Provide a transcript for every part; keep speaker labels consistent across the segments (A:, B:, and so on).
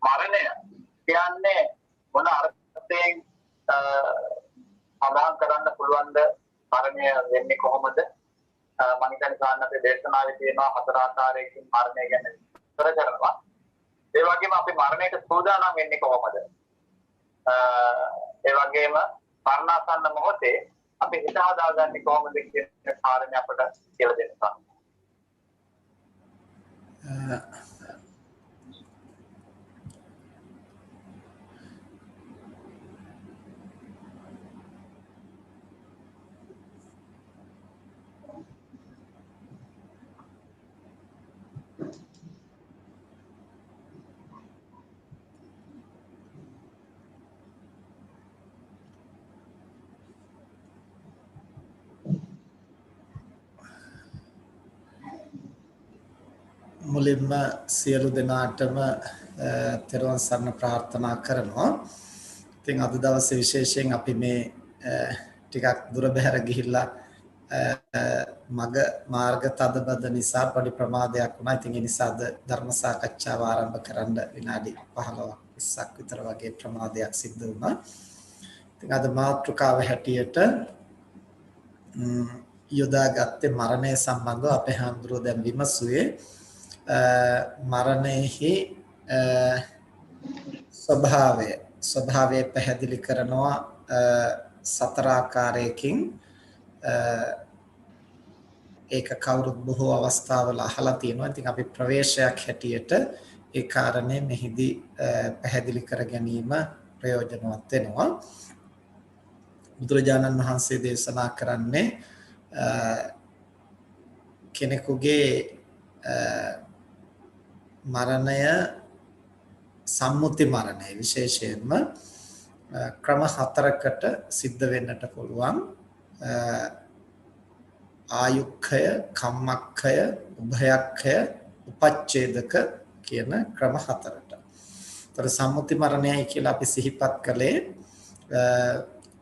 A: මරණය කියන්නේ මොන අර්ථයෙන් සඳහන් කරන්න පුළුවන්ද? මරණය වෙන්නේ කොහොමද? මම හිතන්නේ සාන්නතේ දේශනාවේ තියෙනවා 4 ආකාරයකින් මරණය ගැන විස්තර කරනවා. ඒ වගේම අපි මරණයට සූදානම් වෙන්නේ කොහොමද? ඒ වගේම මරණාසන්න මොහොතේ අපි හිත හදාගන්නේ කොහොමද කියන කාරණේ අපට කියලා දෙන්න.
B: මුලින්ම සියලු දෙනාටම තෙරුවන් සරණ ප්‍රාර්ථනා කරනවා. ඉතින් අද දවසේ විශේෂයෙන් අපි මේ ටිකක් දුර බැහැර ගිහිල්ලා මාර්ග තදබද නිසා පොඩි ප්‍රමාදයක් වුණා. ඉතින් ඒ නිසා අද ධර්ම සාකච්ඡාව ආරම්භ කරන්න විනාඩි 15ක් 20ක් විතර වගේ ප්‍රමාදයක් සිද්ධ වුණා. ඉතින් අද මාතෘකාව හැටියට යොදාගත්තේ මරණය සම්බන්ධව අපේ හාමුදුරුවෝ දැන් විමසුවේ මරණයෙහි ස්වභාවය පැහැදිලි කරනවා 4 ආකාරයකින්. ඒක කවුරුත් බොහෝ අවස්ථාවල අහලා තියෙනවා. ඉතින් අපි ප්‍රවේශයක් හැටියට ඒ කාරණේ මෙහිදී පැහැදිලි කර ගැනීම ප්‍රයෝජනවත් වෙනවා. බුදුරජාණන් වහන්සේ දේශනා කරන්නේ කෙනෙකුගේ මරණය සම්මුති මරණය විශේෂයෙන්ම ක්‍රම 4කට සිද්ධ වෙන්නට පුළුවන්. ආයුක්ඛය, කම්මක්ඛය, උභයක්ඛය, උපච්ඡේදක කියන ක්‍රම 4ට. ඒතර සම්මුති මරණයයි කියලා අපි සිහිපත් කළේ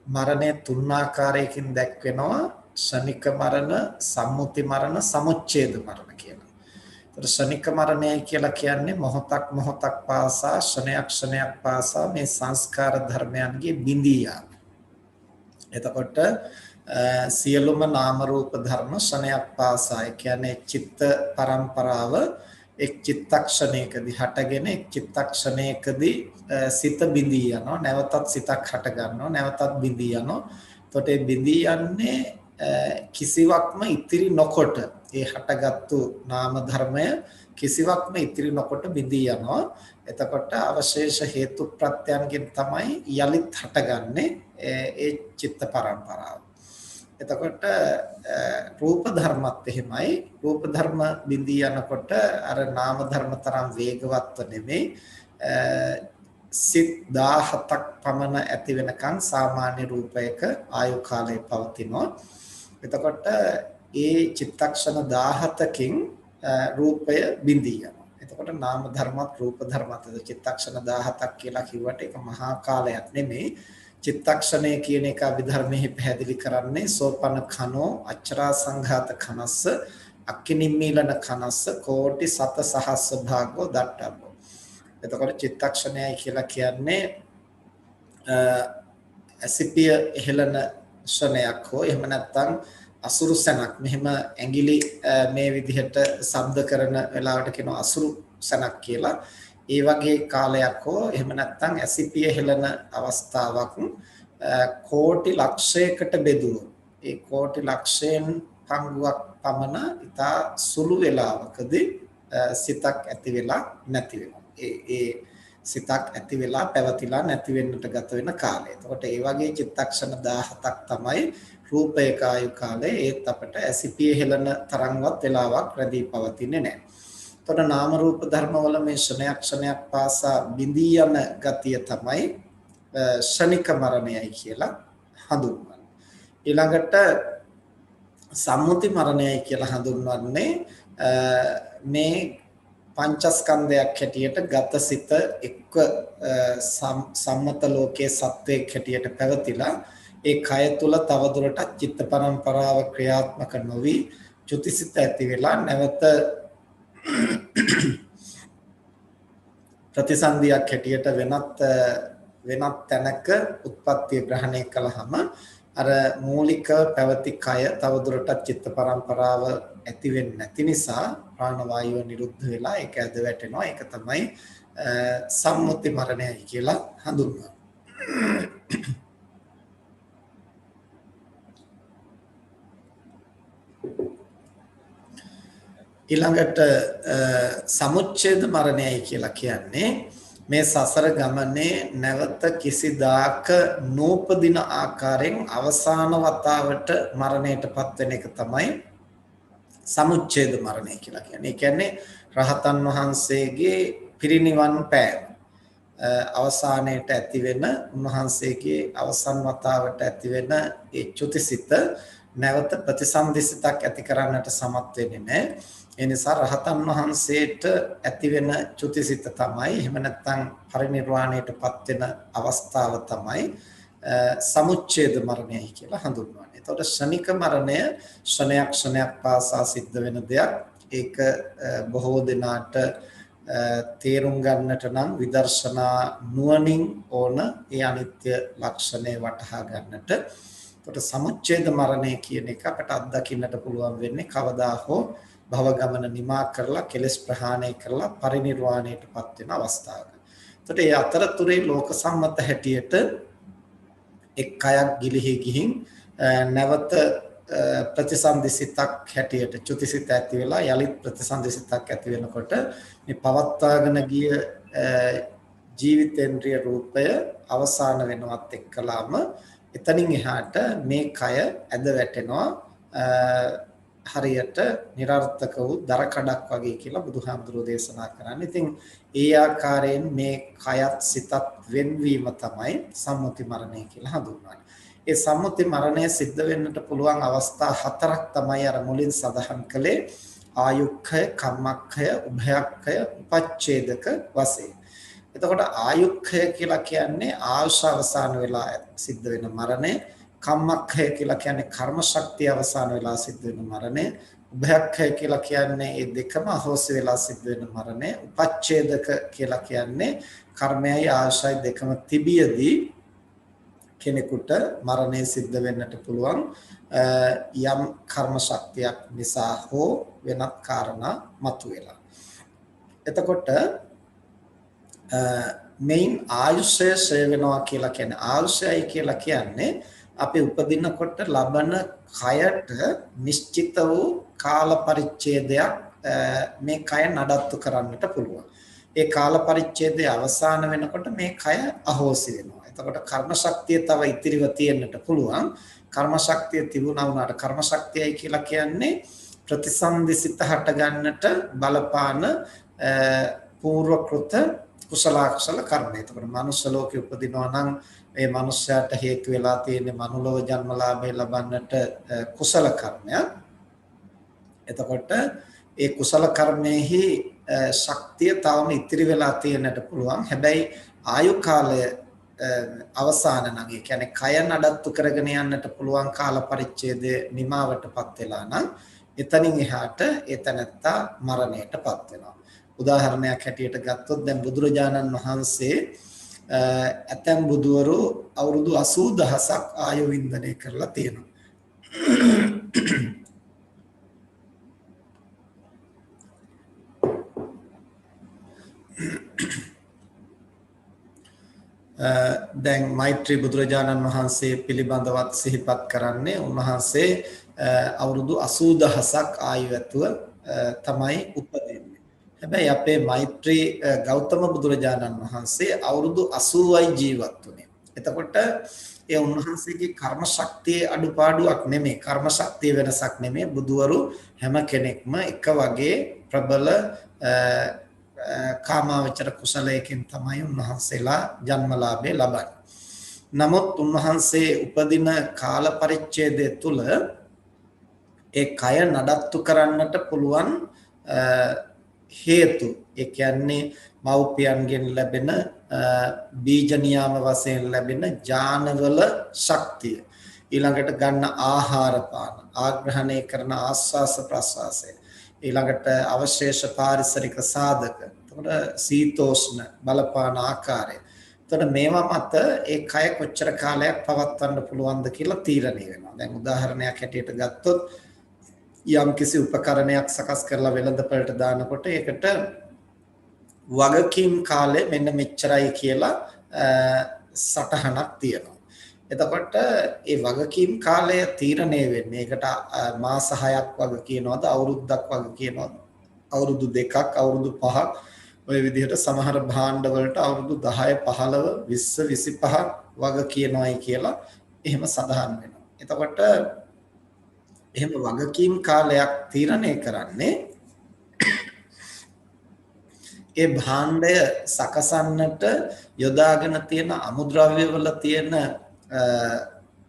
B: මරණය 3 ආකාරයකින් දැක්වෙනවා. ශනික මරණ, සම්මුති මරණ, සමුච්ඡේද මරණ කියලා. ශනික මරණය කියලා කියන්නේ මොහොතක් පාසා ක්ෂණයක් පාසා මේ සංස්කාර ධර්මයන්ගේ බිඳී යාම. එතකොට සියලුම නාම රූප ධර්ම ක්ෂණයක් පාසා කියන්නේ චිත්ත පරම්පරාව එක් චිත්තක්ෂණයකදී හටගෙන එක් චිත්තක්ෂණයකදී සිත බිඳී යනවා. නැවතත් සිතක් හට ගන්නවා. නැවතත් බිඳී යනවා. එතකොට මේ බිඳී යන්නේ කිසිවක්ම ඉතිරි නොකොට ඒ හටගත්තු නාම ධර්මය කිසිවක්ම ඉතිරි නොකොට බිඳී යනවා. එතකොට අවශේෂ හේතු ප්‍රත්‍යයන්ගෙන් තමයි යලිත් හටගන්නේ ඒ චිත්ත පරම්පරාව. එතකොට රූප ධර්මත් එහෙමයි. රූප ධර්ම බිඳී යනකොට අර නාම ධර්ම තරම් වේගවත්ව නෙමෙයි සිත් 17ක් පමණ ඇති වෙනකන් සාමාන්‍ය රූපයක ආයු කාලය පවතිනවා. එතකොට ඒ චිත්තක්ෂණ 17කින් රූපය බිඳී යනවා. එතකොට නාම ධර්මත් රූප ධර්මත් චිත්තක්ෂණ 17ක් කියලා කිව්වට ඒක මහා කාලයක් නෙමෙයි. චිත්තක්ෂණය කියන එක අභිධර්මයේ පැහැදිලි කරන්නේ සෝපන කනෝ අච්චරා සංඝාත කනස්ස අක්ඛිනිම්මීලන කනස්ස කෝටි සත සහස්ස භාගෝ දට්ඨබ්බෝ. එතකොට චිත්තක්ෂණයයි කියලා කියන්නේ ඇසිපිය එහෙලන ශරණයක් හෝ එහෙම නැත්නම් අසුරු සනක් මෙහෙම ඇඟිලි මේ විදිහට ශබ්ද කරන වෙලාවට කියනවා අසුරු සනක් කියලා. ඒ වගේ කාලයක් හෝ එහෙම නැත්නම් ඇසිපිය හෙලන අවස්ථාවක් කෝටි ලක්ෂයකට බෙදුවොත් ඒ කෝටි ලක්ෂයෙන් පංගුවක් පමණ ඉතා සුළු වේලාවකදී සිතක් ඇති වෙලා නැති වෙනවා. ඒ සිතක් ඇති වෙලා පැවතිලා නැති වෙන්නට ගත වෙන කාලය. එතකොට ඒ වගේ චිත්තක්ෂණ 17ක් තමයි රූපයක ආයු කාලය. ඒත් අපට ඇසිපිය හෙලන තරම්වත් වෙලාවක් රැඳී පවතින්නේ නැහැ. එතකොට නාම රූප ධර්මවල මේ ක්ෂණයක් පාසා බිඳී යන ගතිය තමයි ශනික මරණයයි කියලා හඳුන්වන්නේ. ඊළඟට සම්මුති මරණයයි කියලා හඳුන්වන්නේ මේ පංචස්කන්ධයක් හැටියට ගතසිත එක්ක සම්මත ලෝකයේ සත්වයක් හැටියට පැවතිලා ඒ කය තුල තවදුරටත් චිත්ත පරම්පරාව ක්‍රියාත්මක නොවි චුතිසිත ඇති වෙලා නැවත ප්‍රතිසන්දියක් හැටියට වෙනත් තැනක උත්පත්ති ග්‍රහණය කළාම අර මූලික පැවති කය තවදුරටත් චිත්ත පරම්පරාව ඇති වෙන්නේ නැති නිසා ප්‍රාණවායුව නිරුද්ධ වෙලා ඒක ඇද වැටෙනවා. ඒක තමයි සම්මුති මරණයයි කියලා හඳුන්වන්නේ. ඊළඟට සමුච්ඡේද මරණයයි කියලා කියන්නේ මේ සසර ගමනේ නැවත කිසිදාක නූපදින ආකාරයෙන් අවසාන වතාවට මරණයටපත් වෙන එක තමයි සමුච්ඡේද මරණය කියලා කියන්නේ. ඒ කියන්නේ රහතන් වහන්සේගේ පිරිනිවන් පෑම අවසානයේට ඇති වෙන උන්වහන්සේගේ අවසන් වතාවට ඇති වෙන ඒ චුතිසිත නැවත ප්‍රතිසන්දිසිතක් ඇති කරන්නට සමත් වෙන්නේ නැහැ. ඒ නිසා රහතන් වහන්සේට ඇති වෙන චුතිසිත තමයි එහෙම නැත්නම් පරිනිර්වාණයටපත් වෙන අවස්ථාව තමයි සමුච්ඡේද මරණයයි කියලා හඳුන්වන්නේ. එතකොට ශනික මරණය ශනයක් පාසා සිද්ධ වෙන දෙයක්. ඒක බොහෝ දෙනාට තේරුම් ගන්නට නම් විදර්ශනා නුවණින් ඕන ඒ අනිත්‍ය ලක්ෂණය වටහා ගන්නට. එතකොට සමුච්ඡේද මරණය කියන එක අපට අත්දකින්නට පුළුවන් වෙන්නේ කවදා හෝ භව ගමන නිමා කරලා කෙලස් ප්‍රහාණය කරලා පරිනිර්වාණයටපත් වෙන අවස්ථාවක. එතකොට මේ අතරතුරේ ලෝක සම්මත හැටියට එක් කයක් ගිලිහි ගිහින් නැවත ප්‍රතිසන්දිසිතක් හැටියට චුතිසිත ඇති වෙලා යලිත් ප්‍රතිසන්දිසිතක් ඇති වෙනකොට මේ පවත්වාගෙන ගිය ජීවිතේන්ද්‍රිය රූපය අවසාන වෙනවත් එක්කලාම එතනින් එහාට මේ කය ඇද වැටෙනවා හරියට નિરර්ථක වූ දර කඩක් වගේ කියලා බුදුහාමුදුරෝ දේශනා කරන්නේ. ඉතින් ඒ ආකාරයෙන් මේ කයත් සිතත් වෙන්වීම තමයි සම්මුති මරණය කියලා හඳුන්වන්නේ. ඒ සම්මුති මරණය සිද්ධ වෙන්නට පුළුවන් අවස්ථා හතරක් තමයි අර මුලින් සඳහන් කළේ ආයුක්ඛය, කම්මක්ඛය, උභයක්ඛය, උපච්ඡේදක වශයෙන්. එතකොට ආයුක්ඛය කියලා කියන්නේ ආයුෂ අවසන් වෙලා සිද්ධ වෙන මරණය. කම්මක්ඛය කියලා කියන්නේ කර්ම ශක්තිය අවසන් වෙලා සිද්ධ වෙන මරණය. උභයක්ඛය කියලා කියන්නේ මේ දෙකම අහෝසි වෙලා සිද්ධ වෙන මරණය. උපච්ඡේදක කියලා කියන්නේ කර්මයයි ආයුෂයි දෙකම තිබියදී කෙනෙකුට මරණය සිද්ධ වෙන්නට පුළුවන් යම් කර්ම ශක්තියක් නිසා හෝ වෙනත් කාරණා මතුවෙලා. එතකොට මේන් ආයුෂය ෂය වෙනවා කියලා කියන්නේ ආයුෂයයි කියලා කියන්නේ අපි උපදිනකොට ලබන කයට නිශ්චිත වූ කාල පරිච්ඡේදයක් මේ කය නඩත්තු කරන්නට පුළුවන්. ඒ කාල පරිච්ඡේදය අවසන් වෙනකොට මේ කය අහෝසි වෙනවා. එතකොට කර්ම ශක්තිය තව ඉතිරිව තියෙන්නට පුළුවන්. කර්ම ශක්තිය තිබුණා වුණාට කර්ම ශක්තියයි කියලා කියන්නේ ප්‍රතිසන්දිසිත හට ගන්නට බලපාන පූර්වකృత කුසල අකුසල කර්ම. එතකොට මනුෂ්‍ය ලෝකෙ උපදිනවා නම් මේ මනුෂ්‍යයාට හේතු වෙලා තියෙන මනුලෝක ජන්මලාභය ලබන්නට කුසල කර්මයක්. එතකොට ඒ කුසල කර්මයේහි ශක්තිය තවම ඉතිරි වෙලා තියෙන්නට පුළුවන්. හැබැයි ආයු කාලය අවසාන නම් ඒ කියන්නේ කය නඩත්තු කරගෙන යන්නට පුළුවන් කාල පරිච්ඡේදය නිමාවටපත් වෙලා නම් එතනින් එහාට එතනත්තා මරණයටපත් වෙනවා. උදාහරණයක් හැටියට ගත්තොත් දැන් බුදුරජාණන් වහන්සේ ඇතැම් බුදුවරු අවුරුදු 80000ක් ආයු වින්දනය කරලා තියෙනවා. දැන් මෛත්‍රී බුදුරජාණන් වහන්සේ පිළිබඳවත් සිහිපත් කරන්නේ උන්වහන්සේ අවුරුදු 80000ක් ආයු ඇතුව තමයි උපදින්නේ. හැබැයි අපේ මෛත්‍රී ගෞතම බුදුරජාණන් වහන්සේ අවුරුදු 80යි ජීවත් වුණේ. එතකොට ඒ උන්වහන්සේගේ කර්ම ශක්තියේ අඩුපාඩුවක් නෙමෙයි, කර්ම ශක්තිය වෙනසක් නෙමෙයි. බුදුවරු හැම කෙනෙක්ම එක වගේ ප්‍රබල කාමාවචර කුසලයකින් තමයි උන්වහන්සේලා ජන්මලාභය ලබන්නේ. නමුත් උන්වහන්සේ උපදින කාල පරිච්ඡේදය තුල ඒ කය නඩත්තු කරන්නට පුළුවන් හේතු, ඒ කියන්නේ මව්පියන්ගෙන් ලැබෙන බීජ නියාම වශයෙන් ලැබෙන ඥානවල ශක්තිය, ඊළඟට ගන්න ආහාර පාන, ආග්‍රහණය කරන ආස්වාස ප්‍රස්වාසය, ඊළඟට අවශේෂ පාරිසරික සාධක. එතකොට සීතෝෂ්ණ බලපාන ආකාරය. එතකොට මේවා මත ඒ කය කොච්චර කාලයක් පවත්වන්න පුළුවන්ද කියලා තීරණය වෙනවා. දැන් උදාහරණයක් හැටියට ගත්තොත් යම් කිසි උපකරණයක් සකස් කරලා වෙළඳපළට දානකොට ඒකට වගකීම් කාලය මෙන්න මෙච්චරයි කියලා සටහනක් තියෙනවා. එතකොට ඒ වගකීම් කාලය තීරණය වෙන්නේ ඒකට මාස 6ක් වගේ කියනවාද අවුරුද්දක් වගේ කියනවාද අවුරුදු 2ක් අවුරුදු 5ක් ඔය විදිහට සමහර භාණ්ඩ වලට අවුරුදු 10 15 20 25 වගේ කියනවායි කියලා එහෙම සඳහන් වෙනවා. එතකොට එහෙම වගකීම් කාලයක් තීරණය කරන්නේ ඒ භාණ්ඩය සකසන්නට යොදාගෙන තියෙන අමුද්‍රව්‍ය වල තියෙන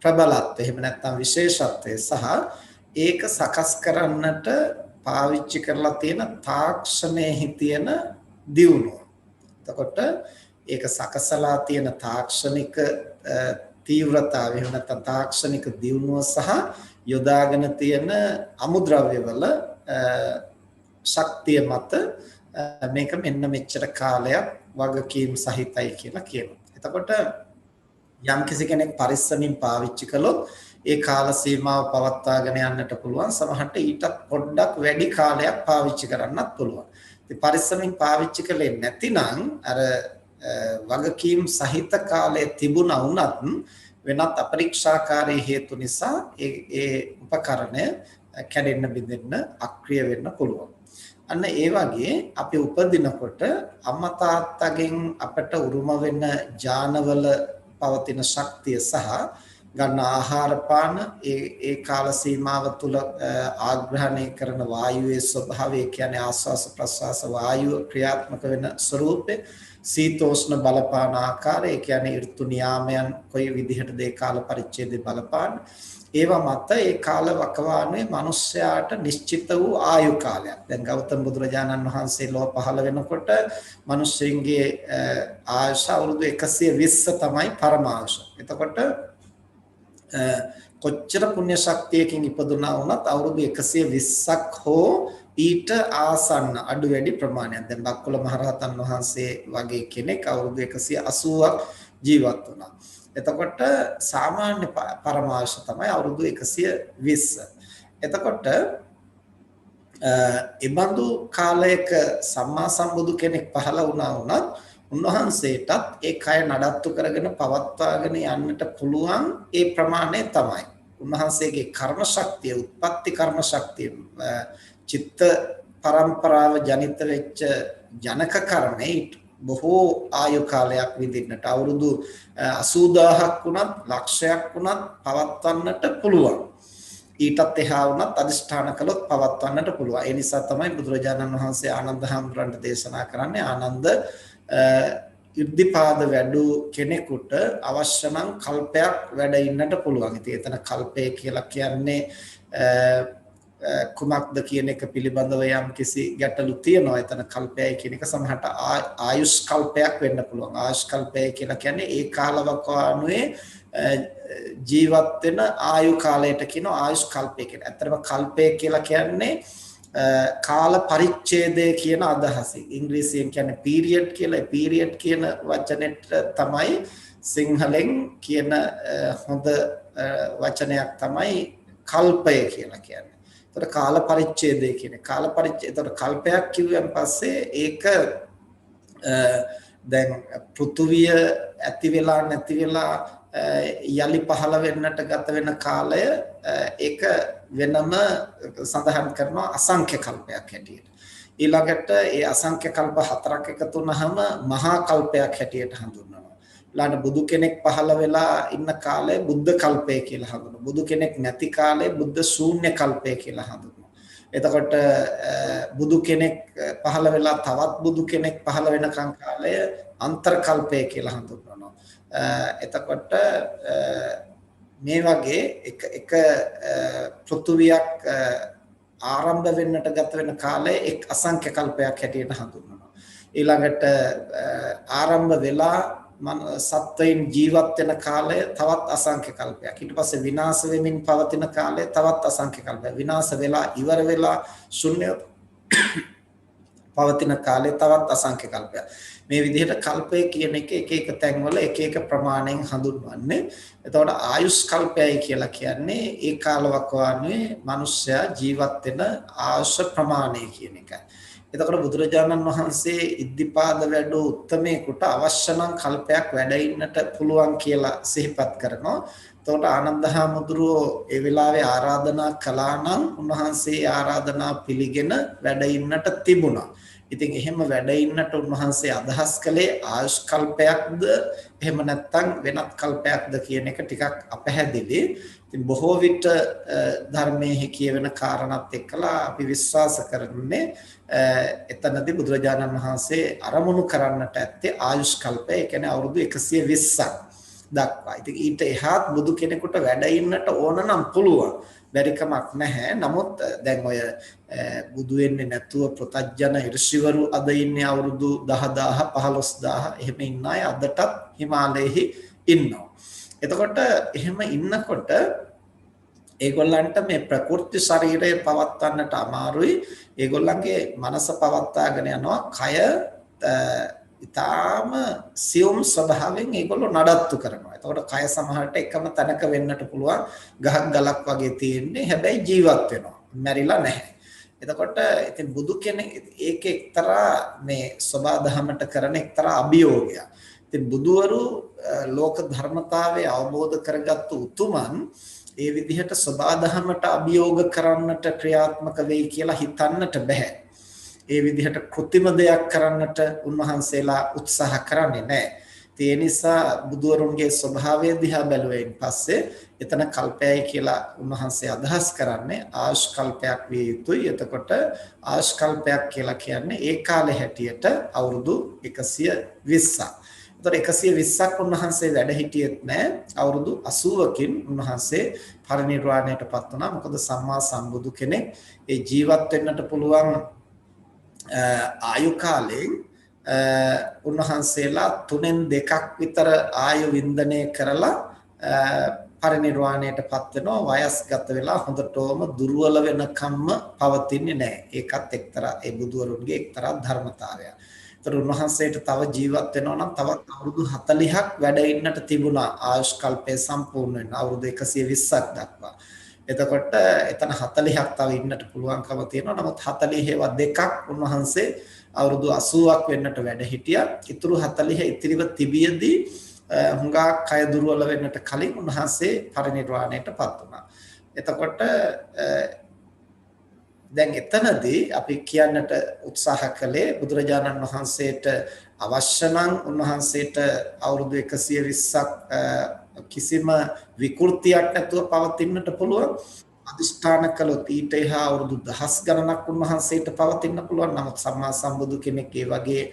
B: ප්‍රබලත්වය එහෙම නැත්නම් විශේෂත්වය සහ ඒක සකස් කරන්නට පාවිච්චි කරලා තියෙන තාක්ෂණයේ තියෙන දියුණුව. එතකොට ඒක සකසලා තියෙන තාක්ෂණික තීව්‍රතාවය එහෙම නැත්නම් තාක්ෂණික දියුණුව සහ යොදාගෙන තියෙන අමුද්‍රව්‍ය වල ශක්තිය මත මේක මෙන්න මෙච්චර කාලයක් වගකීම් සහිතයි කියලා කියනවා. එතකොට යම් කිසි කෙනෙක් පරිස්සමින් පාවිච්චි කළොත් ඒ කාල සීමාව පවත්වාගෙන යන්නට පුළුවන්. සමහරට ඊටත් පොඩ්ඩක් වැඩි කාලයක් පාවිච්චි කරන්නත් පුළුවන්. ඉතින් පරිස්සමින් පාවිච්චි කළේ නැතිනම් අර වගකීම් සහිත කාලය තිබුණා වුණත් වෙනත් අපරීක්ෂාකාරී හේතු නිසා ඒ උපකරණය කැඩෙන්න බිඳෙන්න අක්‍රිය වෙන්න පුළුවන්. අන්න ඒ වගේ අපි උපදිනකොට අම්මා තාත්තගෙන් අපට උරුම වෙන ඥානවල පවතින ශක්තිය සහ ගන්න ආහාර පාන ඒ කාල සීමාව තුළ ආග්‍රහණය කරන වායුවේ ස්වභාවය කියන්නේ ආස්වාස ප්‍රස්වාස වායුව ක්‍රියාත්මක වෙන ස්වરૂපේ සීතෝෂ්ණ බලපාන ආකාරය කියන්නේ ඍතු නියාමයන් කොයි විදිහටද ඒ කාල පරිච්ඡේදේ බලපාන ඒවා මත ඒ කාල වකවානුවේ මිනිස්යාට නිශ්චිත වූ ආයු කාලයක්. දැන් ගෞතම බුදුරජාණන් වහන්සේ ලෝ පහළ වෙනකොට මිනිස්සුන්ගේ ආයුෂ අවුරුදු 120 තමයි පරමායුෂ. එතකොට කොච්චර පුණ්‍ය ශක්තියකින් ඉපදුනා වුණත් අවුරුදු 120ක් හෝ ඊට ආසන්න අඩු වැඩි ප්‍රමාණයක්. දැන් බක්කුල මහරහතන් වහන්සේ වගේ කෙනෙක් අවුරුදු 180ක් ජීවත් වුණා. එතකොට සාමාන්‍ය පරමාවශ තමයි අවුරුදු 120. එතකොට ඉබඳු කාලයක සම්මා සම්බුදු කෙනෙක් පහළ වුණා වුණත් උන්වහන්සේටත් ඒ කය නඩත්තු කරගෙන පවත්වාගෙන යන්නට පුළුවන් ඒ ප්‍රමාණය තමයි. උන්වහන්සේගේ කර්ම ශක්තිය, උත්පත්ති කර්ම ශක්තිය, චිත්ත පරම්පරාව ජනිත වෙච්ච ජනක කර්මයේ බොහෝ ආයු කාලයක් විඳින්නට අවුරුදු 80000ක් වුණත් ලක්ෂයක් වුණත් පවත්වන්නට පුළුවන්. ඊටත් එහා වුණත් අදිෂ්ඨාන කළොත් පවත්වන්නට පුළුවන්. ඒ නිසා තමයි බුදුරජාණන් වහන්සේ ආනන්ද හැඳුරන්ට දේශනා කරන්නේ ආනන්ද ඉර්ධිපාද වැඩු කෙනෙකුට අවශ්‍ය නම් කල්පයක් වැඩ ඉන්නට පුළුවන්. ඉතින් එතන කල්පය කියලා කියන්නේ කුමක්ද කියන එක පිළිබඳව යම් කිසි ගැටලු තියෙනවා. එතන කල්පයයි කියන එක සමහරට ආයුෂ් කල්පයක් වෙන්න පුළුවන්. ආයුෂ් කල්පය කියලා කියන්නේ ඒ කාලවකවානුවේ ජීවත් වෙන ආයු කාලයට කියනවා ආයුෂ් කල්පය කියලා. ඇත්තටම කල්පය කියලා කියන්නේ කාල පරිච්ඡේදය කියන අදහසින්. ඉංග්‍රීසියෙන් කියන්නේ period කියලා. period කියන වචනෙට තමයි සිංහලෙන් කියන හොඳ වචනයක් තමයි කල්පය කියලා කියන්නේ. එතකොට කාල පරිච්ඡේදය කියන්නේ කාල පරිච්ඡේද. එතකොට කල්පයක් කිව්වන් පස්සේ ඒක දැන් පෘථුවිය ඇති වෙලා නැති වෙලා යලි පහළ වෙන්නට ගත වෙන කාලය ඒක වෙනම සඳහන් කරනවා අසංඛ්‍ය කල්පයක් හැටියට. ඊළඟට ඒ අසංඛ්‍ය කල්ප හතරක් එකතු වුනහම මහා කල්පයක් හැටියට හඳුන්වනවා. ඊළඟ බුදු කෙනෙක් පහළ වෙලා ඉන්න කාලය බුද්ධ කල්පය කියලා හඳුන්වනවා. බුදු කෙනෙක් නැති කාලය බුද්ධ ශූන්‍ය කල්පය කියලා හඳුන්වනවා. එතකොට බුදු කෙනෙක් පහළ වෙලා තවත් බුදු කෙනෙක් පහළ වෙනකන් කාලය අන්තර් කල්පය කියලා හඳුන්වනවා. එතකොට මේ වගේ එක පෘථුවියක් ආරම්භ වෙන්නට ගත වෙන කාලය එක් අසංඛ්‍ය කල්පයක් හැටියට හඳුන්වනවා. ඊළඟට ආරම්භ වෙලා සත්වයින් ජීවත් වෙන කාලය තවත් අසංඛ්‍ය කල්පයක්. ඊට පස්සේ විනාශ වෙමින් පවතින කාලය තවත් අසංඛ්‍ය කල්පයක්. විනාශ වෙලා ඉවර වෙලා ශුන්‍ය පවතින කාලය තවත් අසංඛ්‍ය කල්පයක්. මේ විදිහට කල්පය කියන එක එක තැන්වල එක ප්‍රමාණයෙන් හඳුන්වන්නේ. එතකොට ආයුෂ් කල්පයයි කියලා කියන්නේ ඒ කාලවකවානුවේ මිනිස්සයා ජීවත් වෙන ආයුෂ ප්‍රමාණය කියන එකයි. එතකොට බුදුරජාණන් වහන්සේ ඉද්ධිපාද වැඩෝ උත්තමේකට අවශ්‍ය නම් කල්පයක් වැඩ ඉන්නට පුළුවන් කියලා සිහිපත් කරනවා. එතකොට ආනන්ද හාමුදුරුවෝ ඒ වෙලාවේ ආරාධනා කළා නම් උන්වහන්සේ ආරාධනා පිළිගෙන වැඩ ඉන්නට තිබුණා. ඉතින් එහෙම වැඩ ඉන්නට උන්වහන්සේ අදහස් කළේ ආයුෂ් කල්පයක්ද එහෙම නැත්නම් වෙනත් කල්පයක්ද කියන එක ටිකක් අපැහැදිලි. ඉතින් බොහෝ විට ධර්මයේ කියවෙන කාරණාත් එක්කලා අපි විශ්වාස කරන්නේ එතනදී බුදුරජාණන් වහන්සේ අරමුණු කරන්නට ඇත්තේ ආයුෂ් කල්පය. ඒ කියන්නේ අවුරුදු 120ක් දක්වා. ඉතින් ඊට එහාත් බුදු කෙනෙකුට වැඩ ඉන්නට ඕන නම් පුළුවන්. බැරි කමක් නැහැ. නමුත් දැන් ඔය බුදු වෙන්නේ නැතුව ප්‍රතඥ ඍෂිවරු අද ඉන්නේ අවුරුදු 10000 15000 එහෙම ඉන්න අය අදටත් හිමාලයේ ඉන්නවා. එතකොට එහෙම ඉන්නකොට ඒගොල්ලන්ට මේ ප්‍රකෘති ශරීරය පවත්වන්නට අමාරුයි. ඒගොල්ලන්ගේ මනස පවත්වාගෙන යනවා කය ඊටාම සියුම් ස්වභාවයෙන් ඒගොල්ලෝ නඩත්තු කරනවා. එතකොට කය සමහරට එකම තැනක වෙන්නට පුළුවන්. ගහක් ගලක් වගේ තියෙන්නේ. හැබැයි ජීවත් වෙනවා. මැරිලා නැහැ. එතකොට ඉතින් බුදු කෙනෙක් ඒක එක්තරා මේ සබාධමයට කරන එක්තරා අභියෝගයක්. ඉතින් බුදුවරු ලෝක ධර්මතාවය අවබෝධ කරගත්තු උතුමන් ඒ විදිහට සබාධමයට අභියෝග කරන්නට ක්‍රියාත්මක වෙයි කියලා හිතන්නට බෑ. ඒ විදිහට කෘත්‍රිම දෙයක් කරන්නට උන්වහන්සේලා උත්සාහ කරන්නේ නැහැ. ඒ නිසා බුදුවරුන්ගේ ස්වභාවය දිහා බැලුවෙන් පස්සේ එතන කල්පයයි කියලා උන්වහන්සේ අදහස් කරන්නේ ආයුෂ් කල්පයක් විය යුතුයි. එතකොට ආයුෂ් කල්පයක් කියලා කියන්නේ ඒ කාලේ හැටියට අවුරුදු 120ක්. එතකොට 120ක් උන්වහන්සේ වැඩ හිටියෙත් නැහැ. අවුරුදු 80කින් උන්වහන්සේ පරිනිර්වාණයටපත් වුණා. මොකද සම්මා සම්බුදු කෙනෙක් ඒ ජීවත් වෙන්නට පුළුවන් ආයු කාලයෙන් උන්වහන්සේලා 3/2ක් විතර ආයු වින්දනය කරලා පරිනිර්වාණයටපත් වෙනවා. වයස්ගත වෙලා හොඳටම දුර්වල වෙනකම්ම පවතින්නේ නැහැ. ඒකත් එක්තරා ඒ බුදුවරුන්ගේ එක්තරා ධර්මතාවයක්. ඒතර උන්වහන්සේට තව ජීවත් වෙනවා නම් තවත් අවුරුදු 40ක් වැඩ ඉන්නට තිබුණා. ආයුෂ් කල්පය සම්පූර්ණ වෙන අවුරුදු 120ක් දක්වා. එතකොට එතන 40ක් තව ඉන්නට පුළුවන්කම තියෙනවා. නමුත් 40 හේවා දෙකක් උන්වහන්සේ අවුරුදු 80ක් වෙන්නට වැඩ හිටියා. ඊතුරු 40 ඉතිරිව තිබියදී හුඟා කය දුර්වල වෙන්නට කලින් උන්වහන්සේ පරිනිර්වාණයටපත් වුණා. එතකොට දැන් එතනදී අපි කියන්නට උත්සාහ කළේ බුදුරජාණන් වහන්සේට අවශ්‍ය නම් උන්වහන්සේට අවුරුදු 120ක් කිසිම විකෘතියක් නැතුව පවතින්නට පුළුවන්. අදිෂ්ඨාන කළොත් ඊට එහා අවුරුදු දහස් ගණනක් උන්වහන්සේට පවතින්න පුළුවන්. නමුත් සම්මා සම්බුදු කෙනෙක් ඒ වගේ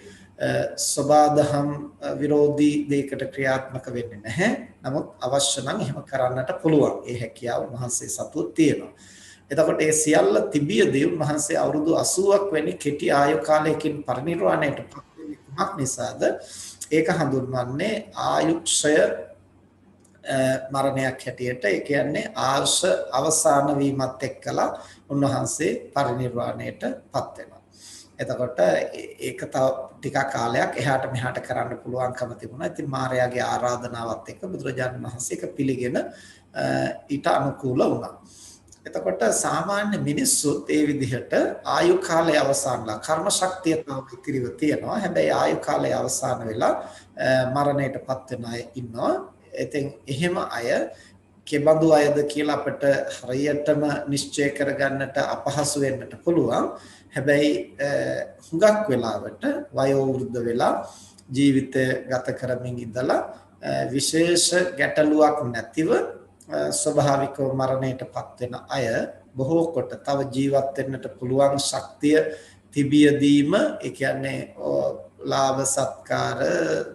B: සබාධම් විරෝධී දෙයකට ක්‍රියාත්මක වෙන්නේ නැහැ. නමුත් අවශ්‍ය නම් එහෙම කරන්නට පුළුවන්. ඒ හැකියාව උන්වහන්සේ සතුව තියෙනවා. එතකොට ඒ සියල්ල තිබියදී උන්වහන්සේ අවුරුදු 80ක් වැනි කෙටි ආයු කාලයකින් පරිනිර්වාණයට පත් වෙන්නේ කුමක් නිසාද? ඒක හඳුන්වන්නේ ආයුක්ෂය මරණයක් හැටියට. ඒ කියන්නේ ආයුෂ අවසාන වීමත් එක්කලා උන්වහන්සේ පරිනිර්වාණයටපත් වෙනවා. එතකොට ඒක තව ටිකක් කාලයක් එහාට මෙහාට කරන්න පුළුවන්කම තිබුණා. ඉතින් මාර්යාගේ ආරාධනාවත් එක්ක බුදුරජාණන් වහන්සේ ඒක පිළිගෙන ඊට අනුකූල වුණා. එතකොට සාමාන්‍ය මිනිස්සුත් ඒ විදිහට ආයු කාලය අවසන්ලා කර්ම ශක්තිය තව ඉතිරිව තියෙනවා. හැබැයි ආයු කාලය අවසන් වෙලා මරණයටපත් වෙන අය ඉන්නවා. ඉතින් එහෙම අය කෙබඳු අයද කියලා අපිට හරියටම නිශ්චය කරගන්නට අපහසු වෙන්නට පුළුවන්. හැබැයි හුඟක් වෙලාවට වයෝ වෘද්ධ වෙලා ජීවිතය ගත කරමින් ඉඳලා විශේෂ ගැටලුවක් නැතිව ස්වභාවිකව මරණයටපත් වෙන අය බොහෝ කොට තව ජීවත් වෙන්නට පුළුවන් ශක්තිය තිබියදීම ඒ කියන්නේ ලාභ සත්කාර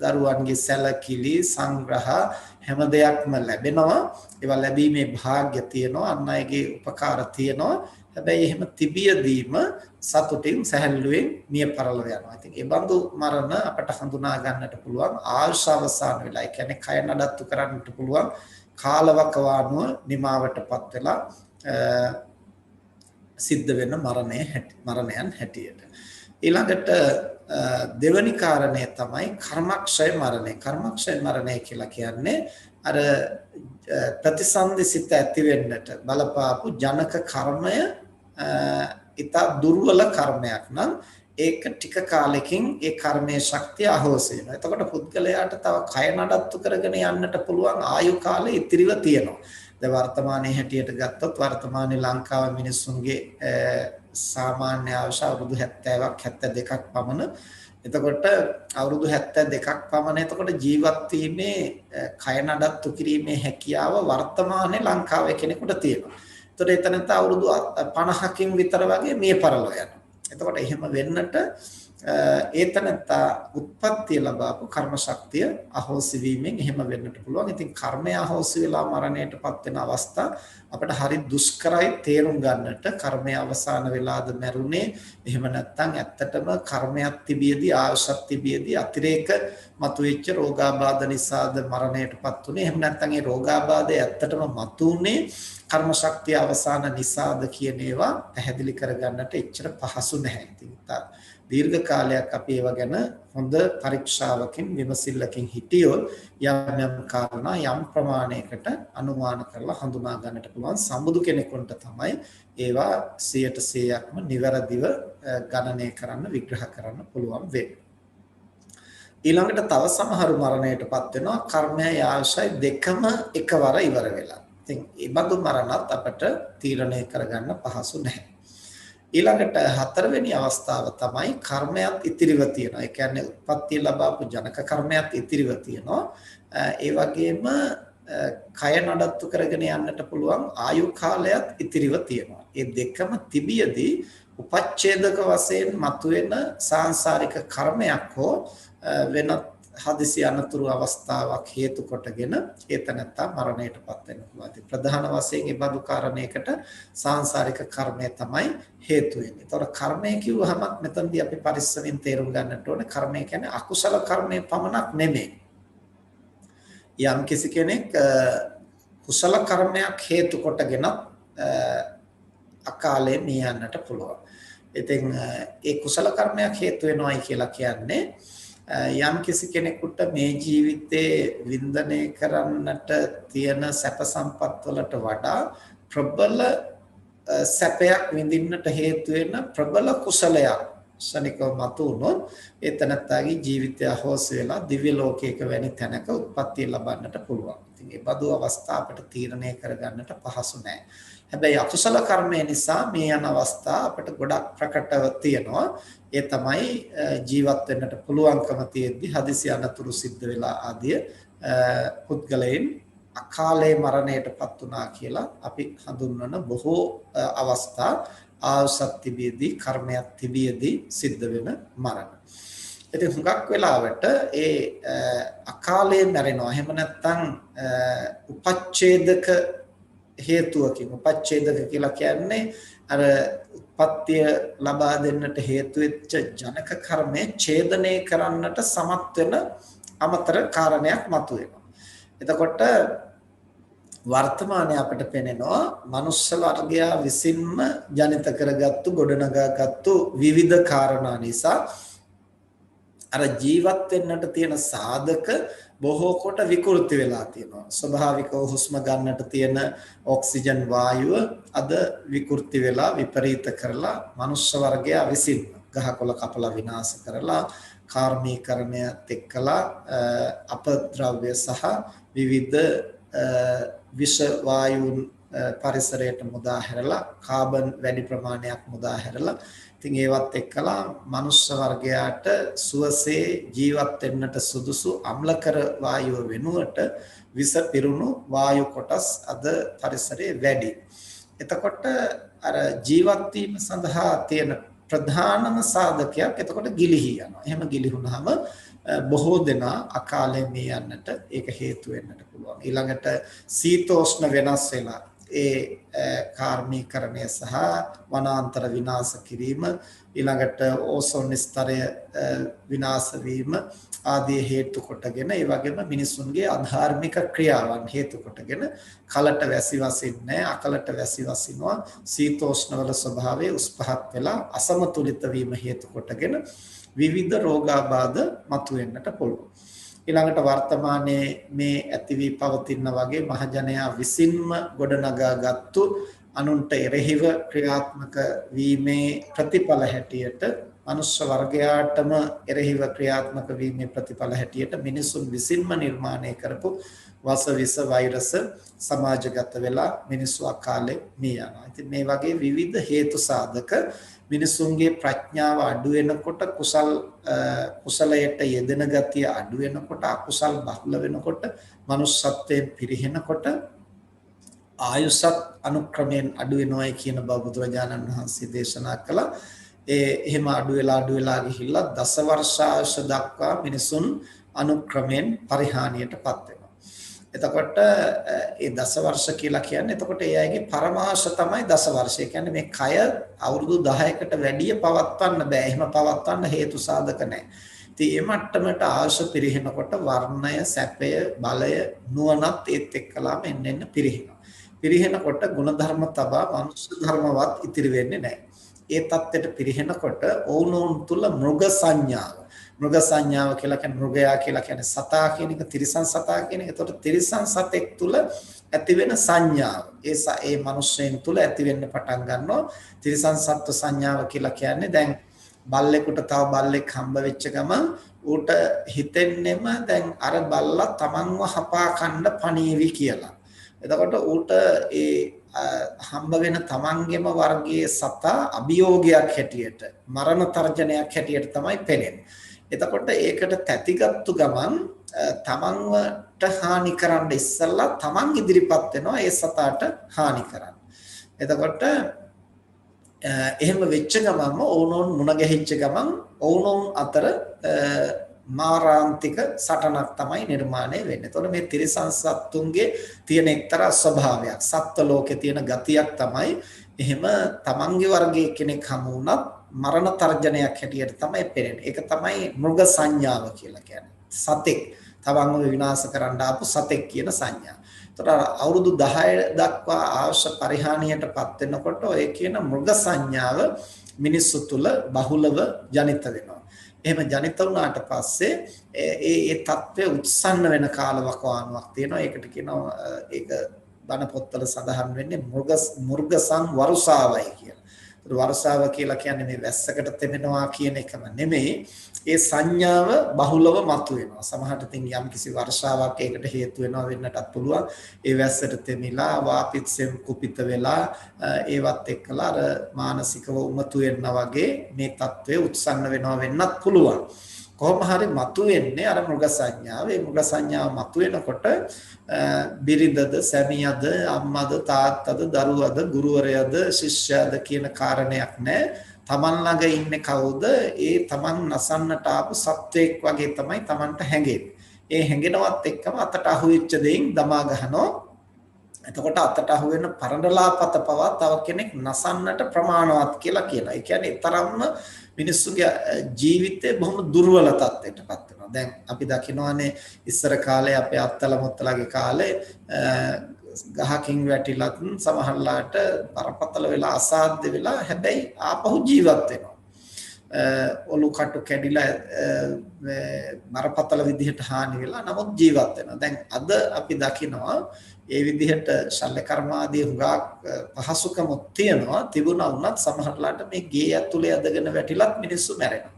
B: දරුවන්ගේ සැලකිලි සංග්‍රහ හැම දෙයක්ම ලැබෙනවා. ඒවා ලැබීමේ වාග්ය තියෙනවා. අන් අයගේ උපකාර තියෙනවා. හැබැයි එහෙම තිබියදීම සතුටින් සැහැල්ලුවෙන් මිය පරලව යනවා. ඉතින් ඒ බඳු මරණ අපට හඳුනා ගන්නට පුළුවන් ආයුෂ අවසන් වෙලා. ඒ කියන්නේ කය නඩත්තු කරන්නට පුළුවන් කාලවකවානුව නිමාවටපත් වෙලා සිද්ධ වෙන මරණයන් හැටියට. ඊළඟට දෙවැනි කාරණය තමයි කර්මක්ෂය මරණය. කර්මක්ෂය මරණය කියලා කියන්නේ අර ප්‍රතිසන්දිසිත ඇති වෙන්නට බලපාපු ජනක කර්මය ඊට දුර්වල කර්මයක් නම් ඒක ටික කාලෙකින් ඒ කර්මයේ ශක්තිය අහෝසි වෙනවා. එතකොට පුද්ගලයාට තව කය නඩත්තු කරගෙන යන්නට පුළුවන් ආයු කාලය ඉතිරිව තියෙනවා. දැන් වර්තමානයේ හැටියට ගත්තොත් වර්තමානයේ ලංකාවේ මිනිස්සුන්ගේ සාමාන්‍ය ආයුෂ අවුරුදු 70ක් 72ක් පමණ. එතකොට අවුරුදු 72ක් පමණ එතකොට ජීවත් වීමේ කය නඩත්තු කිරීමේ හැකියාව වර්තමානයේ ලංකාවේ කෙනෙකුට තියෙනවා. එතකොට එතනත් අවුරුදු 50කින් විතර වගේ මිය පරලෝ යනවා. එතකොට එහෙම වෙන්නට ඒතනත්තා උත්පත්ති ලැබාපු කර්ම ශක්තිය අහෝසි වීමෙන් එහෙම වෙන්නට පුළුවන්. ඉතින් කර්මය අහෝසි වෙලා මරණයටපත් වෙන අවස්ථා අපිට හරි දුෂ්කරයි තේරුම් ගන්නට. කර්මය අවසාන වෙලාද මැරුණේ එහෙම නැත්නම් ඇත්තටම කර්මයක් තිබියදී ආයුෂක් තිබියදී අතිරේක මතුවෙච්ච රෝගාබාධ නිසාද මරණයටපත් උනේ. එහෙම නැත්නම් ඒ රෝගාබාධය ඇත්තටම මතුනේ කර්ම ශක්තිය අවසාන නිසාද කියන ඒවා පැහැදිලි කරගන්නට එච්චර පහසු නැහැ. ඉතින් දීර්ඝ කාලයක් අපි ඒව ගැන හොඳ පරීක්ෂාවකින් විමසිල්ලකින් හිටියොත් යම් කාරණා යම් ප්‍රමාණයකට අනුමාන කරලා හඳුනා ගන්නට පුළුවන්. සම්බුදු කෙනෙකුට තමයි ඒවා 100%ක්ම නිවැරදිව ගණනය කරන්න විග්‍රහ කරන්න පුළුවන් වෙන්නේ. ඊළඟට තව සමහරු මරණයටපත් වෙනවා කර්මයයි ආයුෂයි දෙකම එකවර ඉවර වෙලා. ඉතින් මේ බඳු මරණත් අපට තීරණය කරගන්න පහසු නැහැ. ඊළඟට හතරවෙනි අවස්ථාව තමයි කර්මයක් ඉතිරිව තියෙනවා. ඒ කියන්නේ උත්පත්ති ලැබාපු ජනක කර්මයක් ඉතිරිව තියෙනවා. ඒ වගේම කය නඩත්තු කරගෙන යන්නට පුළුවන් ආයු කාලයක් ඉතිරිව තියෙනවා. මේ දෙකම තිබියදී උපච්ඡේදක වශයෙන් මතුවෙන සාංශාරික කර්මයක් හෝ වෙනත් හදිසි අනතුරු අවස්ථාවක් හේතු කොටගෙන ඒතනත්තා මරණයටපත් වෙන්න පුළුවන්. ඉතින් ප්‍රධාන වශයෙන් මේ බඳු කාරණයකට සාංශාරික කර්මය තමයි හේතු වෙන්නේ. ඒතොර කර්මය කිව්වහම මෙතනදී අපි පරිස්සමින් තේරුම් ගන්නට ඕනේ කර්මය කියන්නේ අකුසල කර්මය පමණක් නෙමෙයි. යම් කිසි කෙනෙක් කුසල කර්මයක් හේතු කොටගෙන අකාලේ මිය යන්නට පුළුවන්. ඉතින් ඒ කුසල කර්මයක් හේතු වෙනවයි කියලා කියන්නේ යම් කිසි කෙනෙකුට මේ ජීවිතේ වින්දනය කරන්නට තියෙන සැප සම්පත් වලට වඩා ප්‍රබල සැපයක් විඳින්නට හේතු වෙන ප්‍රබල කුසලයක් ශනිකව මතුනොත් ඒ තනත්තාගේ ජීවිතය අහෝසි වෙලා දිව්‍ය ලෝකයක වැනි තැනක උත්පත්ති ලබන්නට පුළුවන්. ඉතින් මේ බඳු අවස්ථා අපිට තීරණය කරගන්නට පහසු නැහැ. හැබැයි අකුසල කර්මය නිසා මේ යන අවස්ථා අපිට ගොඩක් ප්‍රකටව තියෙනවා. ඒ තමයි ජීවත් වෙන්නට පුළුවන්කම තියෙද්දි හදිසි අනතුරු සිද්ධ වෙලා ආදී පුද්ගලයන් අකාලේ මරණයටපත් වුණා කියලා අපි හඳුන්වන බොහෝ අවස්ථා ආසත් තිබියදී කර්මයක් තිබියදී සිද්ධ වෙන මරණ. ඉතින් හුඟක් වෙලාවට ඒ අකාලේ මැරෙනවා. එහෙම නැත්නම් උපච්ඡේදක හේතුවකින් උපච්ඡේදක කියලා කියන්නේ අර උත්පත්තිය ලබා දෙන්නට හේතු වෙච්ච ජනක කර්මය ඡේදනය කරන්නට සමත් වෙන අමතර කාරණයක් මතුවෙනවා. එතකොට වර්තමානයේ අපිට පෙනෙනවා මනුෂ්‍ය වර්ගයා විසින්ම ජනිත කරගත්තු ගොඩනගාගත්තු විවිධ කාරණා නිසා අර ජීවත් වෙන්නට තියෙන සාධක බොහෝ කොට විකෘති වෙලා තියෙනවා. ස්වභාවිකව හුස්ම ගන්නට තියෙන ඔක්සිජන් වායුව අද විකෘති වෙලා විපරීත කරලා මනුෂ්‍ය වර්ගයා විසින් ගහකොළ කපලා විනාශ කරලා කාර්මීකරණයත් එක්කලා අපද්‍රව්‍ය සහ විවිධ විෂ වායුන් පරිසරයට මුදා හැරලා කාබන් වැඩි ප්‍රමාණයක් මුදා හැරලා ඉතින් ඒවත් එක්කලා මනුෂ්‍ය වර්ගයාට සුවසේ ජීවත් වෙන්නට සුදුසු අම්ලකර වායුව වෙනුවට විස පිරුණු වායු කොටස් අද පරිසරයේ වැඩි. එතකොට අර ජීවත් වීම සඳහා තියෙන ප්‍රධානම සාධකයක් එතකොට ගිලිහි යනවා. එහෙම ගිලිහුනහම බොහෝ දෙනා අකාලේ මිය යන්නට ඒක හේතු වෙන්නට පුළුවන්. ඊළඟට සීතෝෂ්ණ වෙනස් වෙලා කාර්මීකරණය සහ වනාන්තර විනාශ කිරීම ඊළඟට ඕසෝන් ස්තරය විනාශ වීම ආදී හේතු කොටගෙන ඒ වගේම මිනිසුන්ගේ අධාර්මික ක්‍රියාවන් හේතු කොටගෙන කලට වැසි වසින්නේ අකලට වැසි වසිනවා සීතෝෂ්ණවල ස්වභාවය උස් පහත් වෙලා අසමතුලිත වීම හේතු කොටගෙන විවිධ රෝගාබාධ මතුවෙන්නට පුළුවන්. ඊළඟට වර්තමානයේ මේ ඇති වී පවතින වගේ මහජනයා විසින්ම ගොඩනගාගත්තු අනුන්ට එරෙහිව ක්‍රියාත්මක වීමේ ප්‍රතිඵල හැටියට මනුෂ්‍ය වර්ගයාටම එරෙහිව ක්‍රියාත්මක වීමේ ප්‍රතිඵල හැටියට මිනිසුන් විසින්ම නිර්මාණය කරපු වස විස වෛරස සමාජගත වෙලා මිනිස්සු අකාලේ මිය යනවා. ඉතින් මේ වගේ විවිධ හේතු සාධක මිනිසුන්ගේ ප්‍රඥාව අඩු වෙනකොට කුසලයට යෙදෙන ගතිය අඩු වෙනකොට අකුසල් බහුල වෙනකොට manussත්වයෙන් පිරිහෙනකොට ආයුෂත් අනුක්‍රමයෙන් අඩු වෙනවායි කියන බව බුදුරජාණන් වහන්සේ දේශනා කළා. එහෙම අඩු වෙලා ගිහිල්ලා දස වර්ෂාංශ දක්වා මිනිසුන් අනුක්‍රමයෙන් පරිහානියටපත් වෙනවා. එතකොට ඒ දස වර්ෂ කියලා කියන්නේ එතකොට ඒ අයගේ පරමාශ තමයි දස වර්ෂය. කියන්නේ මේ කය අවුරුදු 10කට වැඩිය පවත්වන්න බෑ. එහෙම පවත්වන්න හේතු සාධක නැහැ. ඉතින් මේ මට්ටමට ආශ පිරිහෙනකොට වර්ණය, සැපය, බලය, නුවණත් ඒත් එක්කලාම එන්න පිරිහෙනවා. පිරිහෙනකොට ಗುಣධර්ම තබා මනුෂ්‍ය ධර්මවත් ඉතිරි වෙන්නේ නැහැ. ඒ தත්ත්වයට පිරිහෙනකොට ඕනෝන් තුල මෘග සංඥාව කියලා කියන්නේ මෘගයා කියලා කියන්නේ සතා කියන එක තිරිසන් සතා කියන එක. ඒතකොට තිරිසන් සතෙක් තුල ඇති වෙන සංඥාව ඒ මනුෂ්‍යයන් තුල ඇති වෙන්න පටන් ගන්නවා. තිරිසන් සත්ව සංඥාව කියලා කියන්නේ දැන් බල්ලෙකුට තව බල්ලෙක් හම්බ වෙච්ච ගමන් ඌට හිතෙන්නෙම දැන් අර බල්ලා තමන්ව හපා කන්න පණීවි කියලා. එතකොට ඌට ඒ හම්බ වෙන තමන්ගේම වර්ගයේ සතා අභියෝගයක් හැටියට මරණ තර්ජනයක් හැටියට තමයි පෙනෙන්නේ. එතකොට ඒකට තැතිගත්තු ගමන් තමන්වට හානි කරන්න ඉස්සෙල්ලා තමන් ඉදිරිපත් වෙනවා ඒ සතාට හානි කරන්න. එතකොට එහෙම වෙච්ච ගමන්ම ඕනෝන් මුණ ගැහිච්ච ගමන් ඕනෝන් අතර මාරාන්තික සටනක් තමයි නිර්මාණය වෙන්නේ. එතකොට මේ තිරිසන් සත්තුන්ගේ තියෙන එක්තරා ස්වභාවයක් සත්ත්ව ලෝකේ තියෙන ගතියක් තමයි එහෙම තමන්ගේ වර්ගයේ කෙනෙක් හමු වුණත් මරණ තර්ජනයක් හැටියට තමයි පෙනෙන්නේ. ඒක තමයි මෘග සංඥාව කියලා කියන්නේ. සතෙක් තමන්ව විනාශ කරන්න ආපු සතෙක් කියන සංඥා. එතකොට අවුරුදු 10 දක්වා ආශ පරිහානියටපත් වෙනකොට ඔය කියන මෘග සංඥාව මිනිස්සු තුල බහුලව ජනිත වෙනවා. එහෙම ජනිත වුණාට පස්සේ ඒ தත්ත්වය උත්සන්න වෙන කාලවකවානුවක් තියෙනවා. ඒකට කියනවා ඒක බණ පොත්වල සඳහන් වෙන්නේ මුර්ගසං වරුසාවයි කියලා. ඒත් වරුසාව කියලා කියන්නේ මේ වැස්සකට තෙමෙනවා කියන එකම නෙමෙයි. ඒ සංඥාව බහුලව මතුවෙනවා. සමහරට තින් යම් කිසි වර්ෂාවක් ඒකට හේතු වෙනවා වෙන්නටත් පුළුවන්. ඒ වැස්සට තෙමිලා වාපිත්සෙන් කුපිත වෙලා ඒවත් එක්කලා අර මානසිකව උමතු වෙනවා වගේ මේ தત્ත්වය උත්සන්න වෙනවා වෙන්නත් පුළුවන්. කොහොම හරි මතුවෙන්නේ අර මෘග සංඥාව. ඒ මෘග සංඥාව මතුවෙනකොට බිරිඳද, සැමියාද, අම්මාද, තාත්තද, දරුවද, ගුරුවරයාද, ශිෂ්‍යයාද කියන කාරණයක් නැහැ. තමන් ළඟ ඉන්නේ කවුද? ඒ තමන් නසන්නට ආපු සත්වයක් වගේ තමයි තමන්ට හැඟෙන්නේ. ඒ හැඟෙනවත් එක්කම අතට අහුවෙච්ච දෙයින් දමා ගහනවා. එතකොට අතට අහුවෙන පරණලාපත පවා තව කෙනෙක් නසන්නට ප්‍රමාණවත් කියලා කියනවා. ඒ කියන්නේ තරම්ම මිනිස්සුගේ ජීවිතේ බොහොම දුර්වල තත්ත්වයකටපත් වෙනවා. දැන් අපි දකිනවානේ ඉස්සර කාලේ අපේ අත්තල මුත්තලගේ කාලේ ගහකින් වැටිලත් සමහරලාට බරපතල වෙලා අසාධ්‍ය වෙලා හැබැයි ආපහු ජීවත් වෙනවා. ඔලු කටු කැඩිලා බරපතල විදිහට හානි වෙලා නමුත් ජීවත් වෙනවා. දැන් අද අපි දකිනවා ඒ විදිහට ශල්‍ය කර්මාදී හුඟක් පහසුකමක් තියෙනවා. තිබුණා වුණත් සමහරලාට මේ ගේ ඇතුලේ ඇදගෙන වැටිලත් මිනිස්සු මැරෙනවා.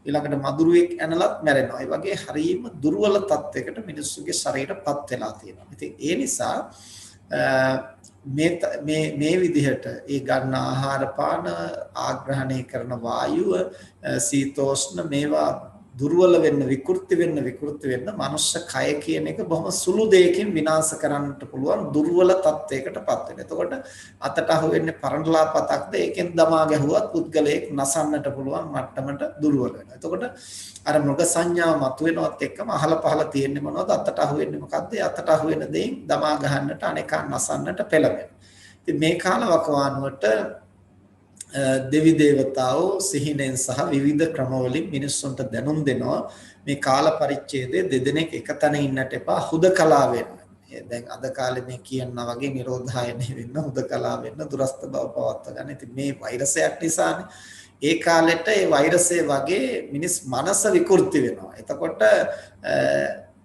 B: ඊළඟට මදුරුවෙක් ඇනලත් මැරෙනවා. ඒ වගේ හරීම දුර්වල තත්යකට මිනිස්සුගේ ශරීරපත් වෙලා තියෙනවා. ඉතින් ඒ නිසා මේ විදිහට ඒ ගන්න ආහාර පාන ආග්‍රහණය කරන වායුව සීතෝෂ්ණ මේවා දුර්වල වෙන්න විකෘති වෙන්න මනුෂ්‍ය කය කියන එක බොහොම සුළු දෙයකින් විනාශ කරන්නට පුළුවන් දුර්වල තත්යකටපත් වෙන. එතකොට අතට අහු වෙන්නේ පරණලාපතක්ද ඒකෙන් දමා ගැහුවත් පුද්ගලයෙක් නසන්නට පුළුවන් මට්ටමට දුර්වල වෙනවා. එතකොට අර මෘග සංඥාව මතුවෙනවත් එක්කම අහල පහල තියෙන්නේ මොනවද? අතට අහු වෙන්නේ මොකද්ද? අතට අහු වෙන දෙයින් දමා ගහන්නට අනේකා නසන්නට පෙළඹෙනවා. ඉතින් මේ කාලවකවානුවට දෙවි දේවතාවෝ සිහිනෙන් සහ විවිධ ක්‍රමවලින් මිනිස්සුන්ට දැනුම් දෙනවා මේ කාල පරිච්ඡේදයේ දෙදෙනෙක් එකතැන ඉන්නට එපා හුදකලා වෙන්න. දැන් අද කාලේ මේ කියනවා වගේ නිරෝධායනය වෙන්න හුදකලා වෙන්න දුරස්ත බව පවත්වා ගන්න. ඉතින් මේ වෛරසයක් නිසානේ ඒ කාලෙට ඒ වෛරසය වගේ මිනිස් මනස විකෘති වෙනවා. එතකොට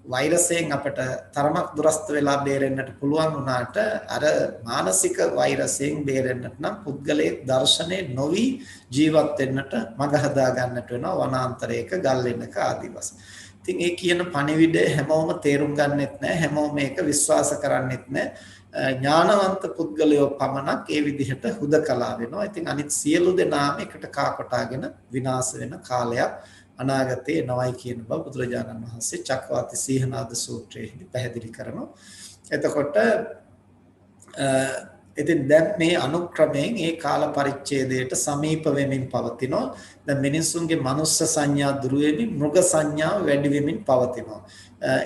B: වෛරසයෙන් අපට තරමක් දුරස්ත වෙලා බේරෙන්නට පුළුවන් වුණාට අර මානසික වෛරසයෙන් බේරෙන්නට නම් පුද්ගලයේ දර්ශනේ නොවි ජීවත් වෙන්නට මඟ හදා ගන්නට වෙනවා වනාන්තරයක ගල් වෙනක ආදි වශයෙන්. ඉතින් ඒ කියන පණිවිඩය හැමෝම තේරුම් ගන්නෙත් නැහැ හැමෝම මේක විශ්වාස කරන්නෙත් නැහැ. ඥානවන්ත පුද්ගලයෝ පමණක් ඒ විදිහට හුදකලා වෙනවා. ඉතින් අනිත් සියලු දෙනාම එකට කාකොටාගෙන විනාශ වෙන කාලයක් අනාගතේ එනවයි කියන බව බුදුරජාණන් වහන්සේ චක්කවර්ති සීහනාද සූත්‍රයේදී පැහැදිලි කරනවා. එතකොට ඉතින් දැන් මේ අනුක්‍රමයෙන් ඒ කාල පරිච්ඡේදයට සමීප වෙමින් පවතිනවා. දැන් මිනිසුන්ගේ මනුස්ස සංඥා දුරු වෙමින් මෘග සංඥා වැඩි වෙමින් පවතිනවා.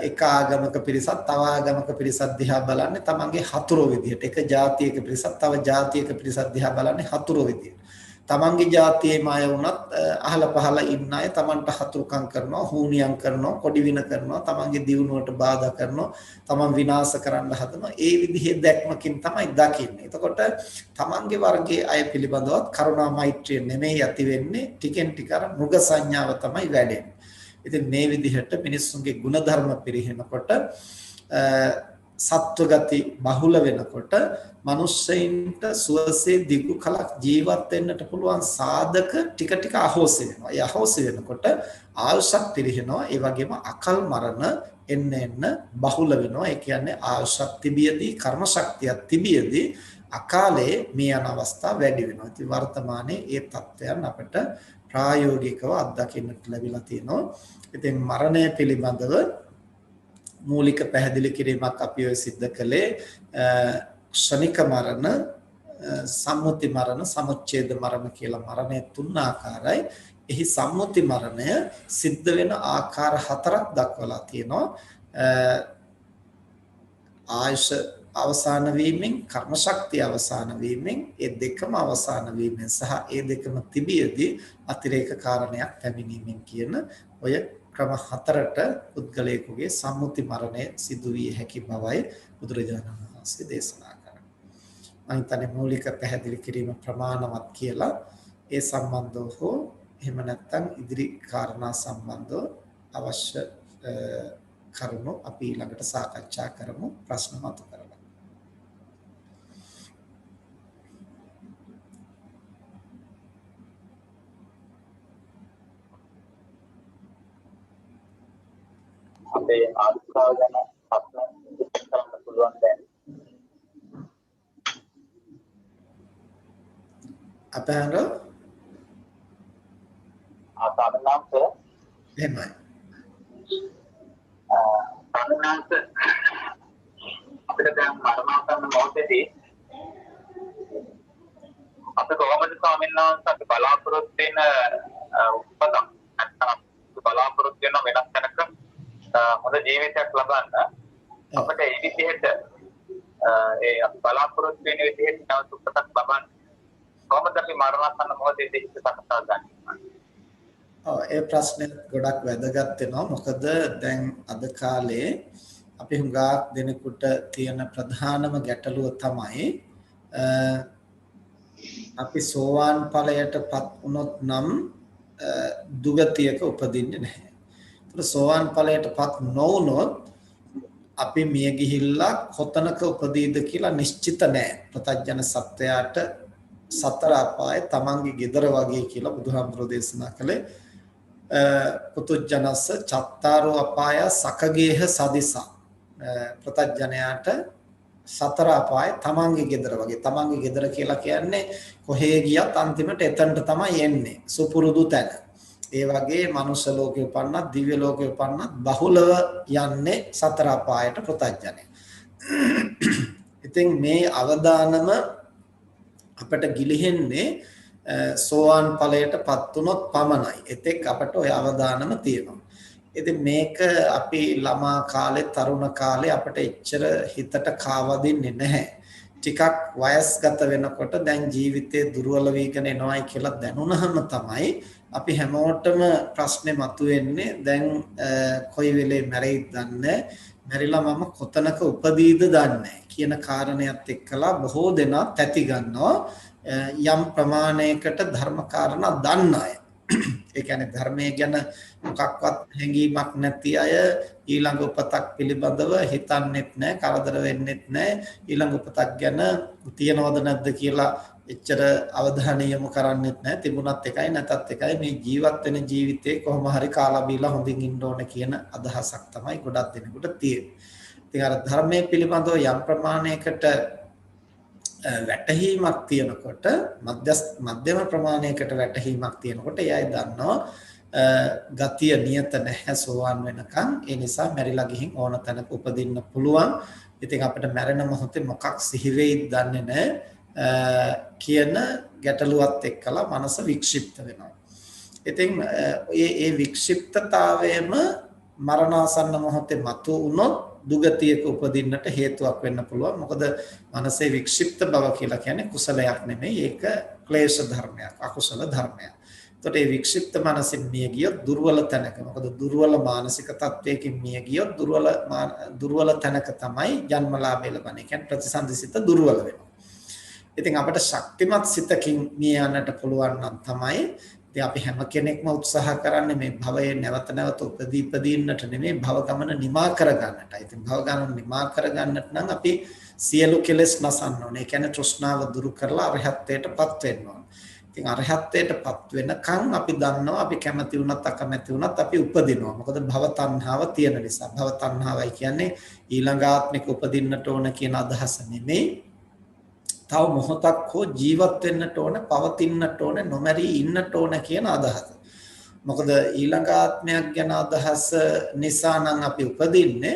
B: එක ආගමක පිරිසක් තව ආගමක පිරිසක් දිහා බලන්නේ තමන්ගේ හතුරු විදියට. එක ජාතියක පිරිසක් තව ජාතියක පිරිසක් දිහා බලන්නේ හතුරු විදියට. තමන්ගේ ජාතියේම අය වුණත් අහල පහල ඉන්න අය තමන්ට හතුරුකම් කරනවා, හූනියම් කරනවා, කොඩිවින කරනවා, තමන්ගේ දියුණුවට බාධා කරනවා, තමන් විනාශ කරන්න හදනවා. ඒ විදිහේ දැක්මකින් තමයි දකින්නේ. එතකොට තමන්ගේ වර්ගයේ අය පිළිබඳවත් කරුණා මෛත්‍රිය නෙමෙයි ඇති වෙන්නේ, ටිකෙන් ටික අර මෘග සංඥාව තමයි වැඩෙන්නේ. ඉතින් මේ විදිහට මිනිස්සුන්ගේ ගුණධර්ම පිරිහෙනකොට සත්ව ගති බහුල වෙනකොට මිනිස්සෙයින්ට සුවසේ දිගු කලක් ජීවත් වෙන්නට පුළුවන් සාධක ටික ටික අහෝසි වෙනවා. ඒ අහෝසි වෙනකොට ආයුෂක් පිරිහෙනවා. ඒ වගේම අකල් මරණ එන්න බහුල වෙනවා. ඒ කියන්නේ ආයුෂක් තිබියදී කර්ම ශක්තියක් තිබියදී අකාලේ මේ යන අවස්ථා වැඩි වෙනවා. ඉතින් වර්තමානයේ ඒ තත්ත්වයන් අපිට ප්‍රායෝගිකව අත්දකින්නට ලැබිලා තියෙනවා. ඉතින් මරණය පිළිබඳව මූලික පැහැදිලි කිරීමක් අපි ඔය සිද්ධ කළේ ක්ෂණික මරණ, සම්මුති මරණ, සමුච්ඡේද මරණ කියලා මරණය තුන් ආකාරයි. එහි සම්මුති මරණය සිද්ධ වෙන ආකාර හතරක් දක්වලා තියෙනවා. ආයුෂ අවසාන වීමෙන්, කර්ම ශක්තිය අවසාන වීමෙන්, ඒ දෙකම අවසාන වීමෙන් සහ ඒ දෙකම තිබියදී අතිරේක කාරණයක් පැමිණීමෙන් කියන ඔය ක්‍රම හතරට පුද්ගලයෙකුගේ සම්මුති මරණය සිදු විය හැකි බවයි බුදුරජාණන් වහන්සේ දේශනා කරන්නේ. මම හිතන්නේ මූලික පැහැදිලි කිරීම ප්‍රමාණවත් කියලා ඒ සම්බන්ධව හෝ එහෙම නැත්නම් ඉදිරි කාරණා සම්බන්ධව අවශ්‍ය කරුණු අපි ළඟට සාකච්ඡා කරමු. ප්‍රශ්න මතු කරලා
A: අපේ ආස්වාද ගැන ප්‍රශ්න කරන්න පුළුවන් දැන්.
B: අපහර
A: ආසන්නම්ස
B: එහෙමයි.
A: ආසන්නම්ස අපිට දැන් මරණාසන්න මොහොතේදී අපි කොහොමද ස්වාමීන් වහන්සේ අපි බලාපොරොත්තු වෙන උපතක් නැත්නම් බලාපොරොත්තු වෙන වෙනස් තැනක හොඳ ජීවිතයක් ලබන්න අපිට ඒ විදිහට ඒ අපි බලාපොරොත්තු වෙන විදිහට තව සුපතක් ලබන්න කොහොමද අපි මරණාසන්න මොහොතේදී හිත සකසා ගන්නේ?
B: ඒ ප්‍රශ්නේ ගොඩක් වැදගත් වෙනවා. මොකද දැන් අද කාලේ අපි හුඟක් දෙනෙකුට තියෙන ප්‍රධානම ගැටලුව තමයි අපි සෝවාන් ඵලයටපත් වුණොත් නම් දුගතියක උපදින්නේ නැහැ. ඒතර සෝවාන් ඵලයටපත් නොවුනොත් අපි මිය ගිහිල්ලා කොතනක උපදීද කියලා නිශ්චිත නැහැ. ප්‍රත්‍යඥ සත්‍යයට සතර අපාය තමන්ගේ ගෙදර වගේ කියලා බුදුහාමුදුරෝ දේශනා කළේ. පුතුජනස්ස චත්තාරෝ අපාය සකගේහ සදිසා. ප්‍රත්‍යඥයාට සතර අපාය තමන්ගේ ගෙදර වගේ. තමන්ගේ ගෙදර කියලා කියන්නේ කොහේ ගියත් අන්තිමට එතනට තමයි එන්නේ. සුපුරුදු තැන. ඒ වගේ මනුෂ්‍ය ලෝකේ උපන්නත් දිව්‍ය ලෝකේ උපන්නත් බහුලව යන්නේ සතර අපායට ප්‍රත්‍යඥය. ඉතින් මේ අවදානම අපට ගිලිහෙන්නේ සෝවාන් ඵලයටපත් වුණොත් පමණයි. එතෙක් අපට ওই අවදානම තියෙනවා. ඉතින් මේක අපි ළමා කාලේ තරුණ කාලේ අපිට එච්චර හිතට කාවදින්නේ නැහැ. ටිකක් වයස්ගත වෙනකොට දැන් ජීවිතේ දුර්වල වීගෙන එනවායි කියලා දැනුණහම තමයි අපි හැමෝටම ප්‍රශ්නේ මතුවෙන්නේ දැන් කොයි වෙලේ මැරෙයිද දන්නේ මැරිලා මම කොතනක උපදීද දන්නේ කියන කාරණයක් එක්කලා බොහෝ දෙනා තැති ගන්නවා යම් ප්‍රමාණයකට ධර්ම කාරණා දන්න අය. ඒ කියන්නේ ධර්මයේ ගැන මොකක්වත් හැඟීමක් නැති අය ඊළඟ උපතක් පිළිබඳව හිතන්නෙත් නැහැ, කරදර වෙන්නෙත් නැහැ. ඊළඟ උපතක් ගැන තියනවද නැද්ද කියලා එච්චර අවධානය යොමු කරන්නෙත් නැහැ. තිබුණත් එකයි නැතත් එකයි මේ ජීවත් වෙන ජීවිතේ කොහොම හරි කාලා බීලා හොඳින් ඉන්න ඕන කියන අදහසක් තමයි ගොඩක් දෙනෙකුට තියෙන්නේ. ඉතින් අර ධර්මයේ පිළිබඳව යම් ප්‍රමාණයකට වැටහීමක් තියෙනකොට මධ්‍යම ප්‍රමාණයකට වැටහීමක් තියෙනකොට එයයි දන්නවා ගතිය නියත නැහැ සෝවාන් වෙනකන්. ඒ නිසා මැරිලා ගිහින් ඕන තැනක උපදින්න පුළුවන්. ඉතින් අපිට මැරෙන මොහොතේ මොකක් සිහි වෙයිද දන්නේ නැහැ කියන ගැටලුවත් එක්කලා මනස වික්ෂිප්ත වෙනවා. ඉතින් ඒ වික්ෂිප්තතාවයම මරණාසන්න මොහොතේ මතු වුණොත් දුගතියක උපදින්නට හේතුවක් වෙන්න පුළුවන්. මොකද මනසේ වික්ෂිප්ත බව කියලා කියන්නේ කුසලයක් නෙමෙයි. ඒක ක්ලේශ ධර්මයක්, අකුසල ධර්මයක්. එතකොට මේ වික්ෂිප්ත මනසින් මිය ගියොත් දුර්වල තැනක. මොකද දුර්වල මානසික තත්වයකින් මිය ගියොත් දුර්වල තැනක තමයි ජන්මලාභය ලබන්නේ. කියන්නේ ප්‍රතිසන්දිසිත දුර්වල වෙනවා. ඉතින් අපිට ශක්තිමත් සිතකින් මිය යන්නට පුළුවන් නම් තමයි ඉතින් අපි හැම කෙනෙක්ම උත්සාහ කරන්නේ මේ භවයේ නැවත නැවත උපදීපදීන්නට නෙමෙයි භව ගමන නිමා කරගන්නට. ඉතින් භව ගමන නිමා කරගන්නට නම් අපි සියලු කෙලෙස් නසන්න ඕනේ. ඒ කියන්නේ තෘෂ්ණාව දුරු කරලා අරහත්ත්වයටපත් වෙන්න ඕනේ. ඉතින් අරහත්ත්වයටපත් වෙනකන් අපි දන්නවා අපි කැමති වුණත් අකමැති වුණත් අපි උපදිනවා. මොකද භව තණ්හාව තියෙන නිසා. භව තණ්හාවයි කියන්නේ ඊළඟ ආත්මික උපදින්නට ඕන කියන අදහස නෙමෙයි. තව මොහොතක් හෝ ජීවත් වෙන්නට ඕන, පවතින්නට ඕන, නොමැරී ඉන්නට ඕන කියන අදහස. මොකද ඊළඟ ආත්මයක් ගැන අදහස නිසා නම් අපි උපදින්නේ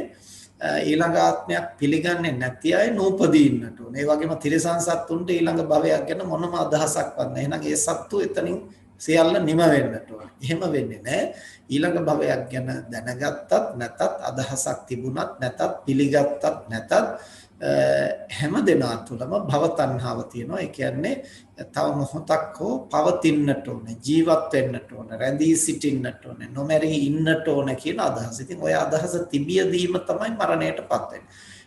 B: ඊළඟ ආත්මයක් පිළිගන්නේ නැති අය නූපදීන්නට ඕන. ඒ වගේම තිරිසන් සත්තුන්ට ඊළඟ භවයක් ගැන මොනම අදහසක්වත් නැහැ. එහෙනම් ඒ සත්තු එතනින් සියල්ල නිම වෙන්නට ඕන. එහෙම වෙන්නේ නැහැ. ඊළඟ භවයක් ගැන දැනගත්තත් නැතත් අදහසක් තිබුණත් නැතත් පිළිගත්තත් නැතත් හැම දෙනා තුළම භව තණ්හාව තියෙනවා. ඒ කියන්නේ තව මොහොතක් හෝ පවතින්නට ඕන, ජීවත් වෙන්නට ඕන, රැඳී සිටින්නට ඕන, නොමැරී ඉන්නට ඕන කියන අදහස. ඉතින් ওই අදහස තිබියදීම තමයි මරණයටපත් වෙන්නේ.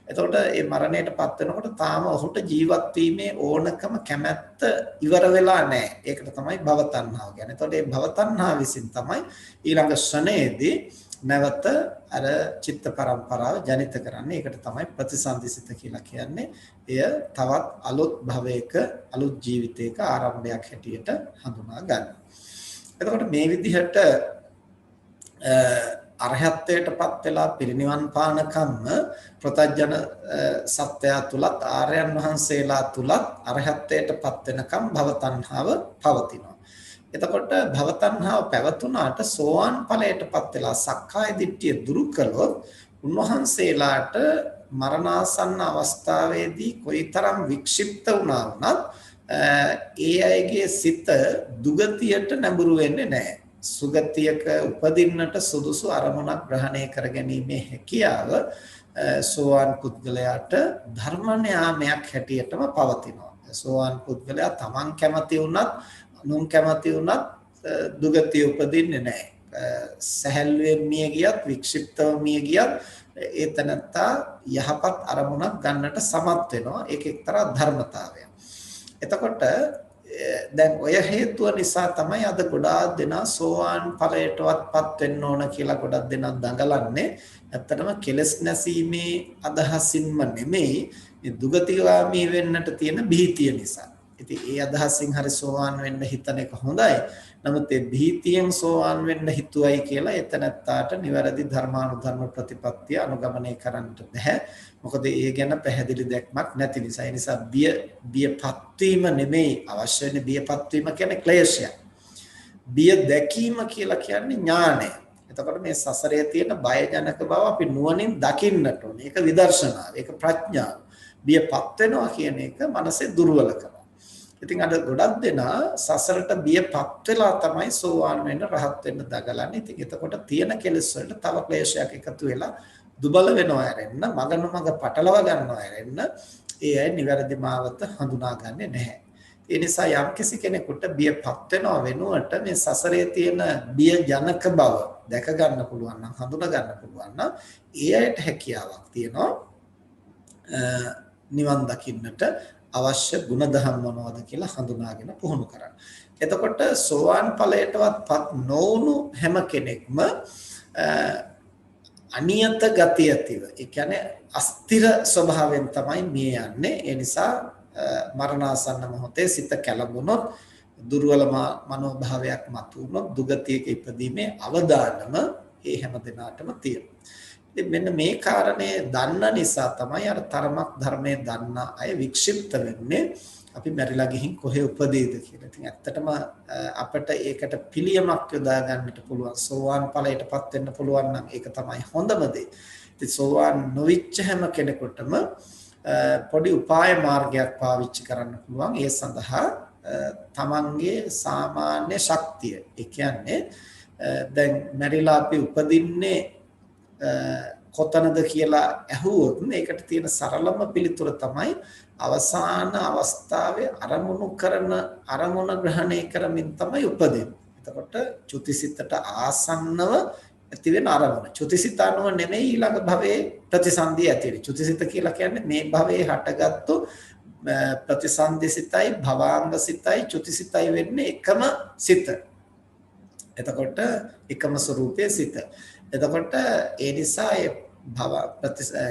B: එතකොට මේ මරණයටපත් වෙනකොට තාම ඔහුට ජීවත් වීමේ ඕනකම කැමැත්ත ඉවර වෙලා නැහැ. ඒකට තමයි භව තණ්හාව කියන්නේ. එතකොට මේ භව තණ්හාව විසින් තමයි ඊළඟ ශ්‍රණයේදී නැවත අර චිත්ත පරම්පරාව ජනිත කරන්නේ. ඒකට තමයි ප්‍රතිසන්දිසිත කියලා කියන්නේ. එය තවත් අලුත් භවයක අලුත් ජීවිතයක ආරම්භයක් හැටියට හඳුනා ගන්න. එතකොට මේ විදිහට අරහත්ත්වයටපත් වෙලා පිරිනිවන් පානකම්ම ප්‍රතඥ සත්‍යය තුලත් ආර්යයන් වහන්සේලා තුලත් අරහත්ත්වයටපත් වෙනකම් භව තණ්හාව පවතිනවා. එතකොට භව තණ්හාව පැවතුනාට සෝවාන් ඵලයටපත් වෙලා සක්කාය දිට්ඨිය දුරු කළොත් උන්වහන්සේලාට මරණාසන්න අවස්ථාවේදී කොයිතරම් වික්ෂිප්ත වුණා වුණත් ඒ අයගේ සිත දුගතියට නැඹුරු වෙන්නේ නැහැ. සුගතියක උපදින්නට සුදුසු අරමුණක් ග්‍රහණය කරගැනීමේ හැකියාව සෝවාන් පුද්ගලයාට ධර්ම න්‍යාමයක් හැටියටම පවතිනවා. සෝවාන් පුද්ගලයා තමන් කැමති වුණත් නුන් කැමති වුණත් දුගතිය උපදින්නේ නැහැ. සැහැල්ලුවෙන් මිය ගියත් වික්ෂිප්තව මිය ගියත් ඒ තනත්තා යහපත් අරමුණක් ගන්නට සමත් වෙනවා. ඒක එක්තරා ධර්මතාවයක්. එතකොට දැන් ඔය හේතුව නිසා තමයි අද ගොඩාක් දෙනා සෝවාන් ඵලයටවත්පත් වෙන්න ඕන කියලා ගොඩක් දෙනා දඟලන්නේ. ඇත්තටම කෙලස් නැසීමේ අදහසින්ම නෙමෙයි මේ දුගතිගාමී වෙන්නට තියෙන භීතිය නිසා. ඉතින් ඒ අදහසින් හරි සෝවාන් වෙන්න හිතන එක හොඳයි. නමුත් ඒ භීතියෙන් සෝවාන් වෙන්න හිතුවයි කියලා එතනත්තාට නිවැරදි ධර්මානුධර්ම ප්‍රතිපත්තිය අනුගමනය කරන්නට බෑ. මොකද ඒ ගැන පැහැදිලි දැක්මක් නැති නිසා. ඒ නිසා බියපත් වීම නෙමෙයි අවශ්‍ය වෙන්නේ. බියපත් වීම කියන්නේ ක්ලේශයක්. බිය දැකීම කියලා කියන්නේ ඥානය. එතකොට මේ සසරේ තියෙන බයජනක බව අපි නුවණින් දකින්නට ඕනේ. ඒක විදර්ශනාව. ඒක ප්‍රඥාව. බියපත් වෙනවා කියන එක මනසේ දුර්වලකම. ඉතින් අද ගොඩක් දෙනා සසරට බියපත් වෙලා තමයි සෝවාන් වෙන්න රහත් වෙන්න දඟලන්නේ. ඉතින් එතකොට තියෙන කෙලෙස් වලට තව ක්ලේශයක් එකතු වෙලා දුබල වෙනවා ඇරෙන්න, මග නොමග පටලව ගන්නවා ඇරෙන්න ඒ අය නිවැරදි මාවත හඳුනාගන්නේ නැහැ. ඒ නිසා යම්කිසි කෙනෙකුට බියපත් වෙනව වෙනුවට මේ සසරේ තියෙන බිය ජනක බව දැක ගන්න පුළුවන් නම් හඳුනා ගන්න පුළුවන් නම් ඒ අයට හැකියාවක් තියෙනවා නිවන් දකින්නට අවශ්‍ය ගුණධම් මොනවද කියලා හඳුනාගෙන පුහුණු කරන්න. එතකොට සෝවාන් ඵලයටවත්පත් නොවුණු හැම කෙනෙක්ම අනියත ගතිය ඇතිව ඒ කියන්නේ අස්තිර ස්වභාවයෙන් තමයි මේ යන්නේ. ඒ නිසා මරණාසන්න මොහොතේ සිත කැළඹුණොත් දුර්වල මනෝභාවයක් මතුවුණොත් දුගතියක ඉපදීමේ අවදානම ඒ හැම දිනාටම තියෙනවා. ඉතින් මෙන්න මේ කාරණේ දන්න නිසා තමයි අර තරමක් ධර්මයේ දන්න අය වික්ෂිප්ත වෙන්නේ. අපි මැරිලා ගිහින් කොහේ උපදීද කියලා. ඉතින් ඇත්තටම අපිට ඒකට පිළියමක් යොදා ගන්නට පුළුවන්. සෝවාන් ඵලයටපත් වෙන්න පුළුවන් නම් ඒක තමයි හොඳම දේ. ඉතින් සෝවාන් නොවිච්ච හැම කෙනෙකුටම පොඩි උපාය මාර්ගයක් පාවිච්චි කරන්න පුළුවන්. ඒ සඳහා තමන්ගේ සාමාන්‍ය ශක්තිය. ඒ කියන්නේ දැන් මැරිලා අපි උපදින්නේ කොතනද කියලා ඇහුවොත් ඒකට තියෙන සරලම පිළිතුර තමයි අවසාන අවස්ථාවේ අරමුණ ග්‍රහණය කරමින් තමයි උපදින්නේ. එතකොට චුතිසිතට ආසන්නව ඇති වෙන අරමුණ. චුතිසිත අනුව නෙමෙයි ඊළඟ භවයේ ප්‍රතිසන්දිය ඇති වෙන්නේ. චුතිසිත කියලා කියන්නේ මේ භවයේ හටගත්තු ප්‍රතිසන්දිසිතයි භවාංග සිතයි චුතිසිතයි වෙන්නේ එකම සිත. එතකොට එකම ස්වરૂපයේ සිත. එතකොට ඒ නිසා ඒ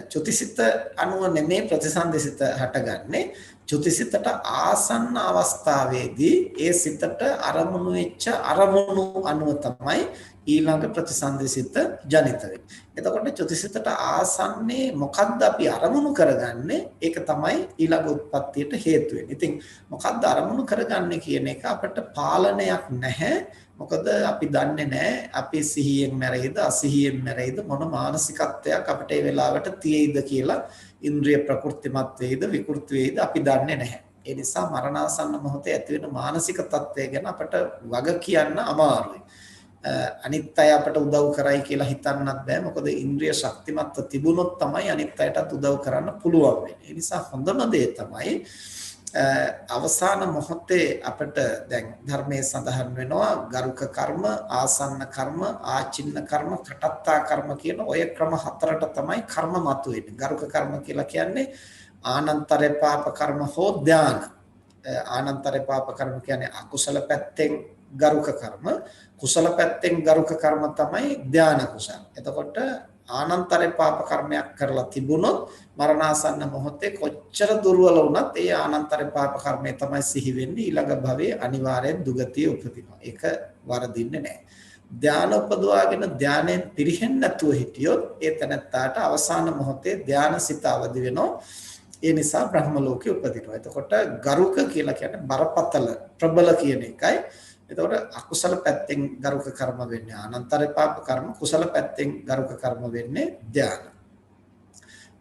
B: චුතිසිත අනුව නෙමෙයි ප්‍රතිසන්දිසිත හටගන්නේ. චුතිසිතට ආසන්න අවස්ථාවේදී ඒ සිතට අරමුණු වෙච්ච අරමුණු අනුව තමයි ඊළඟ ප්‍රතිසන්දිසිත ජනිත වෙන්නේ. එතකොට චුතිසිතට ආසන්නේ මොකද්ද අපි අරමුණු කරගන්නේ? ඒක තමයි ඊළඟ උත්පත්තියට හේතු වෙන්නේ. ඉතින් මොකද්ද අරමුණු කරගන්නේ කියන එක අපිට පාලනයක් නැහැ. මොකද අපි දන්නේ නැහැ අපි සිහියෙන් මැරෙයිද අසිහියෙන් මැරෙයිද මොන මානසිකත්වයක් අපිට ඒ වෙලාවට තියෙයිද කියලා. ඉන්ද්‍රිය ප්‍රකෘතිමත් වේද විකෘති වේද අපි දන්නේ නැහැ. ඒ නිසා මරණාසන්න මොහොතේ ඇති වෙන මානසික තත්ත්වය ගැන අපට වග කියන්න අමාරුයි. අනිත් අය අපට උදව් කරයි කියලා හිතන්නත් බෑ. මොකද ඉන්ද්‍රිය ශක්තිමත්ව තිබුණොත් තමයි අනිත් අයටත් උදව් කරන්න පුළුවන් වෙන්නේ. ඒ නිසා හොඳම දේ තමයි අවසාන මොහොතේ අපිට දැන් ධර්මයේ සඳහන් වෙනවා ගරුක කර්ම, ආසන්න කර්ම, ආචින්න කර්ම, කටත්තා කර්ම කියන ඔය ක්‍රම හතරට තමයි කර්ම මතුවෙන්නේ. ගරුක කර්ම කියලා කියන්නේ ආනන්තරේ පාප කර්ම හෝ ධාන. ආනන්තරේ පාප කර්ම කියන්නේ අකුසල පැත්තෙන් ගරුක කර්ම, කුසල පැත්තෙන් ගරුක කර්ම තමයි ධාන කුසල. එතකොට ආනන්තරේ පාප කර්මයක් කරලා තිබුණොත් මරණාසන්න මොහොතේ කොච්චර දුර්වල වුණත් ඒ ආනන්තරේ පාප කර්මය තමයි සිහි වෙන්නේ. ඊළඟ භවයේ අනිවාර්යෙන් දුගතිය උපදිනවා. ඒක වරදින්නේ නැහැ. ධාන උපදවාගෙන ධානයෙන් පිරිහෙන්නේ නැතුව හිටියොත් ඒ තැනත්තාට අවසාන මොහොතේ ධානසිත අවදි වෙනවා. ඒ නිසා බ්‍රහ්ම ලෝකෙ උපදිනවා. එතකොට ගරුක කියලා කියන්නේ බරපතල ප්‍රබල කියන එකයි. එතකොට අකුසල පැත්තෙන් ගරුක කර්ම වෙන්නේ ආනන්තරේ පාප කර්ම, කුසල පැත්තෙන් ගරුක කර්ම වෙන්නේ ධාන.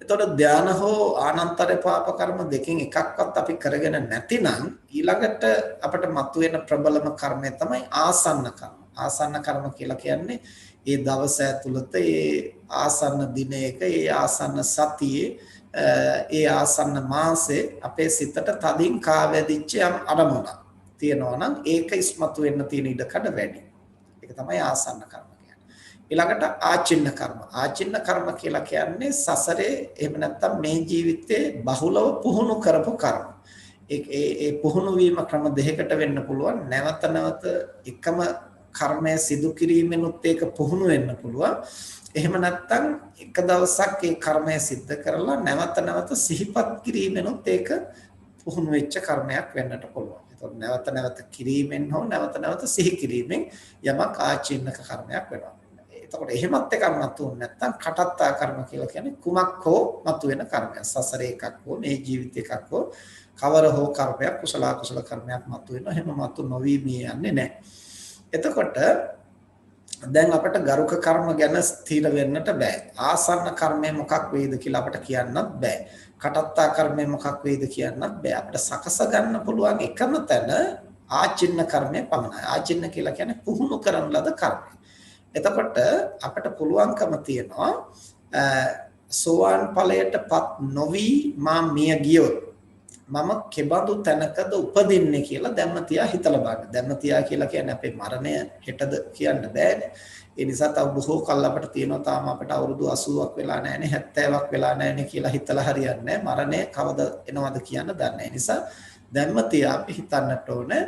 B: එතකොට ධාන හෝ ආනන්තරේ පාප කර්ම දෙකෙන් එකක්වත් අපි කරගෙන නැතිනම් ඊළඟට අපිට මතුවෙන ප්‍රබලම කර්මය තමයි ආසන්න කර්ම. ආසන්න කර්ම කියලා කියන්නේ ඒ දවස ඇතුළත ඒ ආසන්න දිනයක ඒ ආසන්න සතියේ ඒ ආසන්න මාසේ අපේ සිතට තදින් කාවැදිච්ච යම් අරමුණක් තියෙනවා නම් ඒක ඉස්මතු වෙන්න තියෙන ඉඩකඩ වැඩි. ඒක තමයි ආසන්න කර්ම කියන්නේ. ඊළඟට ආචින්න කර්ම. ආචින්න කර්ම කියලා කියන්නේ සසරේ එහෙම නැත්නම් මේ ජීවිතේ බහුලව පුහුණු කරපු කර්ම. ඒ පුහුණු වීම ක්‍රම දෙකකට වෙන්න පුළුවන්. නැවත නැවත එකම කර්මය සිදු කිරීමෙනුත් ඒක පුහුණු වෙන්න පුළුවන්. එහෙම නැත්නම් එක දවසක් ඒ කර්මය සිද්ධ කරලා නැවත නැවත සිහිපත් කිරීමෙනුත් ඒක පුහුණු වෙච්ච කර්මයක් වෙන්නට පුළුවන්. නැවත නැවත කිරීමෙන් හෝ නැවත නැවත සිහි කිරීමෙන් යමක් ආචින්නක කර්මයක් වෙනවා. එතකොට එහෙමත් එකක් මතුවෙන්නේ නැත්නම් කටත්තා කර්ම කියලා කියන්නේ කුමක් හෝ මතුවෙන කර්මයක්. සසරේ එකක් හෝ මේ ජීවිතේ එකක් හෝ කවර හෝ කර්මයක් කුසල කුසල කර්මයක් මතුවෙනවා. එහෙම මතු නොවි මේ යන්නේ නැහැ. එතකොට දැන් අපිට ගරුක කර්ම ගැන ස්ථිර වෙන්නට බෑ. ආසන්න කර්මය මොකක් වේද කියලා අපිට කියන්නත් බෑ. කටත්තා කර්මය මොකක් වේද කියන්නත් බෑ. අපිට සකස ගන්න පුළුවන් එකම තැන ආචින්න කර්මය පමණයි. ආචින්න කියලා කියන්නේ පුහුණු කරන ලද කර්මය. එතකොට අපිට පුළුවන්කම තියෙනවා සෝවාන් ඵලයටපත් නොවි මා මිය ගියොත් මම කෙබඳු තැනකද උපදින්නේ කියලා දැම්ම තියා හිතලා බලන්න. දැම්ම තියා කියලා කියන්නේ අපේ මරණය හෙටද කියන්න බෑනේ. ඒ නිසා තව බොහෝ කල් අපිට තියෙනවා තාම අපිට අවුරුදු 80ක් වෙලා නැහැනේ 70ක් වෙලා නැහැනේ කියලා හිතලා හරියන්නේ නැහැ. මරණය කවද එනවද කියන්න දන්නේ නැහැ. නිසා දැම්ම තියා අපි හිතන්නට ඕනේ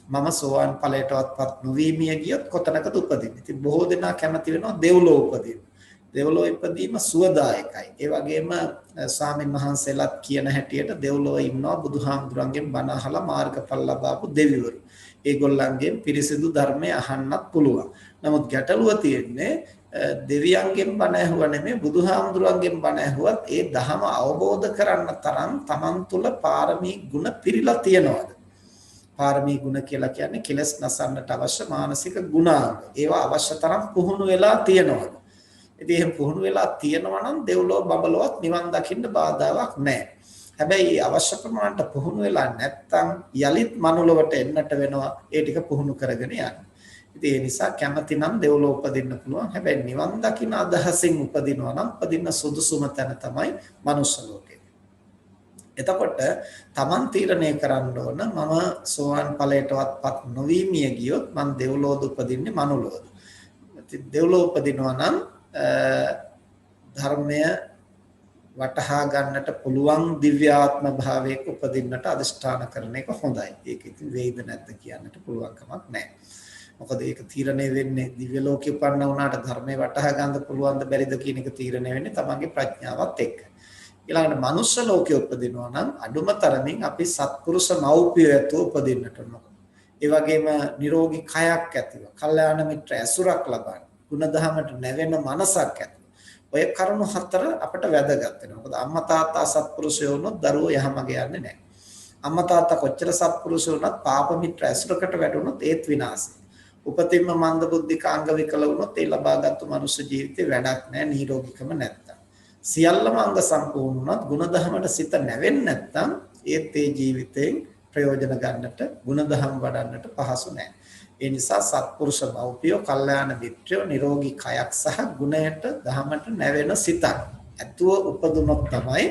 B: මම සෝවාන් ඵලයටවත් නොවි මිය ගියොත් කොතනකද උපදින්නේ. ඉතින් බොහෝ දෙනා කැමති වෙනවා දෙව්ලොව උපදින්න. දෙව්ලොව ඉපදීම සුවදායකයි. ඒ වගේම ස්වාමීන් වහන්සේලාත් කියන හැටියට දෙව්ලොව ඉන්නවා බුදුහාමුදුරන්ගෙන් බණ අහලා මාර්ගඵල ලබාපු දෙවිවරු. ඒගොල්ලන්ගෙන් පිරිසිදු ධර්මය අහන්නත් පුළුවන්. නමුත් ගැටලුව තියෙන්නේ දෙවියන්ගෙන් බණ ඇහුවා නෙමෙයි බුදුහාමුදුරන්ගෙන් බණ ඇහුවත් ඒ ධහම අවබෝධ කරන්න තරම් Taman තුල පාරමී ගුණ පිරීලා තියනවාද? පාරමී ගුණ කියලා කියන්නේ කෙලස් නසන්නට අවශ්‍ය මානසික ගුණාංග. ඒවා අවශ්‍ය තරම් පුහුණු වෙලා තියනවාද? ඉතින් එහෙම පුහුණු වෙලා තියෙනවා නම් දෙව්ලොව බබලවත් නිවන් දකින්න බාධාවක් නැහැ. හැබැයි අවශ්‍ය ප්‍රමාණයට පුහුණු වෙලා නැත්නම් යලිත් මනුලොවට එන්නට වෙනවා ඒ ටික පුහුණු කරගෙන යන්න. ඉතින් ඒ නිසා කැමැති නම් දෙව්ලොව උපදින්න පුළුවන්. හැබැයි නිවන් දකින්න අදහසින් උපදිනවා නම් උපදින්න සුදුසුම තැන තමයි මනුස්ස ලෝකය. එතකොට Taman තීරණය කරන්න ඕන මම සෝවාන් ඵලයටවත්පත් නොවි මිය ගියොත් මං දෙව්ලොවද උපදින්නේ මනුලොවද? ඉතින් දෙව්ලොව උපදිනවා නම් ධර්මය වටහා ගන්නට පුළුවන් දිව්‍යාත්ම භාවයක උපදින්නට අදිෂ්ඨාන කරන එක හොඳයි. ඒක ඉතින් වේද නැද්ද කියන්නට පුළුවන් කමක් නැහැ. මොකද ඒක තීරණය වෙන්නේ දිව්‍ය ලෝකෙ උපන්න වුණාට ධර්මය වටහා ගන්න පුළුවන්ද බැරිද කියන එක තීරණය වෙන්නේ තමන්ගේ ප්‍රඥාවත් එක්ක. ඊළඟට මනුෂ්‍ය ලෝකෙ උපදිනවා නම් අඩුම තරමින් අපි සත්පුරුෂ මෞපිය ඇතුව උපදින්නට ඕන. ඒ වගේම නිරෝගී කයක් ඇතිව, කල්යාණ මිත්‍ර ඇසුරක් ලබන්න, ගුණධමයට නැවෙන මනසක් ඇති. ඔය කරුණු හතර අපිට වැදගත් වෙනවා. මොකද අම්මා තාත්තා සත්පුරුෂයෝ වුණොත් දරුවෝ යහමග යන්නේ නැහැ. අම්මා තාත්තා කොච්චර සත්පුරුෂයෝ වුණත් පාප මිත්‍ර ඇසුරකට වැටුණොත් ඒත් විනාශයි. උපතින්ම මන්ද බුද්ධික අංග විකල වුණොත් ඒ ලබාගත්තු මනුෂ්‍ය ජීවිතේ වැඩක් නැහැ නිරෝගීකම නැත්තම්. සියල්ලම අංග සම්පූර්ණ වුණත් ගුණධමයට සිත නැවෙන්නේ නැත්තම් ඒත් ඒ ජීවිතයෙන් ප්‍රයෝජන ගන්නට ගුණධම් වඩන්නට පහසු නැහැ. ඒ නිසා සත්පුරුෂ මෞපියෝ කල්යාණ මිත්‍රයෝ නිරෝගී කයක් සහ ගුණයට ධමයට නැවෙන සිතක් ඇතුව උපදුනොත් තමයි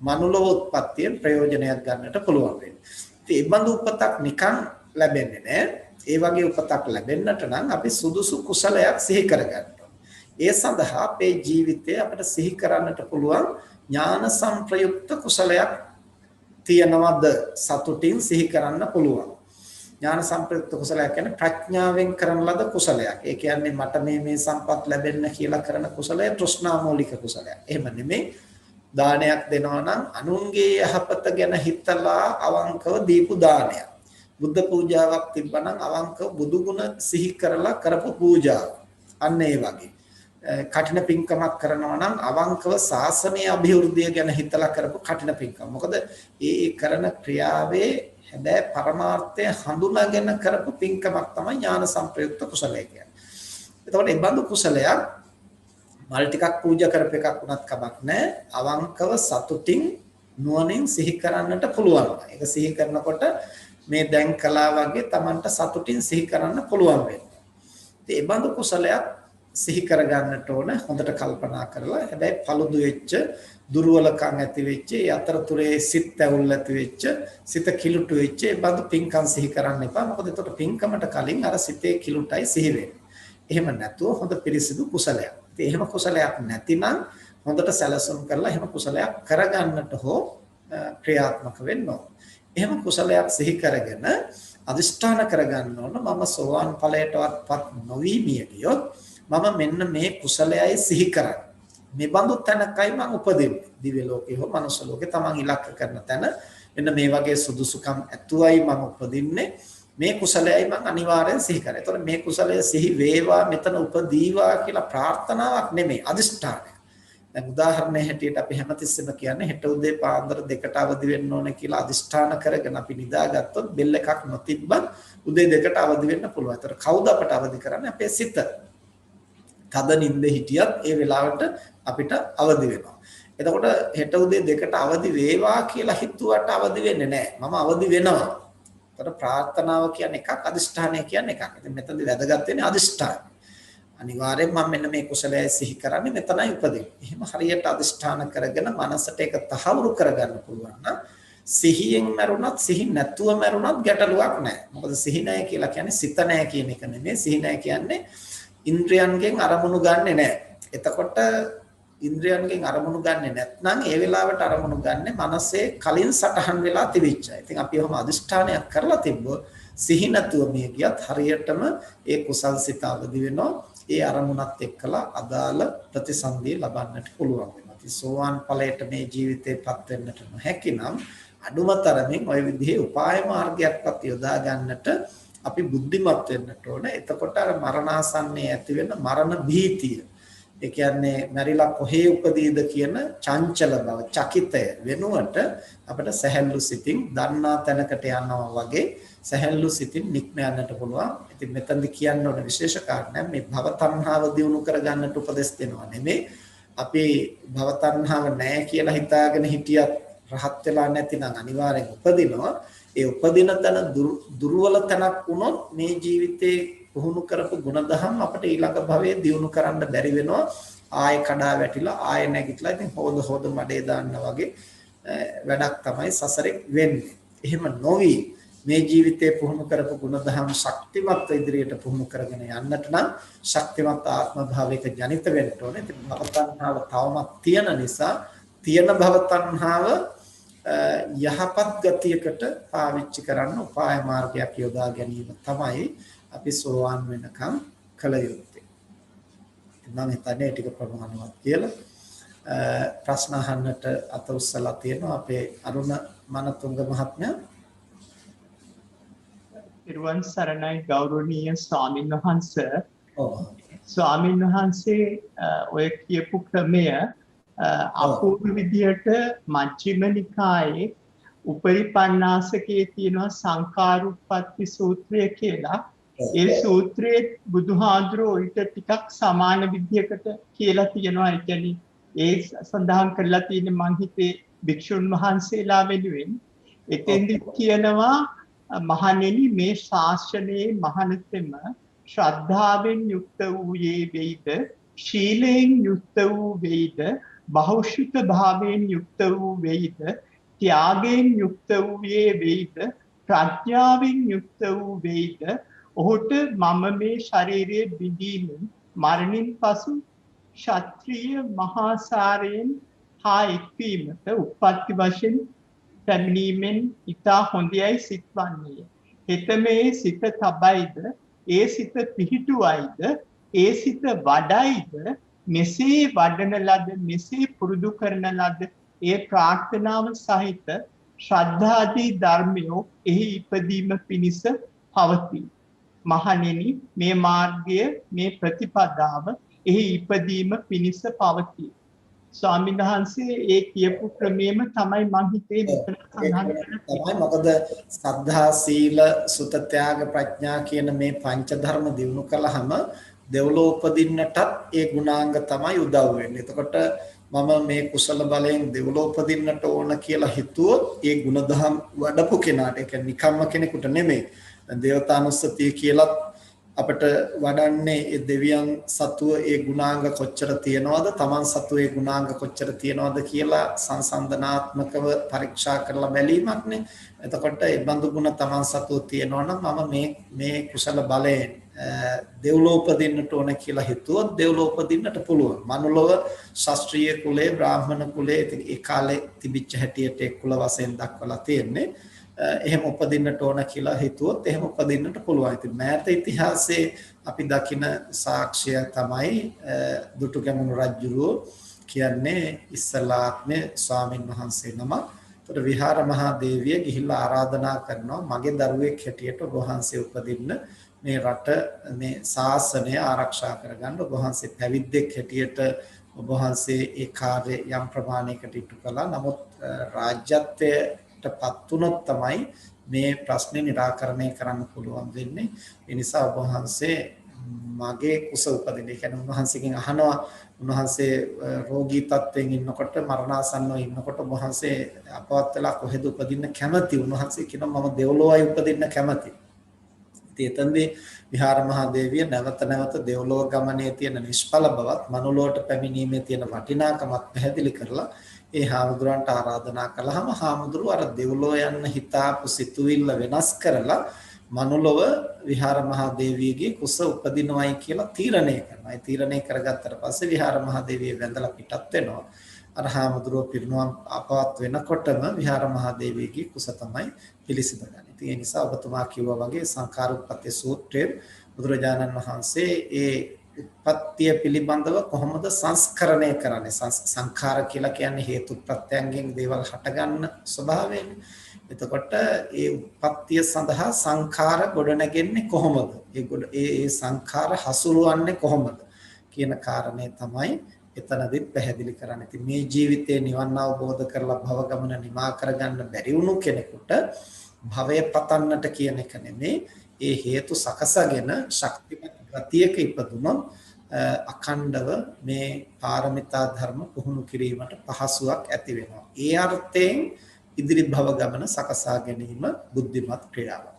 B: මනුලොව උත්පත්තියෙන් ප්‍රයෝජනයක් ගන්නට පුළුවන් වෙන්නේ. ඉතින් මේ බඳු උපතක් නිකන් ලැබෙන්නේ නැහැ. ඒ වගේ උපතක් ලැබෙන්නට නම් අපි සුදුසු කුසලයක් සිහි කරගන්න ඕනේ. ඒ සඳහා අපේ ජීවිතය අපිට සිහි කරන්නට පුළුවන් ඥාන සංප්‍රයුක්ත කුසලයක් තියනවද සතුටින් සිහි කරන්න පුළුවන්. ඥාන සංප්‍රයුක්ත කුසලයක් කියන්නේ ප්‍රඥාවෙන් කරන ලද කුසලයක්. ඒ කියන්නේ මට මේ සම්පත් ලැබෙන්න කියලා කරන කුසලය තෘෂ්ණා මූලික කුසලයක්. එහෙම නෙමෙයි. දානයක් දෙනවා නම් අනුන්ගේ යහපත ගැන හිතලා අවංකව දීපු දානයක්. බුද්ධ පූජාවක් තිබ්බනම් අවංකව බුදු ගුණ සිහි කරලා කරපු පූජාව. අන්න ඒ වගේ. කඨින පින්කමක් කරනවා නම් අවංකව ශාසනීය අභිවෘද්ධිය ගැන හිතලා කරපු කඨින පින්කම. මොකද ඒ කරන ක්‍රියාවේ හැබැයි පරමාර්ථය හඳුනාගෙන කරපු පින්කමක් තමයි ඥාන සංප්‍රයුක්ත කුසලය කියන්නේ. එතකොට මේ බඳු කුසලයක් මල් ටිකක් පූජා කරපු එකක් වුණත් කමක් නැහැ. අවංකව සතුටින් නුවණින් සිහි කරන්නට පුළුවන්. ඒක සිහි කරනකොට මේ දැන් කළා වගේ Tamanට සතුටින් සිහි කරන්න පුළුවන් වෙනවා. ඉතින් මේ බඳු කුසලයක් සිහි කරගන්නට ඕන හොඳට කල්පනා කරලා. හැබැයි paludu වෙච්ච දුර්වලකම් ඇති වෙච්ච යතරතුරේ සිත් ඇවුල් ඇති වෙච්ච සිත කිලුටු වෙච්ච ඒ බඳු පින්කම් සිහි කරන්න එපා. මොකද එතකොට පින්කමට කලින් අර සිතේ කිලුටයි සිහි වෙන්නේ. එහෙම නැතුව හොඳ පිරිසිදු කුසලයක්. ඉතින් එහෙම කුසලයක් නැතිනම් හොඳට සැලසුම් කරලා එහෙම කුසලයක් කරගන්නට හෝ ක්‍රියාත්මක වෙන්න ඕන. එහෙම කුසලයක් සිහි කරගෙන අදිෂ්ඨාන කරගන්න ඕන මම සෝවාන් ඵලයටවත් නොවි මිය ගියොත් මම මෙන්න මේ කුසලයයි සිහි කරන්නේ. මේ බඳු තැනකයි මම උපදින්නේ. දිව්‍ය ලෝකේ හෝ මනුෂ්‍ය ලෝකේ තමන් ඉලක්ක කරන තැන මෙන්න මේ වගේ සුදුසුකම් ඇතුවයි මම උපදින්නේ. මේ කුසලයයි මම අනිවාර්යෙන් සිහි කරන්නේ. ඒතකොට මේ කුසලය සිහි වේවා මෙතන උපදීවා කියලා ප්‍රාර්ථනාවක් නෙමෙයි අදිෂ්ඨානය. දැන් උදාහරණයක් හැටියට අපි හැමතිස්සෙම කියන්නේ හෙට උදේ පාන්දර 2ට අවදි වෙන්න ඕනේ කියලා අදිෂ්ඨාන කරගෙන අපි නිදාගත්තොත් බෙල් එකක් නොතිබ්බත් උදේ 2ට අවදි වෙන්න පුළුවන්. ඒතර කවුද අපට අවදි කරන්නේ? අපේ සිත. තද නිින්දේ හිටියත් ඒ වෙලාවට අපිට අවදි වෙනවා. එතකොට හෙට උදේ 2ට අවදි වේවා කියලා හිතුවට අවදි වෙන්නේ නැහැ. මම අවදි වෙනවා. එතකොට ප්‍රාර්ථනාව කියන්නේ එකක්, අදිෂ්ඨානය කියන්නේ එකක්. ඉතින් මෙතනදී වැදගත් වෙන්නේ අදිෂ්ඨානය. අනිවාර්යෙන් මම මෙන්න මේ කුසලයේ සිහි කරන්නේ මෙතනයි උපදින්නේ. එහෙම හරියට අදිෂ්ඨාන කරගෙන මනසට ඒක තහවුරු කරගන්න පුළුවන් නම් සිහියෙන් මරුණත් සිහි නැතුව මරුණත් ගැටලුවක් නැහැ. මොකද සිහි නැහැ කියලා කියන්නේ සිත නැහැ කියන එක නෙමෙයි. සිහි නැහැ කියන්නේ ඉන්ද්‍රයන්ගෙන් අරමුණු ගන්නෙ නැහැ. එතකොට ඉන්ද්‍රයන්ගෙන් අරමුණු ගන්නෙ නැත්නම් ඒ වෙලාවට අරමුණු ගන්නෙ මනසේ කලින් සටහන් වෙලා තිබිච්චයි. ඉතින් අපි ඔහොම අදිෂ්ඨානයක් කරලා තිබ්බොත් සිහි නැතුව මේ ගියත් හරියටම ඒ කුසල් සිත අවදි වෙනවා. ඒ අරමුණත් එක්කලා අදාළ ප්‍රතිසන්දිය ලබන්නට පුළුවන් වෙනවා. ඉතින් සෝවාන් ඵලයට මේ ජීවිතේපත් වෙන්නට නොහැකි නම් අඩුම තරමින් ওই විදිහේ උපාය මාර්ගයක්වත් යොදා ගන්නට අපි බුද්ධිමත් වෙන්නට ඕන. එතකොට අර මරණාසන්නයේ ඇති වෙන මරණ භීතිය, ඒ කියන්නේ මරිලා කොහේ උපදීද කියන චංචල බව, චකිතය වෙනුවට අපිට සැහැල්ලු සිතින් දන්නා තැනකට යනවා වගේ සැහැල්ලු සිතින් නික්ම යන්නට පුළුවන්. ඉතින් මෙතනදි කියන්න ඕන විශේෂ කාරණයක් මේ භව තණ්හාව දියුණු කර ගන්නට උපදෙස් දෙනවා නෙමෙයි. අපි භව තණ්හාව නැහැ කියලා හිතාගෙන හිටියත් රහත් වෙලා නැතිනම් අනිවාර්යෙන් උපදිනවා. ඒ උපදින තැන දුර්වල තැනක් වුණොත් මේ ජීවිතේ පුහුණු කරපු ගුණධම් අපිට ඊළඟ භවයේ දියුණු කරන්න බැරි වෙනවා. ආයෙ කඩා වැටිලා ආයෙ නැගිටලා ඉතින් හොද මඩේ දාන්න වගේ වැඩක් තමයි සසරේ වෙන්නේ. එහෙම නොවි මේ ජීවිතේ පුහුණු කරපු ගුණධම් ශක්තිමත් ඉදිරියට පුහුණු කරගෙන යන්නට නම් ශක්තිමත් ආත්ම භාවයක ජනිත වෙන්න ඕනේ. ඉතින් භව තණ්හාව තවමත් තියෙන නිසා තියෙන භව තණ්හාව යහපත් ගතියකට පාවිච්චි කරන්න උපාය මාර්ගයක් යොදා ගැනීම තමයි අපි සෝවාන් වෙනකම් කළ යුත්තේ. මම හිතන්නේ ටික ප්‍රමාණවත් කියලා. ප්‍රශ්න අහන්නට අත උස්සලා තියෙනවා අපේ අරුණ මනතුංග මහත්මයා.
C: ඉරුවන් සරණයි ගෞරවනීය ස්වාමීන් වහන්සේ. ස්වාමීන් වහන්සේ ඔය කියපු ක්‍රමය අපූර්ව විදියට මජ්ක්‍ධිම නිකායේ උපරිපන්නාසකයේ තියෙනවා සංඛාරුප්පත්ති සූත්‍රය කියලා. ඒ සූත්‍රයේ බුදුහාඳුරෝ ඊට ටිකක් සමාන විදියකට කියලා තියෙනවා. ඒ කියන්නේ ඒ සඳහන් කරලා තියෙන මං හිතේ භික්ෂුන් වහන්සේලා වෙනුවෙන් එතෙන්දි කියනවා මහණෙනි මේ ශාසනයේ මහණතෙම ශ්‍රද්ධාවෙන් යුක්ත වූයේ වෙයිද, ශීලයෙන් යුක්ත වූ වෙයිද, බහුශුත භාවයෙන් යුක්ත වූ වෙයිද, ත්‍යාගයෙන් යුක්ත වූයේ වෙයිද, ප්‍රඥාවෙන් යුක්ත වූ වෙයිද, ඔහුට මම මේ ශරීරයේ බිඳීමෙන් මරණින් පසු ක්ෂත්‍රීය මහාසාරයෙන් හා එක්වීමට උප්පත්ති වශයෙන් පැමිණීමෙන් ඉතා හොඳයයි සිත්වන්නේය. හෙතමේ සිත තබයිද, ඒ සිත පිහිටුවයිද, ඒ සිත වඩයිද, මෙසේ වඩන ලද, මෙසේ පුරුදු කරන ලද ඒ ප්‍රාර්ථනාව සහිත ශ්‍රද්ධාදී ධර්මයෝ එහි ඉපදීම පිණිස පවතී. මහණෙනි මේ මාර්ගය, මේ ප්‍රතිපදාව එහි ඉපදීම පිණිස පවතී. ස්වාමීන් වහන්සේ ඒ කියපු ක්‍රමෙම තමයි මං හිතේ මෙතන සඳහන් කරන්නේ.
B: මොකද සද්ධා, සීල, සුත, ත්‍යාග, ප්‍රඥා කියන මේ පංච ධර්ම දිනු කළාම දෙව්ලොව උපදින්නටත් ඒ ගුණාංග තමයි උදව් වෙන්නේ. එතකොට මම මේ කුසල බලයෙන් දෙව්ලොව උපදින්නට ඕන කියලා හිතුවොත් ඒ ගුණධම් වඩපු කෙනාට, ඒ කියන්නේ නිකම්ම කෙනෙකුට නෙමෙයි. දේවතානුස්සතිය කියලත් අපිට වඩන්නේ ඒ දෙවියන් සතුව ඒ ගුණාංග කොච්චර තියනවද, තමන් සතුව ඒ ගුණාංග කොච්චර තියනවද කියලා සංසන්දනාත්මකව පරීක්ෂා කරලා බැලීමක්නේ. එතකොට ඒ බඳු ගුණ තමන් සතුව තියනවා නම් මම මේ කුසල බලයෙන් දෙව්ලොව උපදින්නට ඕන කියලා හිතුවොත් දෙව්ලොව උපදින්නට පුළුවන්. මනුලොව ශාස්ත්‍රීය කුලේ, බ්‍රාහ්මණ කුලේ, ඉතින් ඒ කාලේ තිබිච්ච හැටියට ඒ කුල වශයෙන් දක්වලා තියෙන්නේ. එහෙම උපදින්නට ඕන කියලා හිතුවොත් එහෙම උපදින්නට පුළුවන්. ඉතින් මෑත ඉතිහාසයේ අපි දකින සාක්ෂිය තමයි දුටුගැමුණු රජුරෝ කියන්නේ ඉස්සලාත්මේ ස්වාමින් වහන්සේ නම. ඒතර විහාර මහා දේවිය ගිහිල්ලා ආරාධනා කරනවා මගේ දරුවෙක් හැටියට ඔබ වහන්සේ උපදින්න, මේ රට, මේ ශාසනය ආරක්ෂා කරගන්න ඔබ වහන්සේ පැවිද්දෙක් හැටියට ඔබ වහන්සේ ඒ කාර්ය යම් ප්‍රමාණයකට ඉටු කළා. නමුත් රාජ්‍යත්වයටපත් වුණොත් තමයි මේ ප්‍රශ්නේ निराකරණය කරන්න පුළුවන් වෙන්නේ. ඒ නිසා ඔබ වහන්සේ මගේ කුස උපදින්න. ඒ කියන්නේ උන්වහන්සේගෙන් අහනවා, උන්වහන්සේ රෝගී තත්ත්වයෙන් ඉන්නකොට, මරණාසන්නව ඉන්නකොට ඔබ වහන්සේ අපවත් වෙලා කොහෙද උපදින්න කැමති? උන්වහන්සේ කියනවා මම දෙව්ලොවයි උපදින්න කැමති. එතෙන්දී විහාර මහදේවිය නැවත නැවත දෙව්ලොව ගමනේ තියෙන නිෂ්ඵල බවත් මනුලොවට පැමිණීමේ තියෙන වටිනාකමත් පැහැදිලි කරලා ඒ හාමුදුරන්ට ආරාධනා කළාම හාමුදුරුවෝ අර දෙව්ලොව යන්න හිතාපු සිතුවිල්ල වෙනස් කරලා මනුලොව විහාර මහදේවියගේ කුස උපදිනවයි කියලා තීරණය කරනවා. ඒ තීරණය කරගත්තට පස්සේ විහාර මහදේවිය වැඳලා පිටත් වෙනවා. අර හාමුදුරුවෝ පිරිනුවම් අපවත් වෙනකොටම විහාර මහදේවියගේ කුස තමයි පිළිසිඳගන්නේ. ඒ නිසා ඔබතුමා කිව්වා වගේ සංඛාරෝපපත්ති සූත්‍රයේ බුදුරජාණන් වහන්සේ ඒ උත්පත්තිය පිළිබඳව කොහොමද සංස්කරණය කරන්නේ? සංඛාර කියලා කියන්නේ හේතු ප්‍රත්‍යයෙන් දේවල් හටගන්න ස්වභාවයනේ. එතකොට ඒ උත්පත්තිය සඳහා සංඛාර ගොඩනැගෙන්නේ කොහොමද? ඒ සංඛාර හසුරුවන්නේ කොහොමද කියන කාරණේ තමයි එතනදිත් පැහැදිලි කරන්නේ. ඉතින් මේ ජීවිතේ නිවන් අවබෝධ කරලා භව ගමන නිමා කරගන්න බැරි වුණු කෙනෙකුට භවය පතන්නට කියන එක නෙමෙයි, ඒ හේතු සකසගෙන ශක්තිමත් ගතියක ඉපදුනොත් අඛණ්ඩව මේ පාරමිතා ධර්ම පුහුණු කිරීමට පහසුවක් ඇති වෙනවා. ඒ අර්ථයෙන් ඉදිරි භව ගමන සකසා ගැනීම බුද්ධිමත් ක්‍රියාවක්.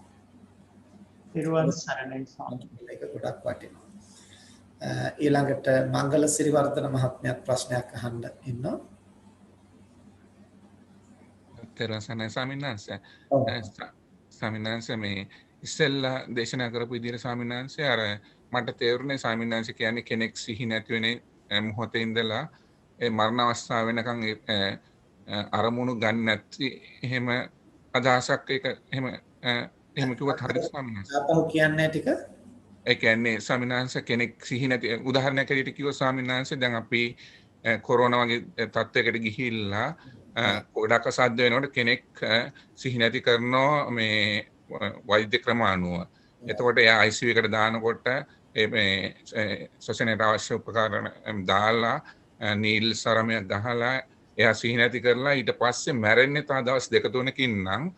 C: නිර්වාණ සරණයි ස්වාමීනි.
B: ඒක ගොඩක් වටිනවා. ඊළඟට මංගල සිරිවර්ධන මහත්මයාත් ප්‍රශ්නයක් අහන්න ඉන්නවා.
D: තෙරසනයි ස්වාමීන් වහන්සේ. ස්වාමීන් වහන්සේ මේ ඉස්සෙල්ලා දේශනා කරපු විදිහට ස්වාමීන් වහන්සේ අර මට තේරුනේ ස්වාමීන් වහන්සේ කියන්නේ කෙනෙක් සිහි නැති වෙන මොහොතේ ඉඳලා ඒ මරණ අවස්ථාව වෙනකන් අරමුණු ගන්න නැති එහෙම අදහසක් ඒක එහෙම කිව්වත් හරිද ස්වාමීන් වහන්සේ?
B: අපහු කියන්නේ ටික
D: ඒ කියන්නේ ස්වාමීන් වහන්සේ කෙනෙක් සිහි නැති උදාහරණයක් ඇරෙට කිව්ව ස්වාමීන් වහන්සේ දැන් අපි කොරෝනා වගේ තත්ත්වයකට ගිහිල්ලා ගොඩක් අසාධ්‍ය වෙනකොට කෙනෙක් සිහි නැති කරනවා මේ වෛද්‍ය ක්‍රම අනුව. එතකොට එයා ICU එකට දානකොට මේ ශ්වසනයට අවශ්‍ය උපකරණ දාලා නීල් සරමයක් ගහලා එයා සිහි නැති කරලා ඊට පස්සේ මැරෙන්නේ තා දවස් 2-3කින් නම්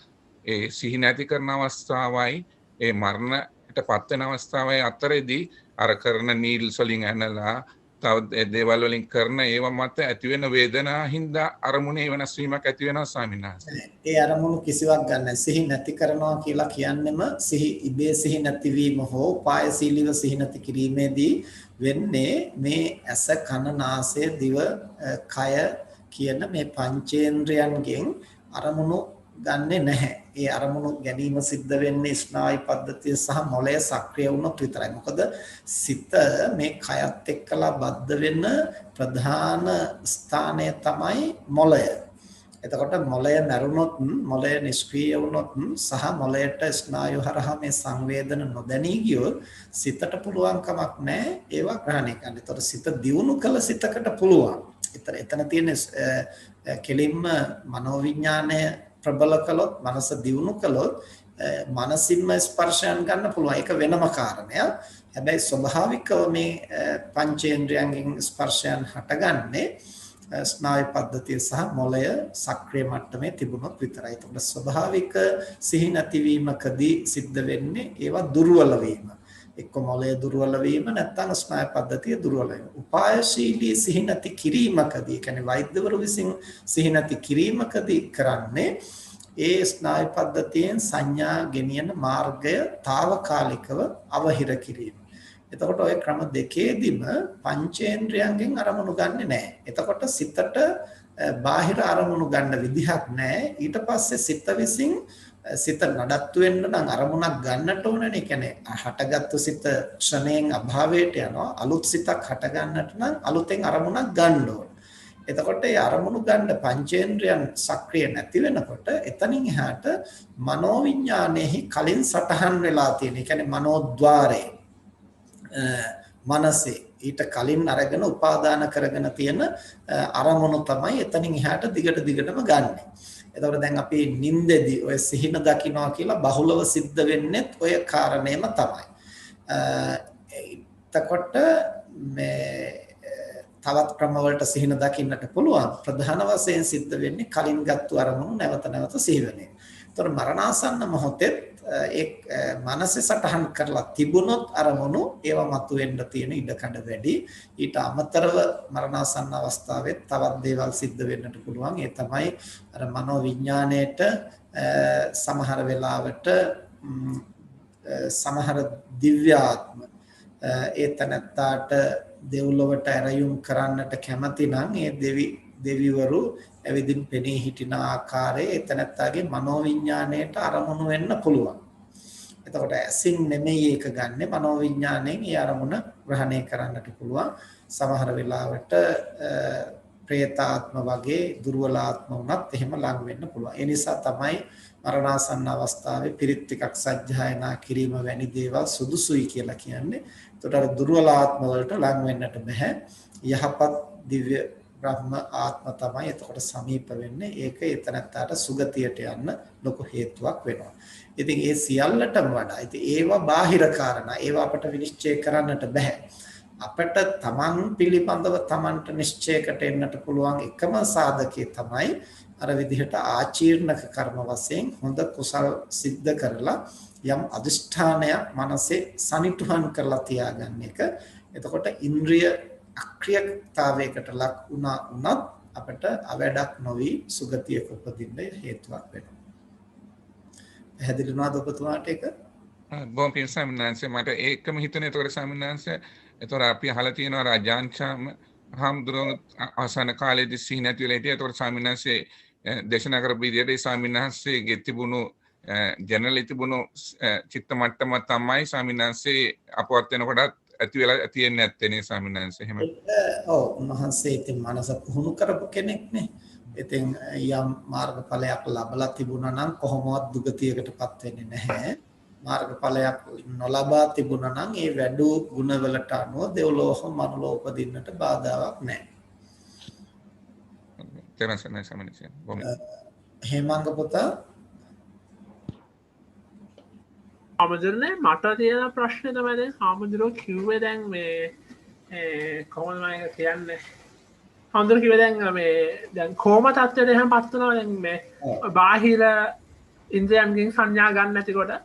D: ඒ සිහි නැති කරන අවස්ථාවයි ඒ මරණයට පත් වෙන අවස්ථාවයි අතරේදී අර කරන නීල්ස් වලින් ඇනලා තව දේවල් වලින් කරන ඒව මත ඇති වෙන වේදනා හින්දා අරමුණේ වෙනස් වීමක් ඇති වෙනවා ස්වාමීන් වහන්සේ.
B: ඒ අරමුණු කිසිවක් ගන්න සිහි නැති කරනවා කියලා කියන්නෙම ඉබේ සිහි නැතිවීම හෝ උපායශීලීව සිහි නැති කිරීමේදී වෙන්නේ මේ ඇස කන නාසය දිව කය කියන මේ පංචේන්ද්‍රයන්ගෙන් අරමුණු ගන්නෙ නැහැ. ඒ අරමුණු ගැනීම සිද්ධ වෙන්නේ ස්නායු පද්ධතිය සහ මොළය සක්‍රිය වුණොත් විතරයි. මොකද සිත මේ කයත් එක්කලා බද්ධ වෙන ප්‍රධාන ස්ථානය තමයි මොළය. එතකොට මොළය මරුණොත් මොළය නිෂ්ක්‍රීය වුණොත් සහ මොළයට ස්නායු හරහා මේ සංවේදන නොදැනී ගියොත් සිතට පුළුවන් කමක් නැහැ ඒවා ග්‍රහණය කරන්න. එතකොට සිත දියුණු කළ සිතකට පුළුවන්. එතන තියෙන කෙලින්ම මනෝවිඥාණය ප්‍රබල කළොත් මනස දියුණු කළොත් මනසින්ම ස්පර්ශයන් ගන්න පුළුවන්. ඒක වෙනම කාරණයක්. හැබැයි ස්වභාවිකව මේ පංචේන්ද්‍රයන්ගෙන් ස්පර්ශයන් හටගන්නේ ස්නායු පද්ධතිය සහ මොළය සක්‍රිය මට්ටමේ තිබුණොත් විතරයි. ඒකට ස්වභාවික සිහි නැතිවීමකදී සිද්ධ වෙන්නේ ඒවා දුර්වල වීම. එක්ක මොළය දුර්වල වීම නැත්නම් ස්නායු පද්ධතිය දුර්වල වීම. උපායශීලී සිහි නැති කිරීමකදී කියන්නේ වෛද්‍යවරු විසින් සිහි නැති කිරීමකදී කරන්නේ ඒ ස්නායු පද්ධතියෙන් සංඥා ගෙනියන මාර්ගය తాවකාලිකව අවහිර කිරීම. එතකොට ওই ක්‍රම දෙකේදීම පංචේන්ද්‍රයන්ගෙන් අරමුණු ගන්නෙ නැහැ. එතකොට සිතට බාහිර අරමුණු ගන්න විදිහක් නැහැ. ඊට පස්සේ සිත විසින් සිත නඩත්තු වෙන්න නම් අරමුණක් ගන්නට ඕනනේ. ඒ කියන්නේ හටගත්තු සිත ක්ෂණයෙන් අභාවයට යනවා. අලුත් සිතක් හට ගන්නට නම් අලුතෙන් අරමුණක් ගන්න ඕන. එතකොට ඒ අරමුණු ගන්න පංචේන්ද්‍රයන් සක්‍රිය නැති වෙනකොට එතනින් එහාට මනෝවිඤ්ඤාණයෙහි කලින් සටහන් වෙලා තියෙන. ඒ කියන්නේ මනෝද්වාරේ මනසේ ඊට කලින් අරගෙන උපාදාන කරගෙන තියෙන අරමුණු තමයි එතනින් එහාට දිගටම ගන්නෙ. එතකොට දැන් අපි නිින්දෙදී ඔය සිහින දකින්නවා කියලා බහුලව සිද්ධ වෙන්නේ ඔය කාරණේම තමයි. එතකොට මේ තවත් ක්‍රම වලට සිහින දකින්නට පුළුවන්. ප්‍රධාන වශයෙන් සිද්ධ වෙන්නේ කලින් ගත්තු අරමුණු නැවත සිහි වෙන එක. එතකොට මරණාසන්න මොහොතේ ඒ මනසේ සටහන් කරලා තිබුණොත් අරමුණු ඒවා මතුවෙන්න තියෙන ඉඩකඩ වැඩි. ඊට අමතරව මරණාසන්න අවස්ථාවේ තවත් දේවල් සිද්ධ වෙන්නට පුළුවන්. ඒ තමයි අර මනෝ විඥාණයට සමහර වෙලාවට සමහර දිව්‍යාත්ම ඒ තනත්තාට දෙව්ලොවට ඇරයුම් කරන්නට කැමති නම් ඒ දෙවිවරු ඇවිදින් පෙනී හිටින ආකාරයේ එතනත්තාගේ මනෝවිඤ්ඤාණයට අරමුණු වෙන්න පුළුවන්. එතකොට ඇසින් නෙමෙයි ඒක ගන්නෙ මනෝවිඤ්ඤාණයෙන් ඒ අරමුණ ග්‍රහණය කරන්නට පුළුවන්. සමහර වෙලාවට ප්‍රේතාත්ම වගේ දුර්වලාත්ම වුණත් එහෙම ලං වෙන්න පුළුවන්. ඒ නිසා තමයි මරණාසන්න අවස්ථාවේ පිරිත් ටිකක් සජ්ජායනා කිරීම වැනි දේවල් සුදුසුයි කියලා කියන්නේ. එතකොට අර දුර්වලාත්ම වලට ලං වෙන්නට බෑ. යහපත් දිව්‍ය බ්‍රහ්ම ආත්ම තමයි එතකොට සමීප වෙන්නේ. ඒක එතනටට සුගතියට යන්න ලොකු හේතුවක් වෙනවා. ඉතින් ඒ සියල්ලටම වඩා ඉතින් ඒවා බාහිර කාරණා. ඒවා අපට විනිශ්චය කරන්නට බෑ. අපට තමන් පිළිබඳව තමන්ට නිශ්චයකට එන්නට පුළුවන් එකම සාධකයේ තමයි අර විදිහට ආචීර්ණක කර්ම වශයෙන් හොඳ කුසල් සිද්ධ කරලා යම් අදිෂ්ඨානයක් මනසේ සනිටුහන් කරලා තියාගන්න එක. එතකොට ඉන්ද්‍රිය අක්‍රියතාවයකට ලක් වුණත් අපට අවඩක් නොවි සුගතියක උපදින්න හේතුවක් වෙනවා. පැහැදිලි වුණාද ඔබතුමාට ඒක?
D: බොහොම පිං සම්මානංශ මට ඒකම හිතුනේ. ඒතකොට සම්මානංශ ඒතකොට අපි අහලා තියෙනවා රාජාංශාම හාමුදුරුවෝ අවසාන කාලේදී සිහි නැති වෙලා හිටියා. ඒතකොට සම්මානංශේ දේශනා කරපු විදිහට සම්මානංශයේ තිබුණු ජනරලි තිබුණු චිත්ත මට්ටම තමයි සම්මානංශේ අපවත් වෙනකොටත් ඇති වෙලා තියෙන්නේ නැත්තේ නේ සම්මානංශ එහෙම.
B: ඔව් උන්වහන්සේ ඉතින් මනස පුහුණු කරපු කෙනෙක් නේ. ඉතින් යම් මාර්ගඵලයක් ලැබලා තිබුණා නම් කොහොමවත් දුගතියකටපත් වෙන්නේ නැහැ. මාර්ගඵලයක් නොලබා තිබුණා නම් ඒ වැඩි ගුණවලට අනුව දෙව්ලෝක මනුලෝ උපදින්නට බාධාවක් නැහැ.
D: තේරුණා සම්මානංශ.
B: හේමංග පුතා
E: හාමුදුරනේ මට තියෙන ප්‍රශ්නේ තමයි දැන් හාමුදුරුවෝ කිව්වේ දැන් මේ කොහොමද මම කියන්නේ හාමුදුරුවෝ කිව්වේ දැන් මේ දැන් කොහොම තත්ත්වයට එහෙම පත් වෙනවා දැන් මේ බාහිර ඉන්ද්‍රයන්ගෙන් සංඥා ගන්න නැතිකොට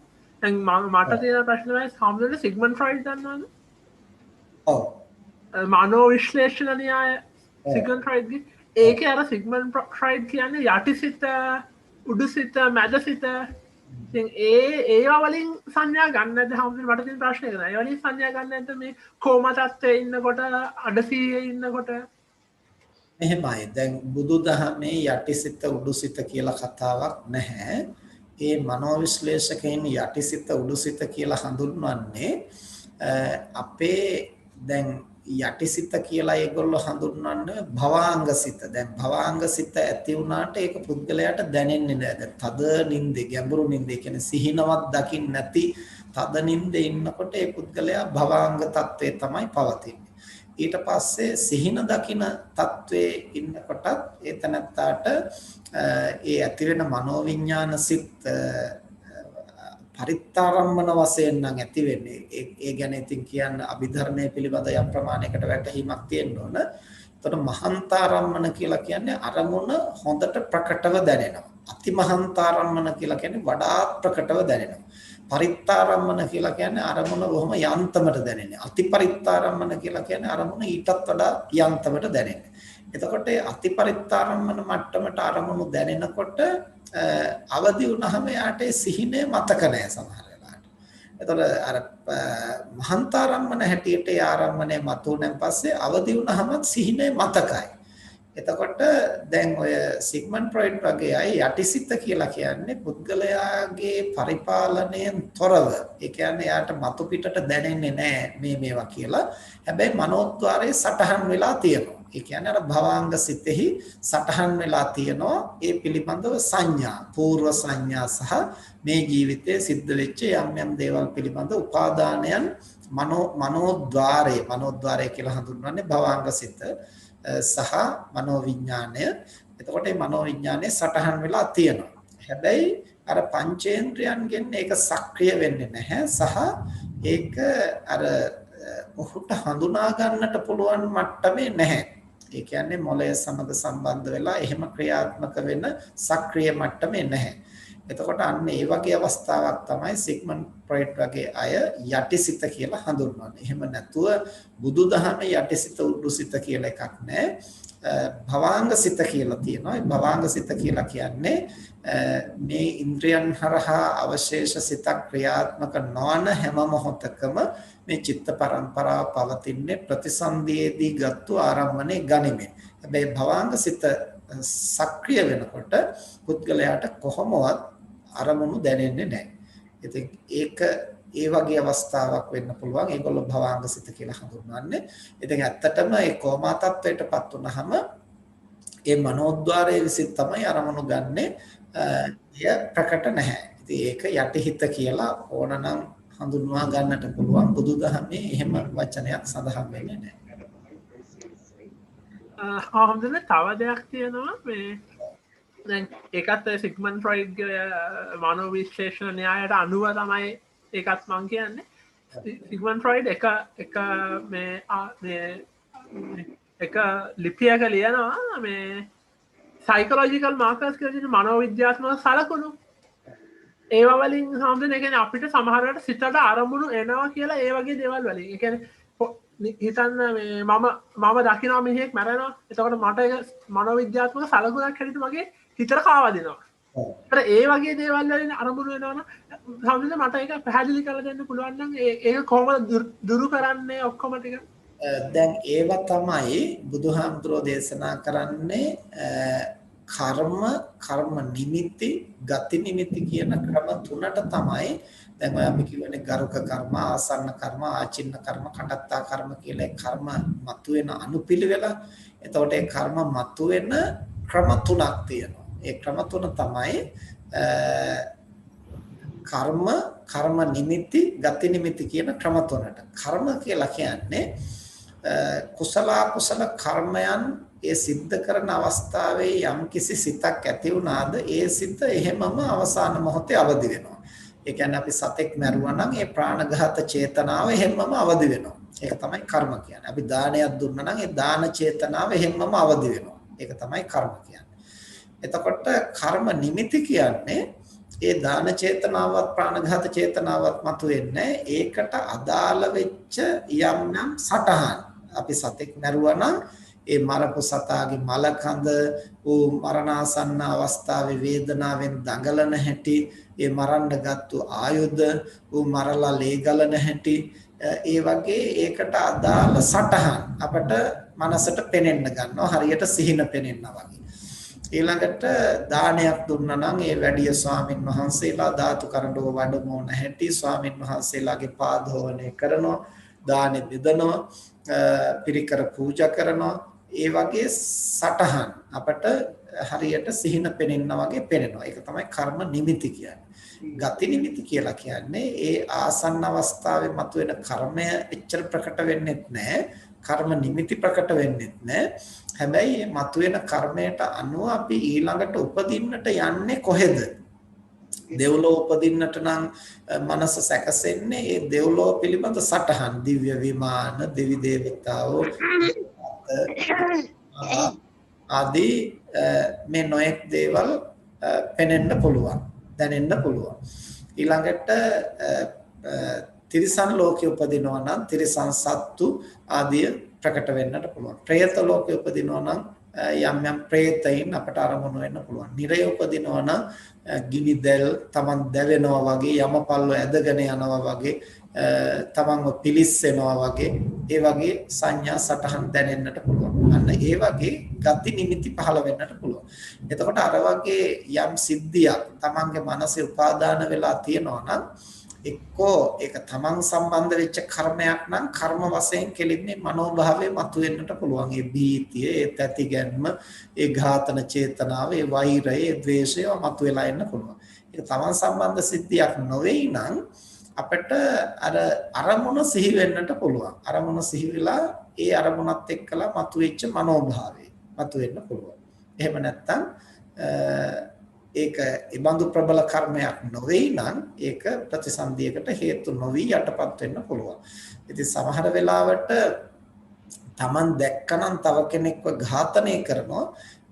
E: දැන් මට තියෙන ප්‍රශ්නේ තමයි හාමුදුරුවෝ සිග්මන්ඩ් ෆ්‍රොයිඩ් දන්නවද?
B: ඔව්
E: මනෝ විශ්ලේෂණ න්‍යාය සිග්මන්ඩ් ෆ්‍රොයිඩ්ගේ ඒකේ අර සිග්මන්ඩ් ෆ්‍රොයිඩ් කියන්නේ යටිසිත උඩුසිත මැදසිත ඒවා වලින් සංඥා ගන්නද හාමුදුරුවෝ මට තියෙන ප්‍රශ්නේ ඒක. ඒ වලින් සංඥා ගන්න නැද්ද මේ කොම තත්ත්වයේ ඉන්නකොට අඩසියේ ඉන්නකොට?
B: එහෙමයි. දැන් බුදුදහමේ යටිසිත උඩුසිත කියලා කතාවක් නැහැ. ඒ මනෝවිශ්ලේෂකයන් යටිසිත උඩුසිත කියලා හඳුන්වන්නේ අපේ දැන් යටිසිත කියලා ඒගොල්ලෝ හඳුන්වන්නේ භවාංගසිත. දැන් භවාංගසිත ඇති වුණාට ඒක පුද්ගලයාට දැනෙන්නේ නැහැ. දැන් තද නින්දේ ගැඹුරු නින්දේ කියන්නේ සිහිනවත් දකින්න නැති තද නින්දේ ඉන්නකොට ඒ පුද්ගලයා භවාංග තත්වයේ තමයි පවතින්නේ. ඊට පස්සේ සිහින දකින තත්වයේ ඉන්නකොටත් ඒ තනත්තාට ඒ ඇති වෙන මනෝවිඤ්ඤාණ සිත් පරිත්තාරම්මන වශයෙන් නම් ඇති වෙන්නේ. ඒ ගැන ඉතින් කියන්න අභිධර්මයේ පිළිබඳ යම් ප්‍රමාණයකට වැටහීමක් තියෙන්න ඕන. එතකොට මහන්තාරම්මන කියලා කියන්නේ අරමුණ හොඳට ප්‍රකටව දැනෙනවා. අතිමහන්තාරම්මන කියලා කියන්නේ වඩාත් ප්‍රකටව දැනෙනවා. පරිත්තාරම්මන කියලා කියන්නේ අරමුණ බොහොම යන්තමට දැනෙන්නේ. අතිපරිත්තාරම්මන කියලා කියන්නේ අරමුණ ඊටත් වඩා යන්තමට දැනෙන්නේ. එතකොට අතිපරිත්තාරම්මන මට්ටමට අරමුණු දැනෙනකොට අවදි වුණාම යාට සිහිනේ මතක නැහැ සමහර වෙලාවට. එතකොට අර මහන්තාරම්මන හැටියට ඒ ආරම්මණය මතුවෙන් පස්සේ අවදි වුණාම සිහිනේ මතකයි. එතකොට දැන් ඔය සිග්මන්ඩ් ෆ්‍රොයිඩ් වගේ අය යටිසිත කියලා කියන්නේ පුද්ගලයාගේ පරිපාලනයෙන් තොරව. ඒ කියන්නේ යාට මතු පිටට දැනෙන්නේ නැහැ මේවා කියලා. හැබැයි මනෝද්වාරයේ සටහන් වෙලා තියෙනවා. ඒ කියන්නේ අර භවාංග සිතෙහි සටහන් වෙලා තියෙනවා ඒ පිළිබඳව සංඥා, పూర్ව සංඥා සහ මේ ජීවිතයේ සිද්ධ වෙච්ච යම් දේවල් පිළිබඳ උපාදානයන් මනෝද්වාරය කියලා හඳුන්වන්නේ භවාංග සිත සහ මනෝවිඤ්ඤාණය. එතකොට මේ මනෝවිඤ්ඤාණය සටහන් වෙලා තියෙනවා. හැබැයි අර පංචේන්ද්‍රයන්ගෙන් ඒක සක්‍රිය වෙන්නේ නැහැ සහ ඒක අර ඔහුට හඳුනා ගන්නට පුළුවන් මට්ටමේ නැහැ. ඒ කියන්නේ මොළය සමග සම්බන්ධ වෙලා එහෙම ක්‍රියාත්මක වෙන සක්‍රිය මට්ටමේ නැහැ. එතකොට අන්න ඒ වගේ අවස්ථාවක් තමයි සිග්මන්ඩ් ෆ්‍රොයිඩ් වගේ අය යටිසිත කියලා හඳුන්වන්නේ. එහෙම නැතුව බුදුදහම යටිසිත උඩුසිත කියලා එකක් නැහැ. භවාංගසිත කියලා තියෙනවා. ඒ භවාංගසිත කියලා කියන්නේ මේ ඉන්ද්‍රයන් හරහා අවශේෂ සිතක් ක්‍රියාත්මක නොවන හැම මොහොතකම මේ චිත්ත පරම්පරාව පවතින්නේ ප්‍රතිසන්දියේදී ගත්තු ආරම්භනේ ගනිමින්. හැබැයි භවාංගසිත සක්‍රිය වෙනකොට පුද්ගලයාට කොහොමවත් අරමුණු දැනෙන්නේ නැහැ. ඉතින් ඒක ඒ වගේ අවස්ථාවක් වෙන්න පුළුවන්. ඒගොල්ලෝ භවාංගසිත කියලා හඳුන්වන්නේ. ඉතින් ඇත්තටම ඒ කොමා තත්වයටපත් වුනහම ඒ මනෝද්වාරයේ විසින් තමයි අරමුණු ගන්නෙ. එය ප්‍රකට නැහැ. ඉතින් ඒක යටිහිත කියලා ඕනනම් හඳුන්වා ගන්නට පුළුවන්. බුදුදහමේ එහෙම වචනයක් සඳහන් වෙන්නේ නැහැ.
E: හොඳට තව දෙයක් තියෙනවා මේ දැන් ඒකත් සිග්මන්ඩ් ෆ්‍රොයිඩ්ගේ මනෝ විශ්ලේෂණ න්‍යායට අනුව තමයි ඒකත් මං කියන්නේ. සිග්මන්ඩ් ෆ්‍රොයිඩ් එක ලිපියක ලියනවා මේ සයිකොලොජිකල් මාකර්ස් කියලා මනෝවිද්‍යාත්මක සලකුණු. ඒවා වලින් හම්බෙන ඒ කියන්නේ අපිට සමහර වෙලාවට සිතට අරමුණු එනවා කියලා ඒ වගේ දේවල් වලින්. ඒ කියන්නේ හිතන්න මේ මම දකිනවා මිනිහෙක් මැරෙනවා. එතකොට මට ඒක මනෝවිද්‍යාත්මක සලකුණක් හැටියට මගේ හිතට කාවදිනවා. ඒතර ඒ වගේ දේවල් වලින් අරමුණු වෙනවනම් සමහරවිට මට ඒක පැහැදිලි කරලා දෙන්න පුළුවන් නම් ඒක කොහොමද දුරු කරන්නේ ඔක්කොම ටික?
B: දැන් ඒව තමයි බුදුහාමුදුරෝ දේශනා කරන්නේ කර්ම නිමිති ගති නිමිති කියන ක්‍රම තුනට තමයි. දැන් ඔය අපි කියවනේ ගරුක කර්ම ආසන්න කර්ම ආචින්න කර්ම කටත්තා කර්ම කියලා කර්ම මතුවෙන අනුපිළිවෙල. එතකොට ඒ කර්ම මතුවෙන ක්‍රම තුනක් තියෙනවා. ඒ ක්‍රම තුන තමයි කර්ම නිමිති ගති නිමිති කියන ක්‍රම තුනට. කර්ම කියලා කියන්නේ කුසල අකුසල කර්මයන් ඒ සිද්ධ කරන අවස්ථාවේ යම් කිසි සිතක් ඇති වුණාද ඒ සිත එහෙමම අවසාන මොහොතේ අවදි වෙනවා. ඒ කියන්නේ අපි සතෙක් මැරුවා නම් ඒ ප්‍රාණඝාත චේතනාව එහෙමම අවදි වෙනවා. ඒක තමයි කර්ම කියන්නේ. අපි දානයක් දුන්නා නම් ඒ දාන චේතනාව එහෙමම අවදි වෙනවා. ඒක තමයි කර්ම කියන්නේ. එතකොට කර්ම නිමිති කියන්නේ ඒ දාන චේතනාවත් ප්‍රාණඝාත චේතනාවත් මතුවෙන්නේ ඒකට අදාළ වෙච්ච යම් සටහන්. අපි සතෙක් මැරුවා නම් ඒ මරපු සතාගේ මල කඳ ඌ මරණාසන්න අවස්ථාවේ වේදනාවෙන් දඟලන හැටි, ඒ මරන්න ගත්තු ආයුධ ඌ මරලා ලේ ගලන හැටි, ඒ වගේ ඒකට අදාළ සටහන් අපට මනසට පෙනෙන්න ගන්නවා, හරියට සිහින පෙනෙනවා වගේ. ඊළඟට දානයක් දුන්නා නම් ඒ වැඩිය ස්වාමින් වහන්සේලා ධාතු කරඬුව වඩමෝන හැටි ස්වාමින් වහන්සේලාගේ පාදෝවණය කරනවා, දානෙ බෙදනවා, පිරිකර පූජා කරනවා. ඒ වගේ සටහන් අපට හරියට සිහින පෙනෙනා වගේ පෙනෙනවා. ඒක තමයි කර්ම නිමිති කියන්නේ. ගති නිමිති කියලා කියන්නේ ඒ ආසන්න අවස්ථාවේ මතුවෙන කර්මය එච්චර ප්‍රකට වෙන්නේ නැහැ. කර්ම නිමිති ප්‍රකට වෙන්නේ නැහැ. හැබැයි මේ මතුවෙන කර්මයට අනුව අපි ඊළඟට උපදින්නට යන්නේ කොහෙද? දෙව්ලොව උපදින්නට නම් මනස සැකසෙන්නේ ඒ දෙව්ලොව පිළිබඳ සටහන්, දිව්‍ය විමාන, දෙවි දේවතාවෝ ආදී මේ නොයෙක් දේවල් පෙනෙන්න පුළුවන්, දැනෙන්න පුළුවන්. ඊළඟට තිරිසන් ලෝකයේ උපදිනවා නම් තිරිසන් සත්තු ආදී ප්‍රකට වෙන්නට පුළුවන්. പ്രേත ලෝකයේ උපදිනවා නම් යම් പ്രേතයින් අපට අරමුණු වෙන්න පුළුවන්. නිරය උපදිනවා නම් ගිනිදෙල් තමන් දැවෙනවා වගේ, යමපල්ල ඇදගෙන යනවා වගේ, තමන්ව පිලිස්සෙනවා වගේ, ඒ වගේ සංඥා සටහන් දැනෙන්නට පුළුවන්. අන්න ඒ වගේ ගති නිමිති පහළ වෙන්නට පුළුවන්. එතකොට අර වගේ යම් සිද්ධියක් තමන්ගේ මනසේ උපාදාන වෙලා තියෙනවා නම් එක්කෝ ඒක තමන් සම්බන්ධ වෙච්ච කර්මයක් නම් කර්ම වශයෙන් කෙලින්නේ මනෝභාවයේ මතුවෙන්නට පුළුවන්. ඒ බීතිය, ඒ තැතිගැන්ම, ඒ ඝාතන චේතනාව, ඒ වෛරය, ඒ ද්වේෂය මතුවලා එන්න පුළුවන්. ඒක තමන් සම්බන්ධ සිද්ධියක් නොවේ නම් අපිට අර අරමුණ සිහි වෙන්නට පුළුවන්. අරමුණ සිහි වෙලා ඒ අරමුණත් එක්කලා මතුවෙච්ච මනෝභාවය මතුවෙන්න පුළුවන්. එහෙම නැත්නම් ඒක ඉබඳු ප්‍රබල කර්මයක් නොවේ නම් ඒක ප්‍රතිසන්දියකට හේතු නොවි යටපත් වෙන්න පුළුවන්. ඉතින් සමහර වෙලාවට Taman දැක්කනම් තව කෙනෙක්ව ඝාතනය කරනවා,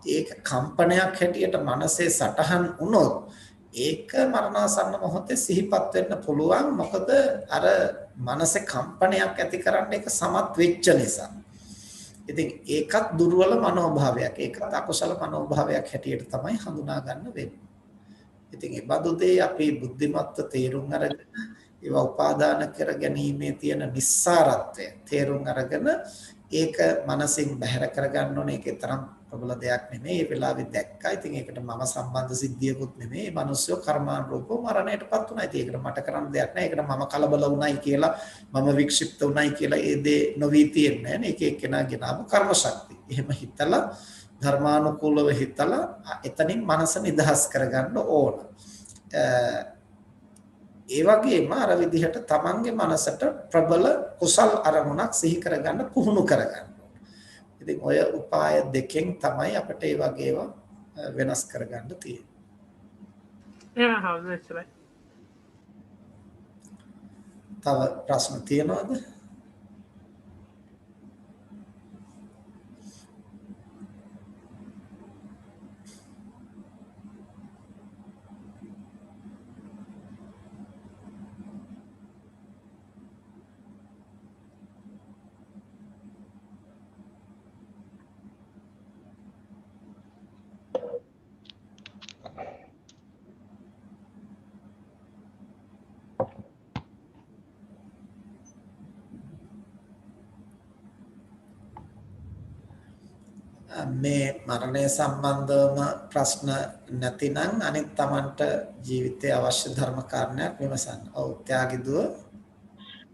B: ඒක කම්පනයක් හැටියට මනසේ සටහන් වුණොත් ඒක මරණාසන්න මොහොතේ සිහිපත් වෙන්න පුළුවන්. මොකද අර මනසේ කම්පනයක් ඇති කරන්න ඒක සමත් වෙච්ච නිසා. ඉතින් ඒකත් දුර්වල මනෝභාවයක්. ඒකත් අකුසල මනෝභාවයක් හැටියට තමයි හඳුනා ගන්න වෙන්නේ. ඉතින් ඒ බඳු දේ අපි බුද්ධිමත්ව තේරුම් අරගෙන ඒවා උපාදාන කර ගැනීමේ තියෙන නිස්සාරත්වය තේරුම් අරගෙන ඒක මනසින් බැහැර කරගන්න ඕනේ. ඒකේ තරම් ප්‍රබල දෙයක් නෙමෙයි. ඒ වෙලාවේ දැක්කා. ඉතින් ඒකට මම සම්බන්ධ සිද්ධියකුත් නෙමෙයි. මේ මිනිස්සු කර්මානුරූපව මරණයටපත් වුණා. ඉතින් ඒකට මට කරන්න දෙයක් නැහැ. ඒකට මම කලබල වුණයි කියලා මම වික්ෂිප්ත වුණයි කියලා ඒ දේ නොවී තියෙන්නේ නැහැ. ඒක එක්කෙනාගේ නාම කර්ම ශක්තිය. එහෙම හිතලා ධර්මානුකූලව හිතලා එතනින් මනස නිදහස් කරගන්න ඕන. ඒ වගේම අර විදිහට තමන්ගේ මනසට ප්‍රබල කුසල් අරමුණක් සිහි කරගන්න පුහුණු කරගන්න. ඉතින් ඔය උපාය දෙකෙන් තමයි අපිට ඒ වගේව වෙනස් කරගන්න තියෙන්නේ. තව ප්‍රශ්න තියෙනවද? මේ මරණය සම්බන්ධවම ප්‍රශ්න නැතිනම් අනිත් Tamanට ජීවිතයේ අවශ්‍ය ධර්ම කාරණයක් විමසන්න. ඔව් ත්‍යාගිදුව.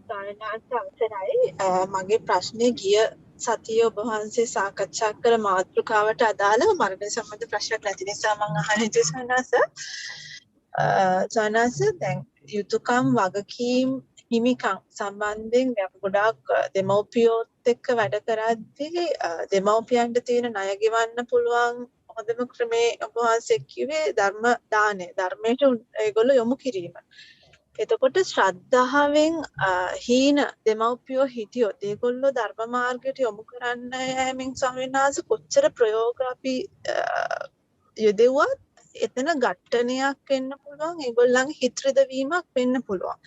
F: සායනාත් අවසරයි. මගේ ප්‍රශ්නේ ගිය සතියේ ඔබ වහන්සේ සාකච්ඡා කළ මාතෘකාවට අදාළව මරණය සම්බන්ධ ප්‍රශ්නයක් නැති නිසා මම අහන්නේ සායනාස දැන් යුතුයකම් වගකීම් හිමිකම් සම්බන්ධයෙන් අපි ගොඩාක් දෙමව්පියොත් එක්ක වැඩ කරද්දී දෙමව්පියන්ට තියෙන ණය ගෙවන්න පුළුවන් හොඳම ක්‍රමේ ඔබ වහන්සේ කිව්වේ ධර්ම දානය. ධර්මයට ඒගොල්ලෝ යොමු කිරීම. එතකොට ශ්‍රද්ධාවෙන් හීන දෙමව්පියෝ හිටියොත් ඒගොල්ලෝ ධර්ම මාර්ගයට යොමු කරන්න යෑමෙන් ස්වාමීන් වහන්සේ කොච්චර ප්‍රයෝග අපි යොදෙව්වත් එතන ඝට්ටනයක් වෙන්න පුළුවන්. ඒගොල්ලන්ගේ හිත රිදවීමක් වෙන්න පුළුවන්.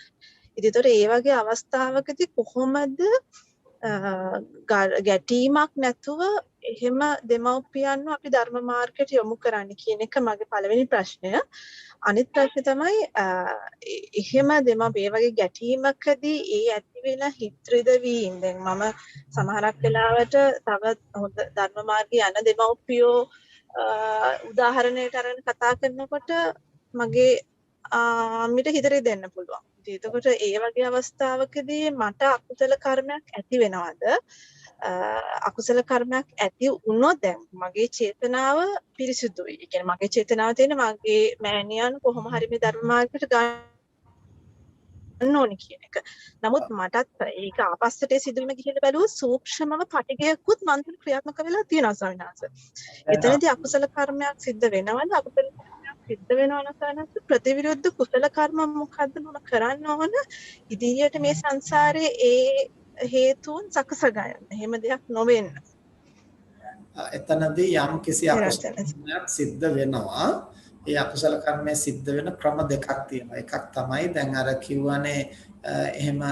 F: ඉතින් ඒ වගේ අවස්ථාවකදී කොහොමද ගැටීමක් නැතුව එහෙම දෙමව්පියන්ව අපි ධර්ම මාර්ගයට යොමු කරන්න කියන එක මගේ පළවෙනි ප්‍රශ්නය. අනිත් ප්‍රශ්නේ තමයි එහෙම මේ වගේ ගැටීමකදී ඒ ඇති වෙන හිත රිදවීම දැන් මම සමහරක් වෙලාවට තව හොඳ ධර්ම මාර්ගයේ යන දෙමව්පියෝ උදාහරණයට අරගෙන කතා කරනකොට මගේ අම්මිට හිත රිදෙන්න පුළුවන්. එතකොට ඒ වගේ අවස්ථාවකදී මට අකුසල කර්මයක් ඇති වෙනවද? අකුසල කර්මයක් ඇති වුණොත් දැන් මගේ චේතනාව පිරිසුදුයි. ඒ කියන්නේ මගේ චේතනාව තියෙන මගේ මෑණියන් කොහොම හරි මේ ධර්ම මාර්ගයට ගන්න ඕනේ කියන එක. නමුත් මටත් ඒක ආපස්සට සිදුවීම ගිහිල්ලා බැලුවොත් සූක්ෂමව පටිගයකුත් මන්ත්‍ර ක්‍රියාත්මක වෙලා තියෙනවා ස්වාමීන් වහන්සේ. එතනදී අකුසල කර්මයක් සිද්ධ වෙනවද? අකුසල සිද්ධ වෙනවන සනස ප්‍රතිවිරුද්ධ කුසල කර්ම මොකද්ද මම කරන්න ඕන ඉදිරියට මේ සංසාරේ ඒ හේතුන් සකස ගන්න. එහෙම දෙයක් නොවෙන්න.
B: එතනදී යම් කිසි අකුසලයක් සිද්ධ වෙනවා. ඒ අකුසල කර්මය සිද්ධ වෙන ක්‍රම දෙකක් තියෙනවා. එකක් තමයි දැන් අර කිව්වනේ එහෙම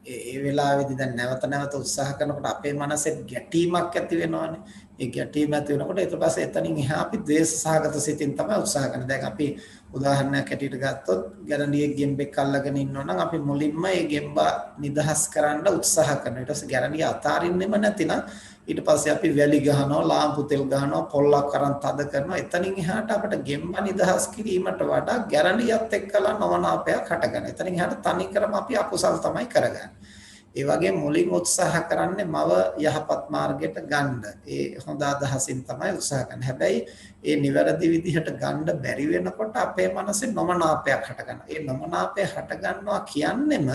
B: ඒ වෙලාවේදී දැන් නැවත උත්සාහ කරනකොට අපේ මනසේ ගැටීමක් ඇති වෙනවානේ. ඒ ගැටීම ඇති වෙනකොට ඊට පස්සේ එතනින් එහා අපි ද්වේෂ සහගත සිතින් තමයි උත්සාහ කරන්නේ. දැන් අපි උදාහරණයක් ඇටියට ගත්තොත් ගැරන්ඩියේ ගෙම්බෙක් අල්ලගෙන ඉන්නවා නම් අපි මුලින්ම ඒ ගෙම්බා නිදහස් කරන්න උත්සාහ කරනවා. ඊට පස්සේ ගැරන්ඩිය අතාරින්නෙම නැතිනම් ඊට පස්සේ අපි වැලි ගහනවා, ලාම්පු තෙල් ගහනවා, පොල්ලක් අරන් තද කරනවා. එතනින් එහාට අපිට ගෙම්බා නිදහස් කිරීමට වඩා ගැරන්ඩියත් එක්කලා නොමනාපයක් හටගන්නවා. එතනින් එහාට තනිකරම අපි අකුසල් තමයි කරගන්නේ. ඒ වගේ මුලින් උත්සාහ කරන්නේ මව යහපත් මාර්ගයට ගන්න. ඒ හොඳ අදහසින් තමයි උත්සාහ කරන්නේ. හැබැයි ඒ නිවැරදි විදිහට ගන්න බැරි වෙනකොට අපේ මනසේ නොමනාපයක් හටගන්නවා. ඒ නොමනාපය හටගන්නවා කියන්නෙම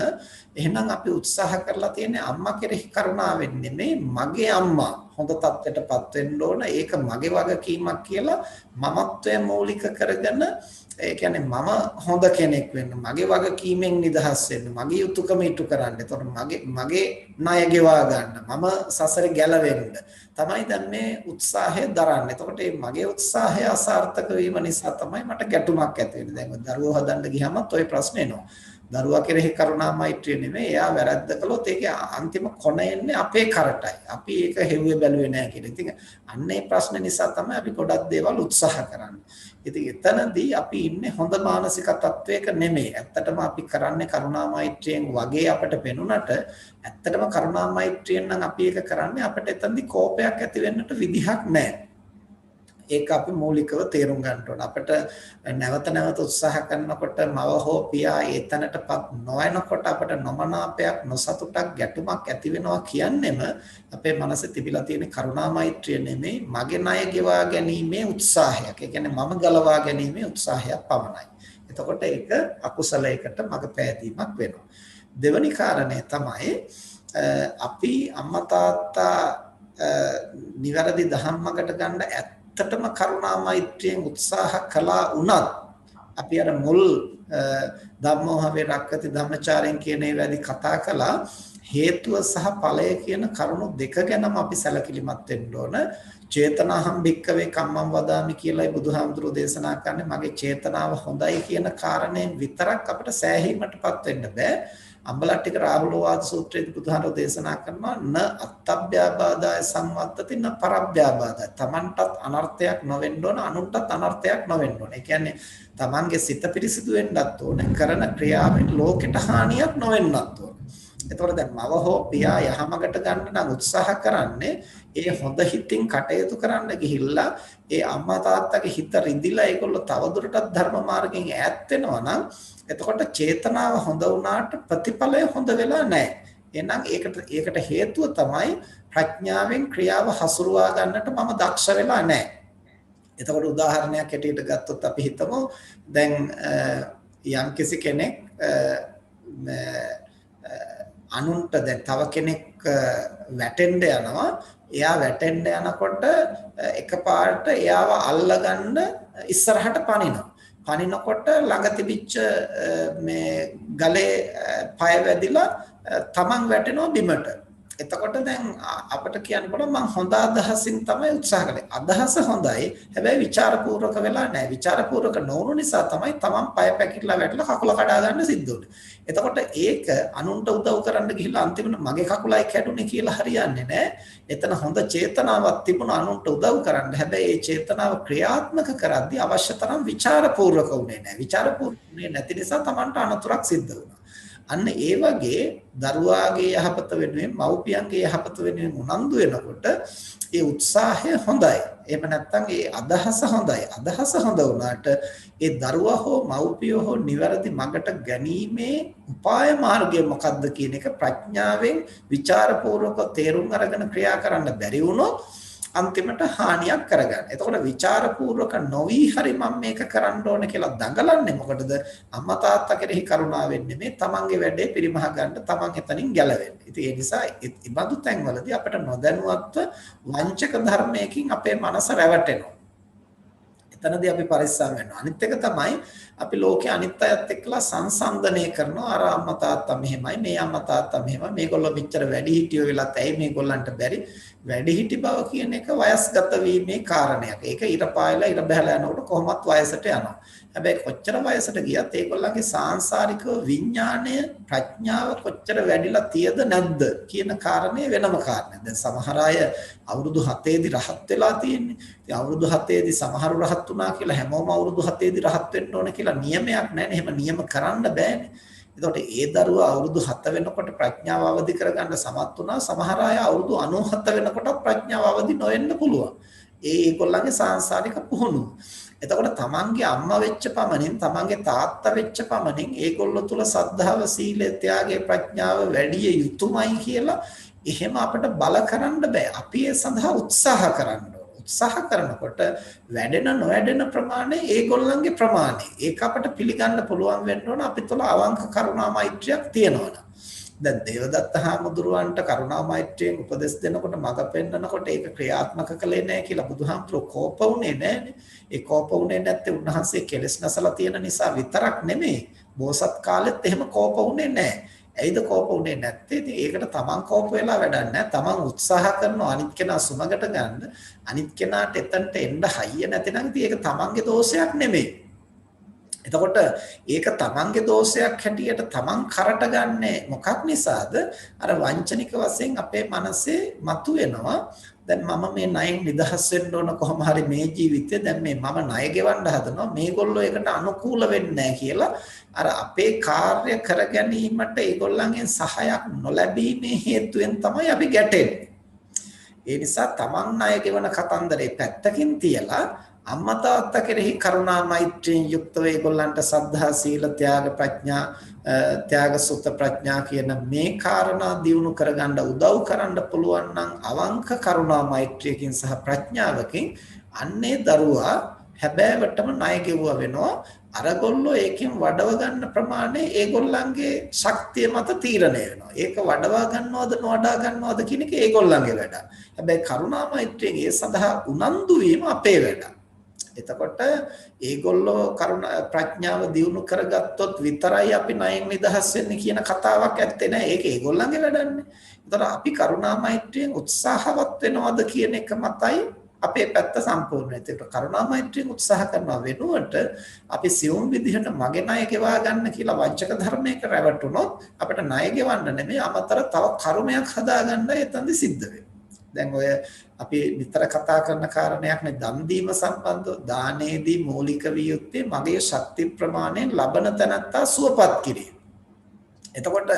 B: එහෙනම් අපි උත්සාහ කරලා තියෙන්නේ අම්මා කෙරෙහි කරුණාවෙන් නෙමෙයි මගේ අම්මා හොඳ තත්ත්වයටපත් වෙන්න ඕන. ඒක මගේ වගකීමක් කියලා මමත්වය මූලික කරගෙන ඒ කියන්නේ මම හොඳ කෙනෙක් වෙන්න, මගේ වගකීමෙන් නිදහස් වෙන්න, මගේ යුතුයකම ඉටු කරන්න. එතකොට මගේ ණය ගෙවා ගන්න, මම සසරේ ගැලවෙන්න තමයි දැන් මේ උත්සාහය දරන්නේ. එතකොට මේ මගේ උත්සාහය අසාර්ථක වීම නිසා තමයි මට ගැටුමක් ඇති වෙන්නේ. දැන් දරුවෝ හදන්න ගියාමත් ওই ප්‍රශ්නේ එනවා. දරුවා කෙරෙහි කරුණා මෛත්‍රිය නෙමෙයි. එයා වැරද්ද කළොත් ඒකේ අන්තිම කොන එන්නේ අපේ කරටයි. අපි ඒක හෙව්වේ බැලුවේ නැහැ කියලා. ඉතින් අන්නේ ප්‍රශ්න නිසා තමයි අපි ගොඩක් දේවල් උත්සාහ කරන්නේ. ඉතින් එතනදී අපි ඉන්නේ හොඳ මානසික තත්වයක නෙමෙයි. ඇත්තටම අපි කරන්නේ කරුණා මෛත්‍රියෙන් වගේ අපට පෙනුනට ඇත්තටම කරුණා මෛත්‍රියෙන් නම් අපි ඒක කරන්නේ අපිට එතනදී කෝපයක් ඇති වෙන්නට විදිහක් නැහැ. ඒක අපි මූලිකව තේරුම් ගන්න ඕන. අපිට නැවත උත්සාහ කරනකොට මව හෝ පියා ඒතනටපත් නොවනකොට අපිට නොමනාපයක්, නොසතුටක්, ගැටුමක් ඇති වෙනවා කියන්නේම අපේ මනසේ තිබිලා තියෙන කරුණා මෛත්‍රිය නෙමෙයි, මගේ ණය ගෙවා ගැනීමේ උත්සාහයක්. ඒ කියන්නේ මම ගලවා ගැනීමේ උත්සාහයක් පමණයි. එතකොට ඒක අකුසලයකට මඟ පෑදීමක් වෙනවා. දෙවැනි කාරණය තමයි අපි අම්මා තාත්තා නිවැරදි ධම්මකට ගන්න ඇත්තටම කරුණා මෛත්‍රියෙන් උත්සාහ කළා වුණත් අපි අර මුල් ධම්මෝහවේ රක්කති ධම්මචාරයෙන් කියන ඒවාදී කතා කළා හේතුව සහ ඵලය කියන කරුණු දෙක ගැනම අපි සැලකිලිමත් වෙන්න ඕන. චේතනාහම් භික්කවේ කම්මං වදාමි කියලායි බුදුහාමුදුරුවෝ දේශනා කරන්නේ. මගේ චේතනාව හොඳයි කියන කාරණයෙන් විතරක් අපිට සෑහීමටපත් වෙන්න බෑ. අම්බලට්ටික රාහුලෝවාද සූත්‍රයේදී බුදුහාමුදුරුවෝ දේශනා කරනවා න අත්තබ්භ්‍යාබාදාය සංවත්තති න පරබ්භ්‍යාබාදාය. තමන්ටත් අනර්ථයක් නොවෙන්න ඕන, අනුන්ටත් අනර්ථයක් නොවෙන්න ඕන. ඒ කියන්නේ තමන්ගේ සිත පිරිසිදු වෙන්නත් ඕන, කරන ක්‍රියාවෙන් ලෝකෙට හානියක් නොවෙන්නත් ඕන. එතකොට දැන් මව හෝ පියා යහමගට ගන්න නම් උත්සාහ කරන්නේ ඒ හොඳ හිතින් කටයුතු කරන්න ගිහිල්ලා ඒ අම්මා තාත්තගේ හිත රිදිලා ඒගොල්ලෝ තවදුරටත් ධර්ම මාර්ගයෙන් ඈත් වෙනවා නම් එතකොට චේතනාව හොඳ වුණාට ප්‍රතිඵලය හොඳ වෙලා නැහැ. එහෙනම් ඒකට හේතුව තමයි ප්‍රඥාවෙන් ක්‍රියාව හසුරුවා ගන්නට මම දක්ෂ වෙලා නැහැ. එතකොට උදාහරණයක් හැටියට ගත්තොත් අපි හිතමු දැන් යම්කිසි කෙනෙක් අනුන්ට දැන් තව කෙනෙක් වැටෙන්න යනවා. එයා වැටෙන්න යනකොට එකපාරට එයාව අල්ලගන්න ඉස්සරහට පනිනවා. පනිනකොට ළඟ තිබිච්ච මේ ගලේ පය වැදිලා තමන් වැටෙනවා බිමට. එතකොට දැන් අපිට කියන්න පුළුවන් මම හොඳ අදහසින් තමයි උත්සාහ කළේ. අදහස හොඳයි. හැබැයි ਵਿਚාරපූර්වක වෙලා නැහැ. ਵਿਚාරපූර්වක නොවුණු නිසා තමයි තමන් පය පැකිట్లా වැටලා කකුල කඩා ගන්න සිද්ධ වුනේ. එතකොට ඒක අනුන්ට උදව් කරන්න ගිහිල්ලා අන්තිමට මගේ කකුලයි කැඩුනේ කියලා හරියන්නේ නැහැ. එතන හොඳ චේතනාවක් තිබුණා අනුන්ට උදව් කරන්න. හැබැයි ඒ චේතනාව ක්‍රියාත්මක කරද්දී අවශ්‍ය තරම් ਵਿਚාරපූර්වක වුණේ නැහැ. විචාරපූර්වක නැති නිසා තමන්ට අනතුරක් සිද්ධ වුණා. අන්න ඒ වගේ දරුවාගේ යහපත වෙනුවෙන් මව්පියන්ගේ යහපත වෙනුවෙන් උනන්දු වෙනකොට ඒ උත්සාහය හොඳයි. එහෙම නැත්නම් ඒ අදහස හොඳයි. අදහස හොඳ වුණාට ඒ දරුවා හෝ මව්පියෝ හෝ නිවැරදි මඟට ගැනීමේ උපාය මාර්ගය මොකක්ද කියන එක ප්‍රඥාවෙන් ਵਿਚාරපූර්වක තේරුම් අරගෙන ක්‍රියා කරන්න බැරි වුණොත් අන්තිමට හානියක් කරගන්න. එතකොට ਵਿਚාරපූර්වක නොවි හරි මම මේක කරන්න ඕන කියලා දඟලන්නේ මොකටද? අම්මා තාත්තා කෙරෙහි කරුණාවෙන් නෙමෙයි තමන්ගේ වැඩේ පිරිමහ ගන්න තමන් එතනින් ගැලවෙන්න. ඉතින් ඒ නිසා ඉබඳු තැන්වලදී අපිට නොදැනුවත්ව වංචක ධර්මයකින් අපේ මනස රැවටෙනවා. එතනදී අපි පරිස්සම් වෙනවා. අනිත් එක තමයි අපි ලෝකේ අනිත් අයත් එක්කලා සංසන්දනය කරනවා. අර අම්මා තාත්තා මෙහෙමයි, මේ අම්මා තාත්තා මෙහෙමයි, මේගොල්ලෝ මෙච්චර වැඩි හිටියෝ වෙලත් ඇයි මේගොල්ලන්ට බැරි? වැඩිහිටි බව කියන එක වයස්ගත වීමේ කාරණයක්. ඒක ඉර පායලා ඉර බහලා යනකොට කොහොමත් වයසට යනවා. හැබැයි කොච්චර වයසට ගියත් ඒගොල්ලන්ගේ සාංශාරික විඥාණය ප්‍රඥාව කොච්චර වැඩිලා තියද නැද්ද කියන කාරණේ වෙනම කාරණයක්. දැන් සමහර අය අවුරුදු 7ේදී රහත් වෙලා තියෙන්නේ. ඉතින් අවුරුදු 7ේදී සමහරු රහත් වුණා කියලා හැමෝම අවුරුදු 7ේදී රහත් වෙන්න ඕන කියලා නියමයක් නැහැ. එහෙම නියම කරන්න බෑනේ. එතකොට ඒ දරුවා අවුරුදු 7 වෙනකොට ප්‍රඥාව අවදි කරගන්න සමත් වුණා. සමහර අය අවුරුදු 97 වෙනකොටත් ප්‍රඥාව අවදි නොවෙන්න පුළුවන්. ඒගොල්ලන්ගේ සාංශාරික පුහුණුව. එතකොට තමන්ගේ අම්මා වෙච්ච පමණින් තමන්ගේ තාත්තා වෙච්ච පමණින් ඒගොල්ලෝ තුල සද්ධාව, සීලය, ත්‍යාගය, ප්‍රඥාව වැඩි යුතුමයි කියලා එහෙම අපිට බල කරන්න බෑ. අපි ඒ සඳහා උත්සාහ කරන්න ඕන. උත්සාහ කරනකොට වැඩෙන නොවැඩෙන ප්‍රමාණය ඒගොල්ලන්ගේ ප්‍රමාණය. ඒක අපිට පිළිගන්න පුළුවන් වෙන්න ඕන අපි තුල අවංක කරුණා මෛත්‍රියක් තියෙනවා. දැන් දේවදත්ත හාමුදුරුවන්ට කරුණා මෛත්‍රියෙන් උපදෙස් දෙනකොට මඟ පෙන්නනකොට ඒක ක්‍රියාත්මක කළේ නැහැ කියලා බුදුහාමුදුරුවෝ කෝප වුණේ නැහැනේ. ඒ කෝප වුණේ නැත්තේ උන්වහන්සේ කෙලෙස් නැසලා තියෙන නිසා විතරක් නෙමෙයි. බෝසත් කාලෙත් එහෙම කෝප වුණේ නැහැ. ඇයිද කෝප වුණේ නැත්තේ? ඉතින් ඒකට තමන් කෝප වෙලා වැඩක් නැහැ. තමන් උත්සාහ කරනවා අනිත් කෙනා සුමගට ගන්න. අනිත් කෙනාට එතනට එන්න හයිය නැතිනම් ඉතින් ඒක තමන්ගේ දෝෂයක් නෙමෙයි. එතකොට ඒක තමන්ගේ දෝෂයක් හැටියට තමන් කරට ගන්නේ මොකක් නිසාද? අර වංචනික වශයෙන් අපේ මනසේ මතුවෙනවා. දැන් මම මේ ණයෙන් නිදහස් වෙන්න ඕන කොහොම හරි මේ ජීවිතේ දැන් මම ණය ගෙවන්න හදනවා. මේගොල්ලෝ ඒකට අනුකූල වෙන්නේ නැහැ කියලා අර අපේ කාර්ය කර ගැනීමට ඒගොල්ලන්ගෙන් සහයක් නොලැබීමේ හේතුවෙන් තමයි අපි ගැටෙන්නේ. ඒ නිසා තමන් ණය ගෙවන කතන්දරේ පැත්තකින් තියලා අම්මා තාත්තා කෙරෙහි කරුණා මෛත්‍රියෙන් යුක්තව ඒගොල්ලන්ට සද්ධා සීල ත්‍යාග ප්‍රඥා ත්‍යාග සුත ප්‍රඥා කියන මේ කාරණා දියුණු කරගන්න උදව් කරන්න පුළුවන් නම් අවංක කරුණා මෛත්‍රියකින් සහ ප්‍රඥාවකින් අන්නේ දරුවා හැබෑවටම ණය ගෙවුවා වෙනවා. අරගොල්ලෝ ඒකෙන් වඩව ගන්න ප්‍රමාණය ඒගොල්ලන්ගේ ශක්තිය මත තීරණය වෙනවා. ඒක වඩවා ගන්නවද නොවඩා ගන්නවද කියන එක ඒගොල්ලන්ගේ වැඩ. හැබැයි කරුණා මෛත්‍රියෙන් ඒ සඳහා උනන්දු වීම අපේ වැඩ. එතකොට ඒගොල්ලෝ කරුණා ප්‍රඥාව දියුණු කරගත්තොත් විතරයි අපි ණයෙන් නිදහස් වෙන්නේ කියන කතාවක් ඇත්තේ නැහැ. ඒක ඒගොල්ලන්ගේ වැඩන්නේ. එතකොට අපි කරුණා මෛත්‍රියෙන් උත්සාහවත් වෙනවද කියන එක මතයි අපේ පැත්ත සම්පූර්ණ. ඒකට කරුණා මෛත්‍රියෙන් උත්සාහ කරනවා වෙනුවට අපි සියුම් විදිහට මගේ ණය ගෙවා ගන්න කියලා වංචක ධර්මයක රැවටුනොත් අපිට ණය ගෙවන්න නෙමෙයි අමතර තව කර්මයක් හදාගන්න එතනදි සිද්ධ වෙනවා. දැන් ඔය අපි විතර කතා කරන කාරණයක් නේ දන් දීම සම්බන්ධව. දානයේදී මූලික විය යුත්තේ මගේ ශක්ති ප්‍රමාණයෙන් ලබන තැනත්තා සුවපත් කිරීම. එතකොට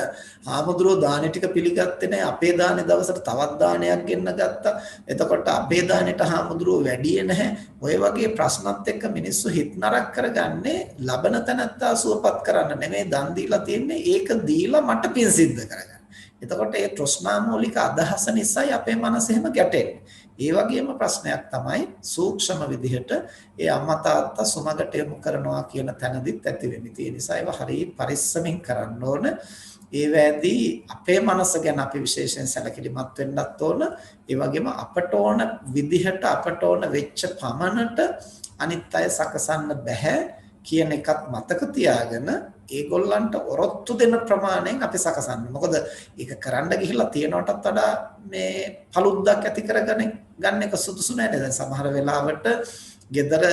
B: හාමුදුරුවෝ දානෙ ටික පිළිගත්තේ නැහැ. අපේ දානේ දවසට තවත් දානයක් ගෙන්න ගත්තා. එතකොට අපේ දානෙට හාමුදුරුවෝ වැඩියේ නැහැ. ඔය වගේ ප්‍රශ්නත් එක්ක මිනිස්සු හිත නරක කරගන්නේ ලබන තැනත්තා සුවපත් කරන්න නෙමෙයි දන් දීලා තියෙන්නේ. ඒක දීලා මට පින් සිද්ධ කරගන්න. එතකොට ඒ තෘෂ්ණා මූලික අදහස නිසායි අපේ මනස එහෙම ගැටෙන්නේ. ඒ වගේම ප්‍රශ්නයක් තමයි සූක්ෂම විදිහට ඒ අම්මා තාත්තා සුමගට යොමු කරනවා කියන තැනදිත් ඇති වෙන්නේ. ඒ නිසා ඒවා හරිය පරිස්සමින් කරන්න ඕන. ඒ වේදී අපේ මනස ගැන අපි විශේෂයෙන් සැලකිලිමත් වෙන්නත් ඕන. ඒ වගේම අපට ඕන විදිහට අපට ඕන වෙච්ච පමණට අනිත් අය සකසන්න බෑ කියන එකත් මතක තියාගෙන ඒගොල්ලන්ට ඔරොත්තු දෙන ප්‍රමාණයෙන් අපි සකසන්න. මොකද ඒක කරන්න ගිහිල්ලා තියනටත් වඩා මේ පළුද්දක් ඇති කරගෙන ගන්න එක සුදුසු නෑ නේද? සමහර වෙලාවට gedara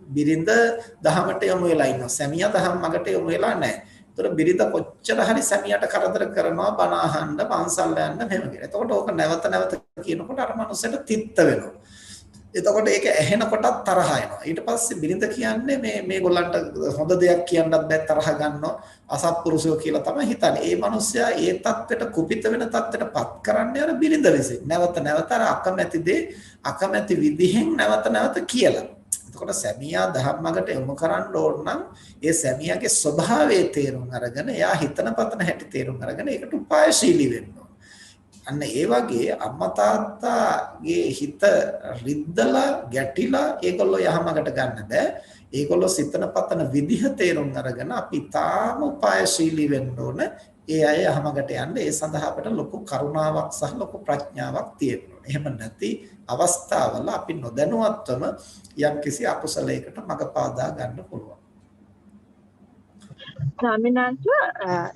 B: බිරිඳ දහමට යොමු වෙලා ඉන්නවා. සැමියා දහම් මගට යොමු වෙලා නැහැ. ඒතර බිරිඳ කොච්චර හරි සැමියාට කරදර කරනවා බණ අහන්න පන්සල් යන්න මෙහෙම කියලා. එතකොට ඕක නැවත නැවත කියනකොට අර මනුස්සයට තිත්ත වෙනවා. එතකොට ඒක ඇහෙනකොටත් තරහ එනවා. ඊට පස්සේ බිරිඳ කියන්නේ මේගොල්ලන්ට හොඳ දෙයක් කියන්නත් බෑ තරහ ගන්නවා. අසත්පුරුෂයෝ කියලා තමයි හිතන්නේ. ඒ මිනිස්සයා ඒ தත්වෙට කුපිත වෙන தත්වෙටපත් කරන්නේ අර බිරිඳ විසින්. නැවත නැවත අර අකමැති දේ අකමැති විදිහෙන් නැවත නැවත කියලා. එතකොට සැමියා ධර්මයකට යොමු කරන්න ඕන නම් ඒ සැමියාගේ ස්වභාවයේ තේරුම් අරගෙන එයා හිතන පතන හැටි තේරුම් අරගෙන ඒකට උපායශීලී වෙන්න ඕන. අන්න ඒ වගේ අම්මා තාත්තාගේ හිත රිද්දලා ගැටිලා ඒගොල්ලෝ යහමකට ගන්න බෑ. ඒගොල්ලෝ සිතන පතන විදිහ තේරුම් අරගෙන අපි තාම උපායශීලී වෙන්න ඕන. ඒ අය යහමකට යන්න ඒ සඳහා අපට ලොකු කරුණාවක් සහ ලොකු ප්‍රඥාවක් තියෙන්න ඕන. එහෙම නැති අවස්ථාවල අපි නොදැනුවත්වම යම්කිසි අකුසලයකට මඟ පාදා ගන්න පුළුවන්.
F: ස්වාමිනාන්ට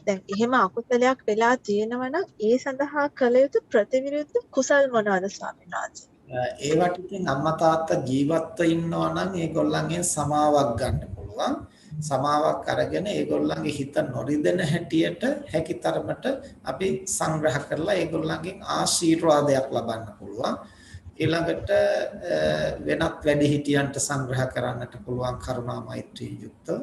F: දැන් එහෙම අකුසලයක් වෙලා තියෙනවා නම් ඒ සඳහා කළ යුතු ප්‍රතිවිරුද්ධ කුසල් මොනවාද ස්වාමිනාන්ට?
B: ඒවට ඉතින් අම්මා තාත්තා ජීවත්ව ඉන්නවා නම් ඒගොල්ලන්ගෙන් සමාවක් ගන්න පුළුවන්. සමාවක් අරගෙන ඒගොල්ලන්ගේ හිත නොරිදෙන හැටියට හැකිතරමට අපි සංග්‍රහ කරලා ඒගොල්ලන්ගෙන් ආශිර්වාදයක් ලබන්න පුළුවන්. ඊළඟට වෙනත් වැඩිහිටියන්ට සංග්‍රහ කරන්නට පුළුවන් කරුණා මෛත්‍රී යුක්තව.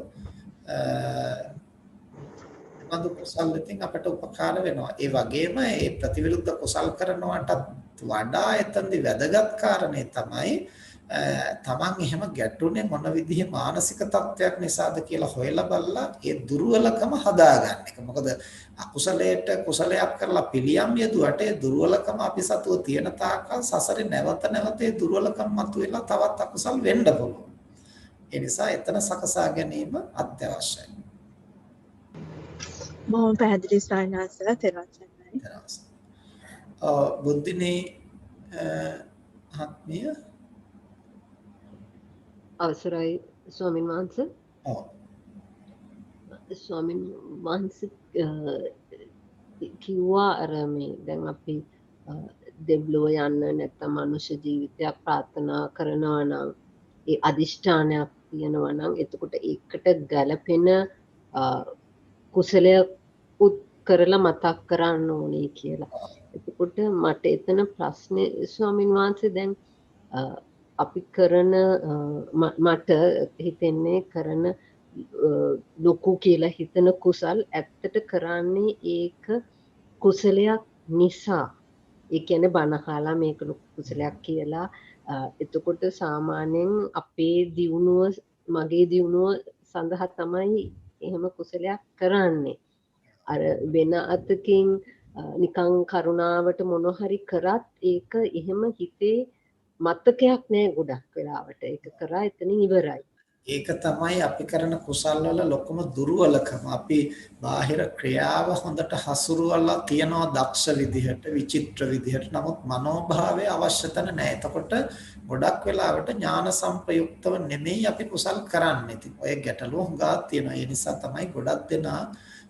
B: මඳු කුසල් ඉතින් අපට උපකාර වෙනවා. ඒ වගේම මේ ප්‍රතිවිරුද්ධ කුසල් කරනවටත් වඩා එතනදි වැදගත් කාරණේ තමයි තමන් එහෙම ගැටුනේ මොන විදිහේ මානසික තත්ත්වයක් නිසාද කියලා හොයලා බලලා ඒ දුර්වලකම හදාගන්න එක. මොකද අකුසලයට කුසලයක් කරලා පිළියම් යදුවට ඒ දුර්වලකම අපි සතුව තියෙන තාක්කල් සසරේ නැවත නැවත ඒ දුර්වලකම මතුවෙලා තවත් අකුසල් වෙන්න පුළුවන්. ඒ නිසා එතන සකසා ගැනීම අත්‍යවශ්‍යයි.
F: බොහොම පැහැදිලි ස්වාමීන් වහන්සේලා තෙරුවන් සරණයි.
B: බුද්ධිනේ ආත්මීය
G: අවසරයි ස්වාමීන් වහන්සේ.
B: ඔව්
G: ස්වාමීන් වහන්සේ කිව්වා අර මේ දැන් අපි දෙව්ලොව යන්න නැත්නම් මනුෂ්‍ය ජීවිතයක් ප්‍රාර්ථනා කරනවා නම් ඒ අදිෂ්ඨානයක් තියෙනවා නම් එතකොට ඒකට ගැළපෙන කුසලයක් උත් කරලා මතක් කරන්න ඕනේ කියලා. එතකොට මට එතන ප්‍රශ්නේ ස්වාමීන් වහන්සේ දැන් අපි කරන මට හිතෙන්නේ කරන ලොකු කියලා හිතන කුසල් ඇත්තට කරන්නේ ඒක කුසලයක් නිසා. ඒ කියන්නේ බණ අහලා මේක ලොකු කුසලයක් කියලා. එතකොට සාමාන්‍යයෙන් අපේ දියුණුව මගේ දියුණුව සඳහා තමයි එහෙම කුසලයක් කරන්නේ. අර වෙන අතකින් නිකං කරුණාවට මොන හරි කරත් ඒක එහෙම හිතේ මතකයක් නෑ ගොඩක් වෙලාවට. ඒක කරා එතනින් ඉවරයි.
B: ඒක තමයි අපි කරන කුසල් වල ලොකුම දුර්වලකම. අපි බාහිර ක්‍රියාව හොඳට හසුරුවලා තියනවා දක්ෂ විදිහට, විචිත්‍ර විදිහට. නමුත් මනෝභාවය අවශ්‍ය තැන නැහැ. එතකොට ගොඩක් වෙලාවට ඥාන සංප්‍රයුක්තව නෙමෙයි අපි කුසල් කරන්නේ. ඉතින් ඔය ගැටලුව හුඟක් තියෙනවා. ඒ නිසා තමයි ගොඩක් දෙනා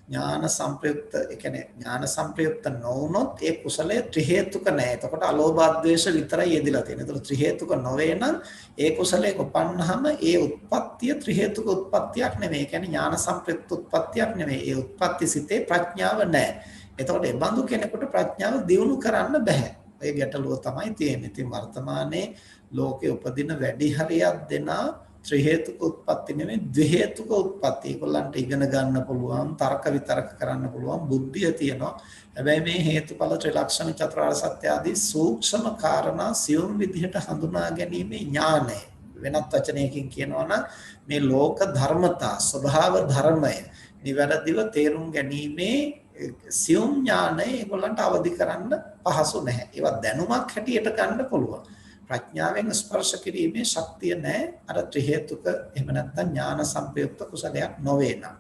B: ඥාන සංප්‍රයුක්ත, ඒ කියන්නේ ඥාන සංප්‍රයුක්ත නොවුනොත් ඒ කුසලය ත්‍රි හේතුක නැහැ. එතකොට අලෝභ ද්වේෂ විතරයි යෙදিলা තියෙන්නේ. එතකොට ත්‍රි හේතුක නොවේ නම් ඒ කුසලයේ උපන්නහම ඒ උත්පත්තිය ත්‍රි හේතුක උත්පත්තියක් නෙමෙයි. ඒ කියන්නේ ඥාන සංප්‍රයුක්ත උත්පත්තියක් නෙමෙයි. ඒ උත්පත්ති සිතේ ප්‍රඥාව නැහැ. එතකොට ඒ බඳු කෙනෙකුට ප්‍රඥාව දියුණු කරන්න බෑ. ඒ ගැටලුව තමයි තියෙන්නේ. ඉතින් වර්තමානයේ ලෝකේ උපදින වැඩි හරියක් දෙනා ත්‍රි හේතුක උත්පත්ති නෙමෙයි ද්වි හේතුක උත්පත්ති. ඒගොල්ලන්ට ඉගෙන ගන්න පුළුවන්, තර්ක විතර්ක කරන්න පුළුවන්, බුද්ධිය තියෙනවා. හැබැයි මේ හේතුඵල ත්‍රිලක්ෂණ චතුරාර්ය සත්‍ය ආදී සූක්ෂම කාරණා සියුම් විදිහට හඳුනා ගැනීමේ ඥානය. වෙනත් වචනයකින් කියනවා නම් මේ ලෝක ධර්මතා, ස්වභාව ධර්මය නිවැරදිව තේරුම් ගැනීමේ සියුම් ඥානය ඒගොල්ලන්ට අවදි කරන්න පහසු නැහැ. ඒවා දැනුමක් හැටියට ගන්න පුළුවන්. ප්‍රඥාවෙන් ස්පර්ශ කිරීමේ ශක්තිය නැහැ. අර ත්‍රි හේතුක එහෙම නැත්නම් ඥාන සංප්‍රයුක්ත කුසලයක් නොවේ නම්.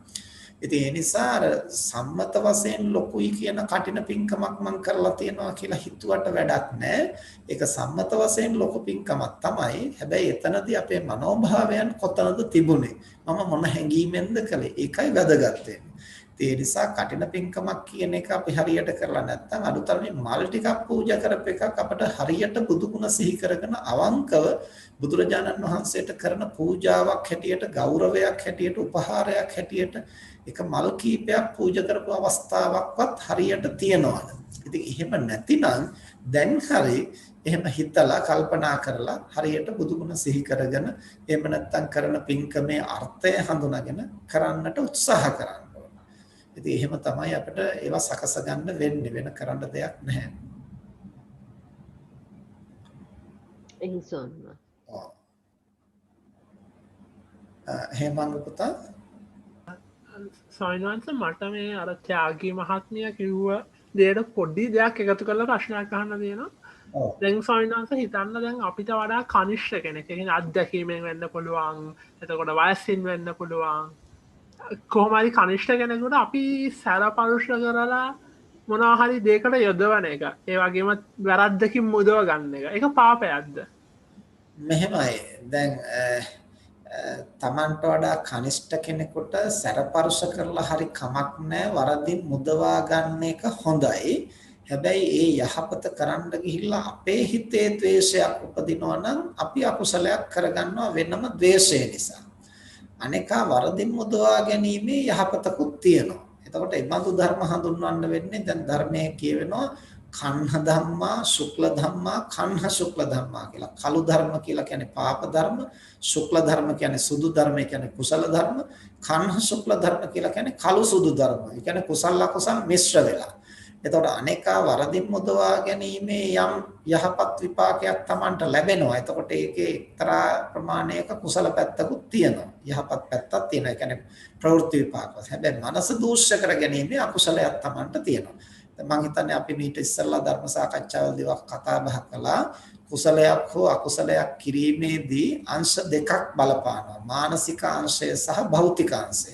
B: ඉතින් ඒ නිසා අර සම්මත වශයෙන් ලොකුයි කියන කටින පින්කමක් මම කරලා තියනවා කියලා හිතුවට වැඩක් නැහැ. ඒක සම්මත වශයෙන් ලොකු පින්කමක් තමයි. හැබැයි එතනදී අපේ මනෝභාවයන් කොතනද තිබුණේ? මම මොන හැඟීමෙන්ද කළේ? ඒකයි වැදගත් වෙන්නේ. ඒ නිසා කටින පින්කමක් කියන එක අපි හරියට කරලා නැත්නම් අනුතරමේ මල් ටිකක් පූජා කරපු එකක් අපිට හරියට බුදු ගුණ සිහි කරගෙන අවංකව බුදුරජාණන් වහන්සේට කරන පූජාවක් හැටියට, ගෞරවයක් හැටියට, උපහාරයක් හැටියට එක මල් කීපයක් පූජා කරපු අවස්ථාවක්වත් හරියට තියනවාද? ඉතින් එහෙම නැතිනම් දැන් හරි එහෙම හිතලා කල්පනා කරලා හරියට බුදු ගුණ සිහි කරගෙන එහෙම නැත්නම් කරන පින්කමේ අර්ථය හඳුනාගෙන කරන්නට උත්සාහ කරන්න. ඉතින් එහෙම තමයි අපිට ඒවා සකස ගන්න වෙන්නේ. වෙන කරන්න දෙයක් නැහැ.
G: එහෙසොන්න.
B: ඔව්. හේමංග පුතා
E: සයින්වන්ස මට මේ අර ත්‍යාගී මහත්මිය කිව්ව දේට පොඩ්ඩි දෙයක් එකතු කරලා ප්‍රශ්නයක් අහන්න තියෙනවා. දැන් සයින්වන්ස හිතන්න දැන් අපිට වඩා කනිෂ්ඨ කෙනෙක්. ඒ කියන්නේ අත්දැකීමෙන් වෙන්න පුළුවන්. එතකොට වයසින් වෙන්න පුළුවන්. කොහොමරි කනිෂ්ඨ කෙනෙකුට අපි සැලපරුෂ කරලා මොනවා හරි දෙයකට යොදවන එක. ඒ වගේම වැරද්දකින් මුදව ගන්න එක. ඒක පාපයක්ද?
B: මෙහෙමයි. දැන් තමන්ට වඩා කනිෂ්ඨ කෙනෙකුට සැරපරුෂ කරලා හරි කමක් නැහැ. වරදින් මුදවා ගන්න එක හොඳයි. හැබැයි ඒ යහපත කරන්න ගිහිල්ලා අපේ හිතේ ද්වේෂයක් උපදිනවා නම් අපි අකුසලයක් කරගන්නවා වෙනම ද්වේෂය නිසා. අනේකා වරදින් මුදවා ගැනීමේ යහපතකුත් තියෙනවා. එතකොට ඒ බඳු ධර්ම හඳුන්වන්න වෙන්නේ දැන් ධර්මයේ කියවෙනවා කන්හ ධම්මා, ශුක්ල ධම්මා, කන්හ ශුක්ල ධම්මා කියලා. කළු ධර්ම කියලා කියන්නේ පාප ධර්ම, ශුක්ල ධර්ම කියන්නේ සුදු ධර්ම, කියන්නේ කුසල ධර්ම, කන්හ ශුක්ල ධර්ම කියලා කියන්නේ කළු සුදු ධර්ම. ඒ කියන්නේ කුසල අකුසල මිශ්‍ර වෙලා. එතකොට අනේකා වරදින් මුදවා ගැනීමේ යම් යහපත් විපාකයක් Tamanට ලැබෙනවා. එතකොට ඒකේ එක්තරා ප්‍රමාණයක කුසල පැත්තකුත් තියෙනවා. යහපත් පැත්තක් තියෙනවා. ඒ කියන්නේ ප්‍රවෘත්ති විපාක. හැබැයි මනස දූෂ්‍ය කර ගැනීමේ අකුසලයක් Tamanට තියෙනවා. මම හිතන්නේ අපි මීට ඉස්සෙල්ලා ධර්ම සාකච්ඡාවලදී කතා බහ කළා කුසලයක් හෝ අකුසලයක් කිරීමේදී අංශ දෙකක් බලපානවා. මානසික අංශය සහ භෞතික අංශය.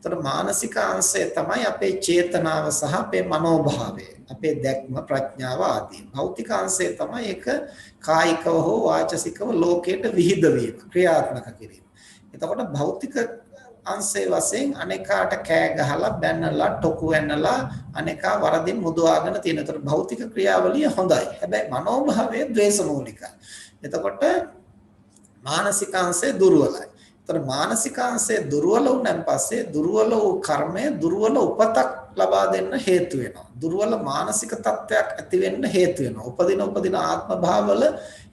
B: ඒතර මානසික අංශය තමයි අපේ චේතනාව සහ අපේ මනෝභාවය, අපේ දැක්ම, ප්‍රඥාව ආදී. භෞතික අංශය තමයි ඒක කායිකව හෝ වාචසිකව ලෝකයට විහිද වීම, ක්‍රියාත්මක කිරීම. එතකොට භෞතික අංශයේ වශයෙන් අනේකාට කෑ ගහලා බැනලා ටොකු වෙනලා අනේකා වරදින් මුදවාගෙන තියෙන. ඒතර භෞතික ක්‍රියාවලිය හොඳයි. හැබැයි මනෝභාවය ද්වේෂ මූලිකයි. එතකොට මානසික අංශය දුර්වලයි. ඒතර මානසික අංශය දුර්වල වුණාන් පස්සේ දුර්වල වූ කර්මය දුර්වල උපතක් ලබා දෙන්න හේතු වෙනවා. දුර්වල මානසික තත්ත්වයක් ඇති වෙන්න හේතු වෙනවා. උපදින ආත්ම භාවවල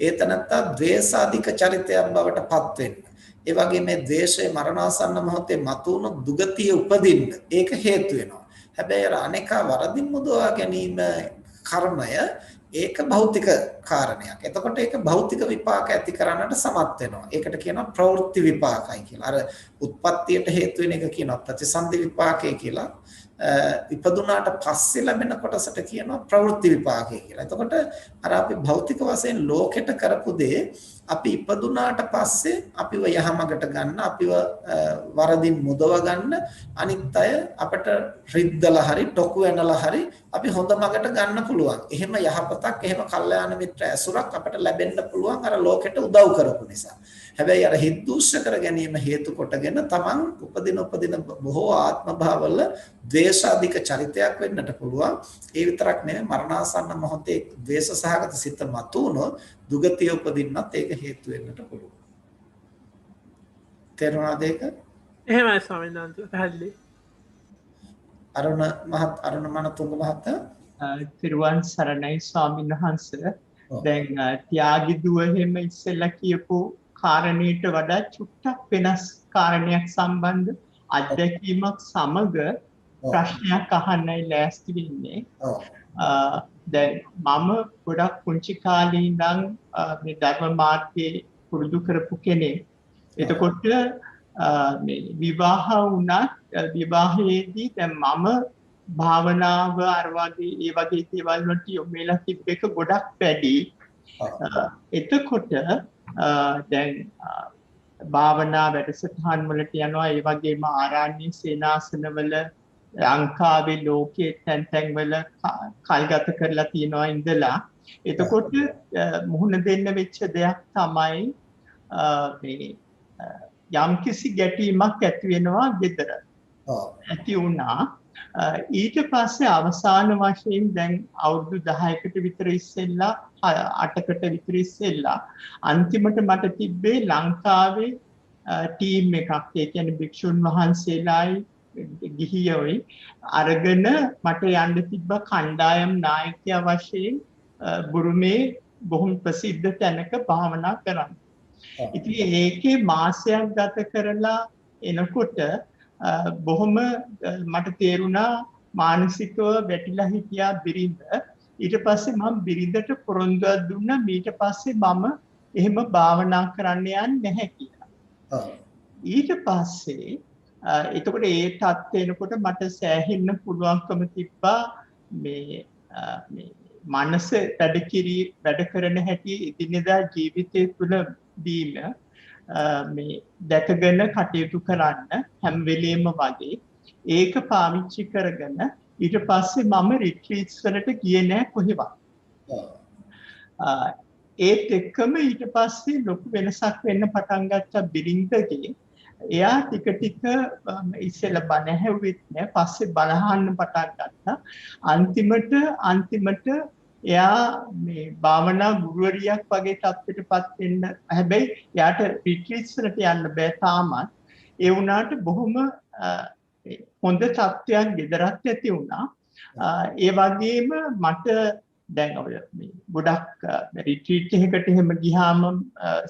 B: ඒතනත්තා ද්වේෂාධික චරිතයක් බවට පත් වෙන්න. ඒ වගේ මේ ද්වේෂය මරණාසන්න මොහොතේ මතුණු දුගතිය උපදින්න ඒක හේතු වෙනවා. හැබැයි අර අනේකා වරදින් මුදවා ගැනීම කර්මය ඒක භෞතික කාරණයක්. එතකොට ඒක භෞතික විපාක ඇති කරන්නට සමත් වෙනවා. ඒකට කියනවා ප්‍රවෘත්ති විපාකයි කියලා. අර උත්පත්තියට හේතු වෙන එක කියනවා ප්‍රතිසන්දි විපාකය කියලා. ඉපදුනාට පස්සේ ලැබෙන කොටසට කියනවා ප්‍රවෘත්ති විපාකය කියලා. එතකොට අර අපි භෞතික වශයෙන් ලෝකෙට කරපු දේ අපි ඉපදුනාට පස්සේ අපිව යහමගට ගන්න, අපිව වරදින් මුදව ගන්න, අනිත් අය අපට රිද්දලා හරි ටොකු වෙනලා හරි අපි හොඳ මගට ගන්න පුළුවන්. එහෙම යහපතක්, එහෙම කල්යාණ මිත්‍ර ඇසුරක් අපට ලැබෙන්න පුළුවන් අර ලෝකෙට උදව් කරපු නිසා. හැබැයි අර හිද්දුෂ්‍ය කර ගැනීම හේතු කොටගෙන තමන් උපදින බොහෝ ආත්ම භාවවල ද්වේෂාධික චරිතයක් වෙන්නට පුළුවන්. ඒ විතරක් නෙවෙයි මරණාසන්න මොහොතේ ද්වේෂ සහගත සිත මතුනොත් දුගතිය උපදින්නත් ඒක හේතු වෙන්නට පුළුවන්. තේරුණාද ඒක?
E: එහෙමයි ස්වාමීන් වහන්සේ පැහැදිලි.
B: අරුණ මනතුංග මහත්තයා
C: තිරුවන් සරණයි ස්වාමීන් වහන්සේ. දැන් ත්‍යාගී දුව එහෙම ඉස්සෙල්ලා කියපු කාරණේට වඩා චුට්ටක් වෙනස් කාරණයක් සම්බන්ධ අත්දැකීමක් සමග ප්‍රශ්නයක් අහන්නයි ලෑස්ති වෙන්නේ. දැන් මම ගොඩක් පුංචි කාලේ ඉඳන් මේ ධර්ම මාර්ගයේ පුරුදු කරපු කෙනෙක්. එතකොට මේ විවාහ වුණත් විවාහයේදී දැන් මම භාවනාව අර වගේ ඒ වගේ දේවල් වලට යොමු වෙලා තිබ්බ එක ගොඩක් වැඩි. එතකොට දැන් භාවනා වැඩසටහන් වලට යනවා, ඒ වගේම ආරණ්‍ය සේනාසනවල ලංකාවේ ලෝකයේ තැන් වල කල්ගත කරලා තියෙනවා ඉඳලා. එතකොට මුහුණ දෙන්න වෙච්ච දෙයක් තමයි මේ යම්කිසි ගැටීමක් ඇති වෙනවා ගෙදර. ඇති වුණා. ඊට පස්සේ අවසාන වශයෙන් දැන් අවුරුදු 10කට විතර ඉස්සෙල්ලා 8කට විතර ඉස්සෙල්ලා අන්තිමට මට තිබ්බේ ලංකාවේ ටීම් එකක්. ඒ කියන්නේ භික්ෂුන් වහන්සේලායි ගිහියෝයි අරගෙන මට යන්න තිබ්බ කණ්ඩායම් නායකයා වශයෙන් බුරුමේ බොහොම ප්‍රසිද්ධ තැනක භාවනා කරන්න. ඉතින් ඒකේ මාසයක් ගත කරලා එනකොට බොහොම මට තේරුණා මානසිකව වැටිලා හිටියා බිරිඳ. ඊට පස්සේ මම බිරිඳට පොරොන්දුවක් දුන්නා ඊට පස්සේ මම එහෙම භාවනා කරන්න යන්නේ නැහැ කියලා. ඊට පස්සේ එතකොට ඒ තත්ත්වය එනකොට මට සෑහෙන්න පුළුවන්කම තිබ්බා මේ මනස වැඩ කරන හැටි එදිනෙදා ජීවිතය තුළ දීම මේ දැකගෙන කටයුතු කරන්න හැම වෙලෙම වගේ ඒක පාවිච්චි කරගෙන ඊට පස්සේ මම රිට්‍රීට්ස් වලට ගියේ නෑ කොහෙවත්. ඒත් එක්කම ඊට පස්සේ ලොකු වෙනසක් වෙන්න පටන් ගත්තා බිරිඳගේ. එයා ටික ටික ඉස්සෙල්ලා බණ ඇහුවෙත් නෑ, පස්සේ බලහන්න පටන් ගත්තා. අන්තිමට එයා මේ භාවනා ගුරුවරියක් වගේ තත්ත්වයටපත් වෙන්න, හැබැයි එයාට රිට්‍රීට්ස් වලට යන්න බෑ තාමත්. ඒ වුණාට බොහොම හොඳ තත්ත්වයක් ගෙදරත් ඇති වුණා. ඒ වගේම මට දැන් ඔය මේ ගොඩක් රිට්‍රීට් එකකට එහෙම ගියාම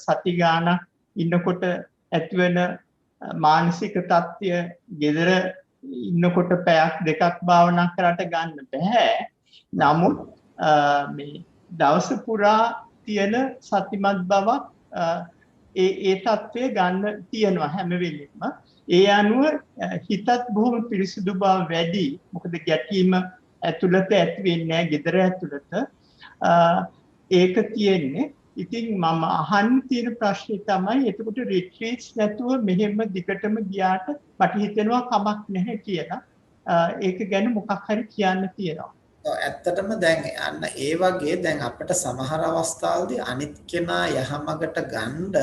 C: සති ගාණක් ඉන්නකොට ඇතිවෙන මානසික තත්ත්වය ගෙදර ඉන්නකොට පැයක් දෙකක් භාවනා කරාට ගන්න බෑ. නමුත් මේ දවස පුරා තියෙන සතිමත් බවක් ඒ තත්ත්වය ගන්න තියෙනවා හැම වෙලෙම. ඒ අනුව හිතත් බොහොම පිරිසිදු බව වැඩි. මොකද ගැටීම ඇතුළත ඇති වෙන්නේ නැහැ ගෙදර ඇතුළත. ඒක තියෙන්නේ. ඉතින් මම අහන්න තියෙන ප්‍රශ්නේ තමයි එතකොට රිට්‍රීට්ස් නැතුව මෙහෙම දිගටම ගියාට මට හිතෙනවා කමක් නැහැ කියලා. ඒක ගැන මොකක් හරි කියන්න තියෙනවා.
B: ඇත්තටම දැන් අන්න ඒ වගේ දැන් අපිට සමහර අවස්ථාවලදී අනිත් කෙනා යහමගට ගන්න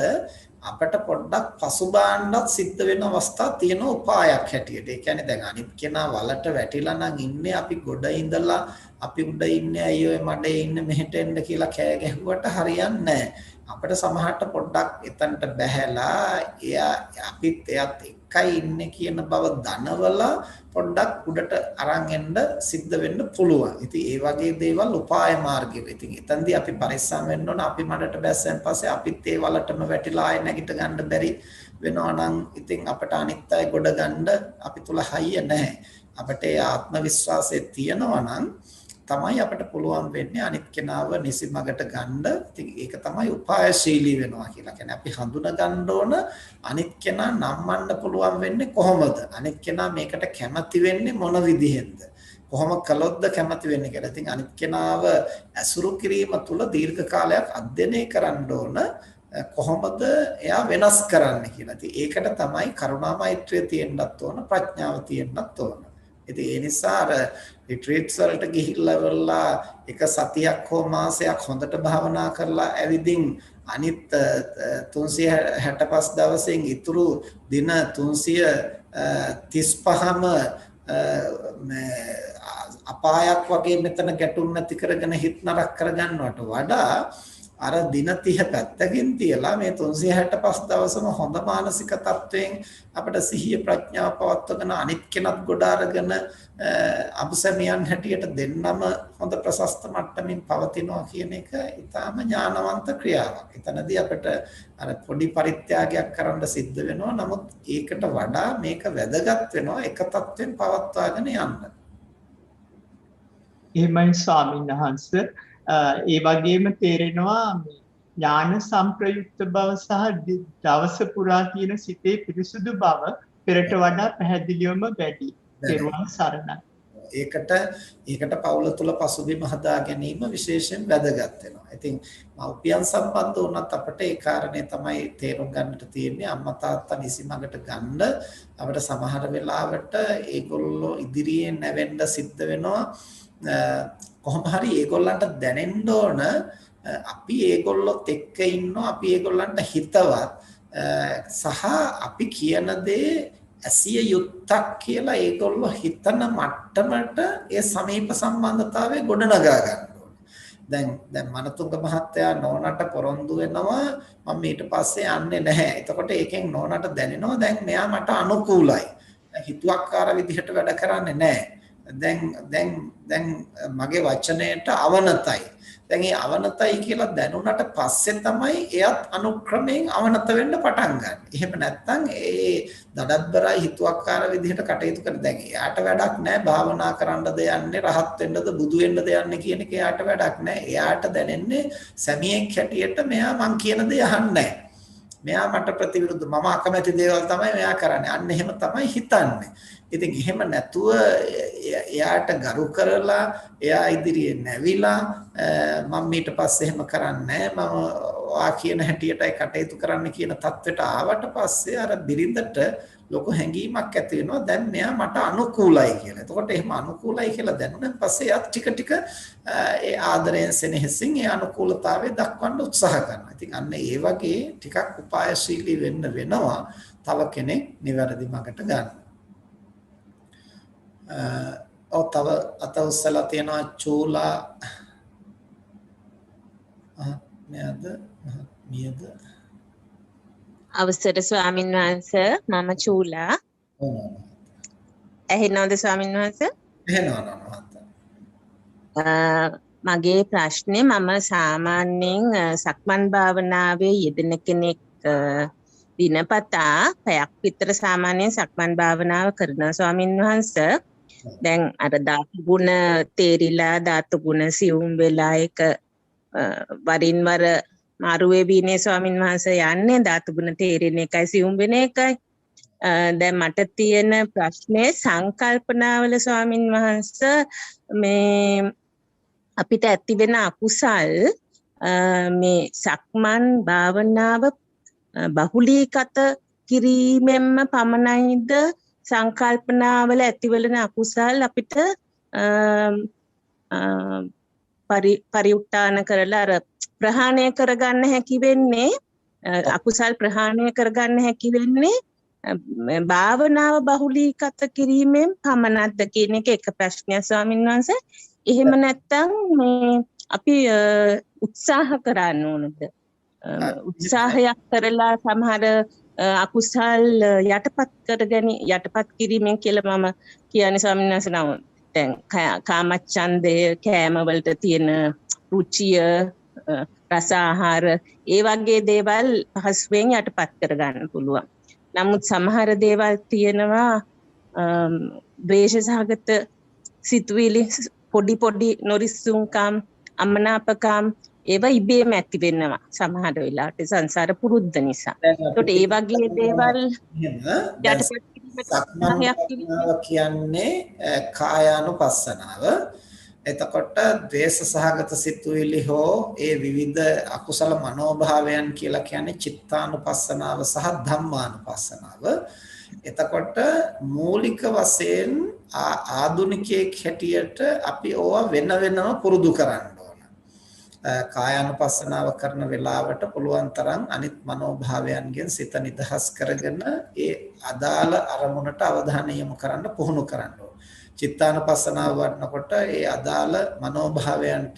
B: අපිට පොඩ්ඩක් පසුබාන්නත් සිද්ධ වෙන අවස්ථා තියෙන උපායක් හැටියට. ඒ කියන්නේ දැන් අනිත් කෙනා වලට වැටිලා නම් ඉන්නේ අපි ගොඩ ඉඳලා අපි උඩ ඉන්නේ අයියෝ මඩේ ඉන්නේ මෙහෙට එන්න කියලා කෑ ගැහුවට හරියන්නේ නැහැ. අපිට සමහරට පොඩ්ඩක් එතනට බැහැලා එයා අපිත් එයත් එකයි ඉන්නේ කියන බව දනවලා පොඩ්ඩක් උඩට අරන් එන්න සිද්ධ වෙන්න පුළුවන්. ඉතින් ඒ වගේ දේවල් උපාය මාර්ගෙ. ඉතින් එතෙන්දී අපි පරිස්සම් වෙන්න ඕන. අපි මඩට බැස්සෙන් පස්සේ අපිත් ඒ වලටම වැටිලා ආයෙ නැගිට ගන්න බැරි වෙනවා නම් ඉතින් අපිට අනිත් අය ගොඩ ගන්න අපි තුල හයිය නැහැ. අපිට ඒ ආත්ම විශ්වාසය තියෙනවා නම් තමයි අපිට පුළුවන් වෙන්නේ අනිත් කෙනාව නිසි මගට ගන්න. ඉතින් ඒක තමයි උපායශීලී වෙනවා කියලා කියන්නේ. අපි හඳුනා ගන්න ඕන අනිත් කෙනා නම්මන්න පුළුවන් වෙන්නේ කොහොමද? අනිත් කෙනා මේකට කැමති වෙන්නේ මොන විදිහෙන්ද? කොහොම කළොත්ද කැමති වෙන්නේ කියලා. ඉතින් අනිත් කෙනාව ඇසුරු කිරීම තුළ දීර්ඝ කාලයක් අධ්‍යයනය කරන්න ඕන. කොහොමද එයා වෙනස් කරන්නේ කියලා. ඉතින් ඒකට තමයි කරුණා මෛත්‍රිය තියෙන්නත් ඕන, ප්‍රඥාව තියෙන්නත් ඕන. ඉතින් ඒ නිසා අර රිට්‍රීට්ස් වලට ගිහිල්ලා එක සතියක් හෝ මාසයක් හොඳට භාවනා කරලා ඇවිදින් අනිත් 365 දවසෙන් ඉතුරු දින 335ම අපායක් වගේ මෙතන ගැටුම් නැති කරගෙන හිත නරක කරගන්නවට වඩා අර දින 30 පැත්තකින් තියලා මේ 365 දවසම හොඳ මානසික තත්වයෙන් අපිට සිහිය ප්‍රඥාව පවත්වගෙන අනිත් කෙනත් ගොඩ අරගෙන අබුසමියන් හැටියට දෙන්නම හොඳ ප්‍රශස්ත මට්ටමින් පවතිනවා කියන එක ඊටාම ඥානවන්ත ක්‍රියාවක්. එතනදී අපිට අර පොඩි පරිත්‍යාගයක් කරන්න සිද්ධ වෙනවා. නමුත් ඒකට වඩා මේක වැදගත් වෙනවා එක තත්වෙන් පවත්වාගෙන යන්න.
C: එහෙමයි ස්වාමීන් වහන්සේ. ඒ වගේම තේරෙනවා ඥාන සංප්‍රයුක්ත බව සහ දවස පුරා තියෙන සිතේ පිරිසුදු බව පෙරට වඩා පැහැදිලිවම වැඩි. පෙරවන් සරණයි.
B: ඒකට පවුල තුල පසුබිම හදා ගැනීම විශේෂයෙන් වැදගත් වෙනවා. ඉතින් මව්පියන් සම්බන්ධ වුණත් අපිට ඒ කාරණේ තමයි තේරුම් ගන්නට තියෙන්නේ. අම්මා තාත්තා නිසිමඟට ගන්න අපිට සමහර වෙලාවට ඒගොල්ලෝ ඉදිරියේ නැවෙන්න සිද්ධ වෙනවා. කොහොම හරි ඒගොල්ලන්ට දැනෙන්න ඕන අපි ඒගොල්ලොත් එක්ක ඉන්නවා, අපි ඒගොල්ලන්ට හිතවත් සහ අපි කියන දේ ඇසිය යුත්තක් කියලා ඒගොල්ලෝ හිතන මට්ටමට ඒ සමීප සම්බන්ධතාවය ගොඩනගා ගන්න ඕනේ. දැන් මනතුංග මහත්තයා නෝනට පොරොන්දු වෙනවා මම ඊට පස්සේ යන්නේ නැහැ. එතකොට ඒකෙන් නෝනට දැනෙනවා දැන් මෙයා මට අනුකූලයි. හිතුවක්කාර විදිහට වැඩ කරන්නේ නැහැ. දැන් මගේ වචනයට අවනතයි. දැන් මේ අවනතයි කියලා දැනුණට පස්සේ තමයි එයත් අනුක්‍රමයෙන් අවනත වෙන්න පටන් ගන්න. එහෙම නැත්නම් ඒ දඩබ්බරයි හිතුවක්කාර විදිහට කටයුතු කරන දැන් එයාට වැඩක් නැහැ. භාවනා කරන්නද යන්නේ, රහත් වෙන්නද, බුදු වෙන්නද යන්නේ කියන එක එයාට වැඩක් නැහැ. එයාට දැනෙන්නේ සැමියෙක් හැටියට මෙයා මං කියන දේ අහන්නේ නැහැ. මෙයා මට ප්‍රතිවිරුද්ධ, මම අකමැති දේවල් තමයි මෙයා කරන්නේ. අන්න එහෙම තමයි හිතන්නේ. ඉතින් එහෙම නැතුව එයාට ගරු කරලා එයා ඉදිරියේ නැවිලා මම ඊට පස්සේ එහෙම කරන්නේ නැහැ, මම වා කියන හැටියටයි කටයුතු කරන්න කියන தත්වෙට ආවට පස්සේ අර බිරිඳට ලොකු හැඟීමක් ඇති වෙනවා දැන් මෙයා මට අනුකූලයි කියලා. එතකොට එහෙම අනුකූලයි කියලා දැනුණාන් පස්සේ එයා ටික ටික ඒ ආදරයෙන් සෙනෙහසින් ඒ අනුකූලතාවය දක්වන්න උත්සාහ කරනවා. ඉතින් අන්න ඒ වගේ ටිකක් උපායශීලී වෙන්න වෙනවා තව කෙනෙක් නිවැරදි මඟට ගන්න. තව අත උස්සලා තියෙනවා චූලා මියද
H: අවසර ස්වාමින් වහන්සේ මම චූලා. ඇහෙනවද ස්වාමින් වහන්සේ? මගේ ප්‍රශ්නේ මම සාමාන්‍යයෙන් සක්මන් භාවනාවේ යෙදෙන කෙනෙක් දිනපතා පැයක් විතර සාමාන්‍යයෙන් සක්මන් භාවනාව කරනවා ස්වාමින් වහන්සේ. දැන් අර ධාතු ගුණ තේරිලා ධාතු ගුණ සියුම් වෙලා එක වරින් වර මාරු වෙවිනේ ස්වාමින් වහන්සේ යන්නේ ධාතු ගුණ තේරෙන එකයි සියුම් වෙන එකයි. දැන් මට තියෙන ප්‍රශ්නේ සංකල්පනාවල ස්වාමින් වහන්සේ මේ අපිට ඇති වෙන අකුසල් මේ සක්මන් භාවනාව බහුලීගත කිරීමෙන්ම පමණයිද සංකල්පනාවල ඇතිවන අකුසල් අපිට පරිඋත්ථාන කරලා අර ප්‍රහාණය කරගන්න හැකි වෙන්නේ අකුසල් ප්‍රහාණය කරගන්න හැකි වෙන්නේ භාවනාව බහුලීගත කිරීමෙන් පමණක්ද කියන එක ප්‍රශ්නයක් ස්වාමීන් වහන්සේ. එහෙම නැත්නම් මේ අපි උත්සාහ කරන්න ඕනද? උත්සාහයක් කරලා සමහර අකුසල් යටපත් කිරීමෙන් කියලා මම කියන්නේ ස්වාමීන් වහන්සේ. නම දැන් කාමච්ඡන්දය, කෑම වලට තියෙන රුචිය, රස ආහාර ඒ වගේ දේවල් පහසුවෙන් යටපත් කරගන්න පුළුවන්. නමුත් සමහර දේවල් තියෙනවා ද්වේෂ සහගත සිතුවිලි, පොඩි නොරිස්සුම්කම්, අමනාපකම් ඒවා ඉබේම ඇති වෙනවා සමහර වෙලාවට සංසාර පුරුද්ද නිසා. ඒකට ඒ වගේ දේවල්
B: සක්මන් කියන්නේ කායානුපස්සනාව. එතකොට ද්වේෂ සහගත සිතුවිලි හෝ ඒ විවිධ අකුසල මනෝභාවයන් කියලා කියන්නේ චිත්තානුපස්සනාව සහ ධම්මානුපස්සනාව. එතකොට මූලික වශයෙන් ආධුනිකයෙක් හැටියට අපි ඕවා වෙනම පුරුදු කරන්න ඕන. කායානුපස්සනාව කරන වෙලාවට පුළුවන් තරම් අනිත් මනෝභාවයන්ගෙන් සිත නිදහස් කරගෙන ඒ අදාළ අරමුණට අවධානය යොමු කරන්න පුහුණු කරන්න ඕන. චිත්තානුපස්සනාව වඩනකොට ඒ අදාළ මනෝභාවයන්ට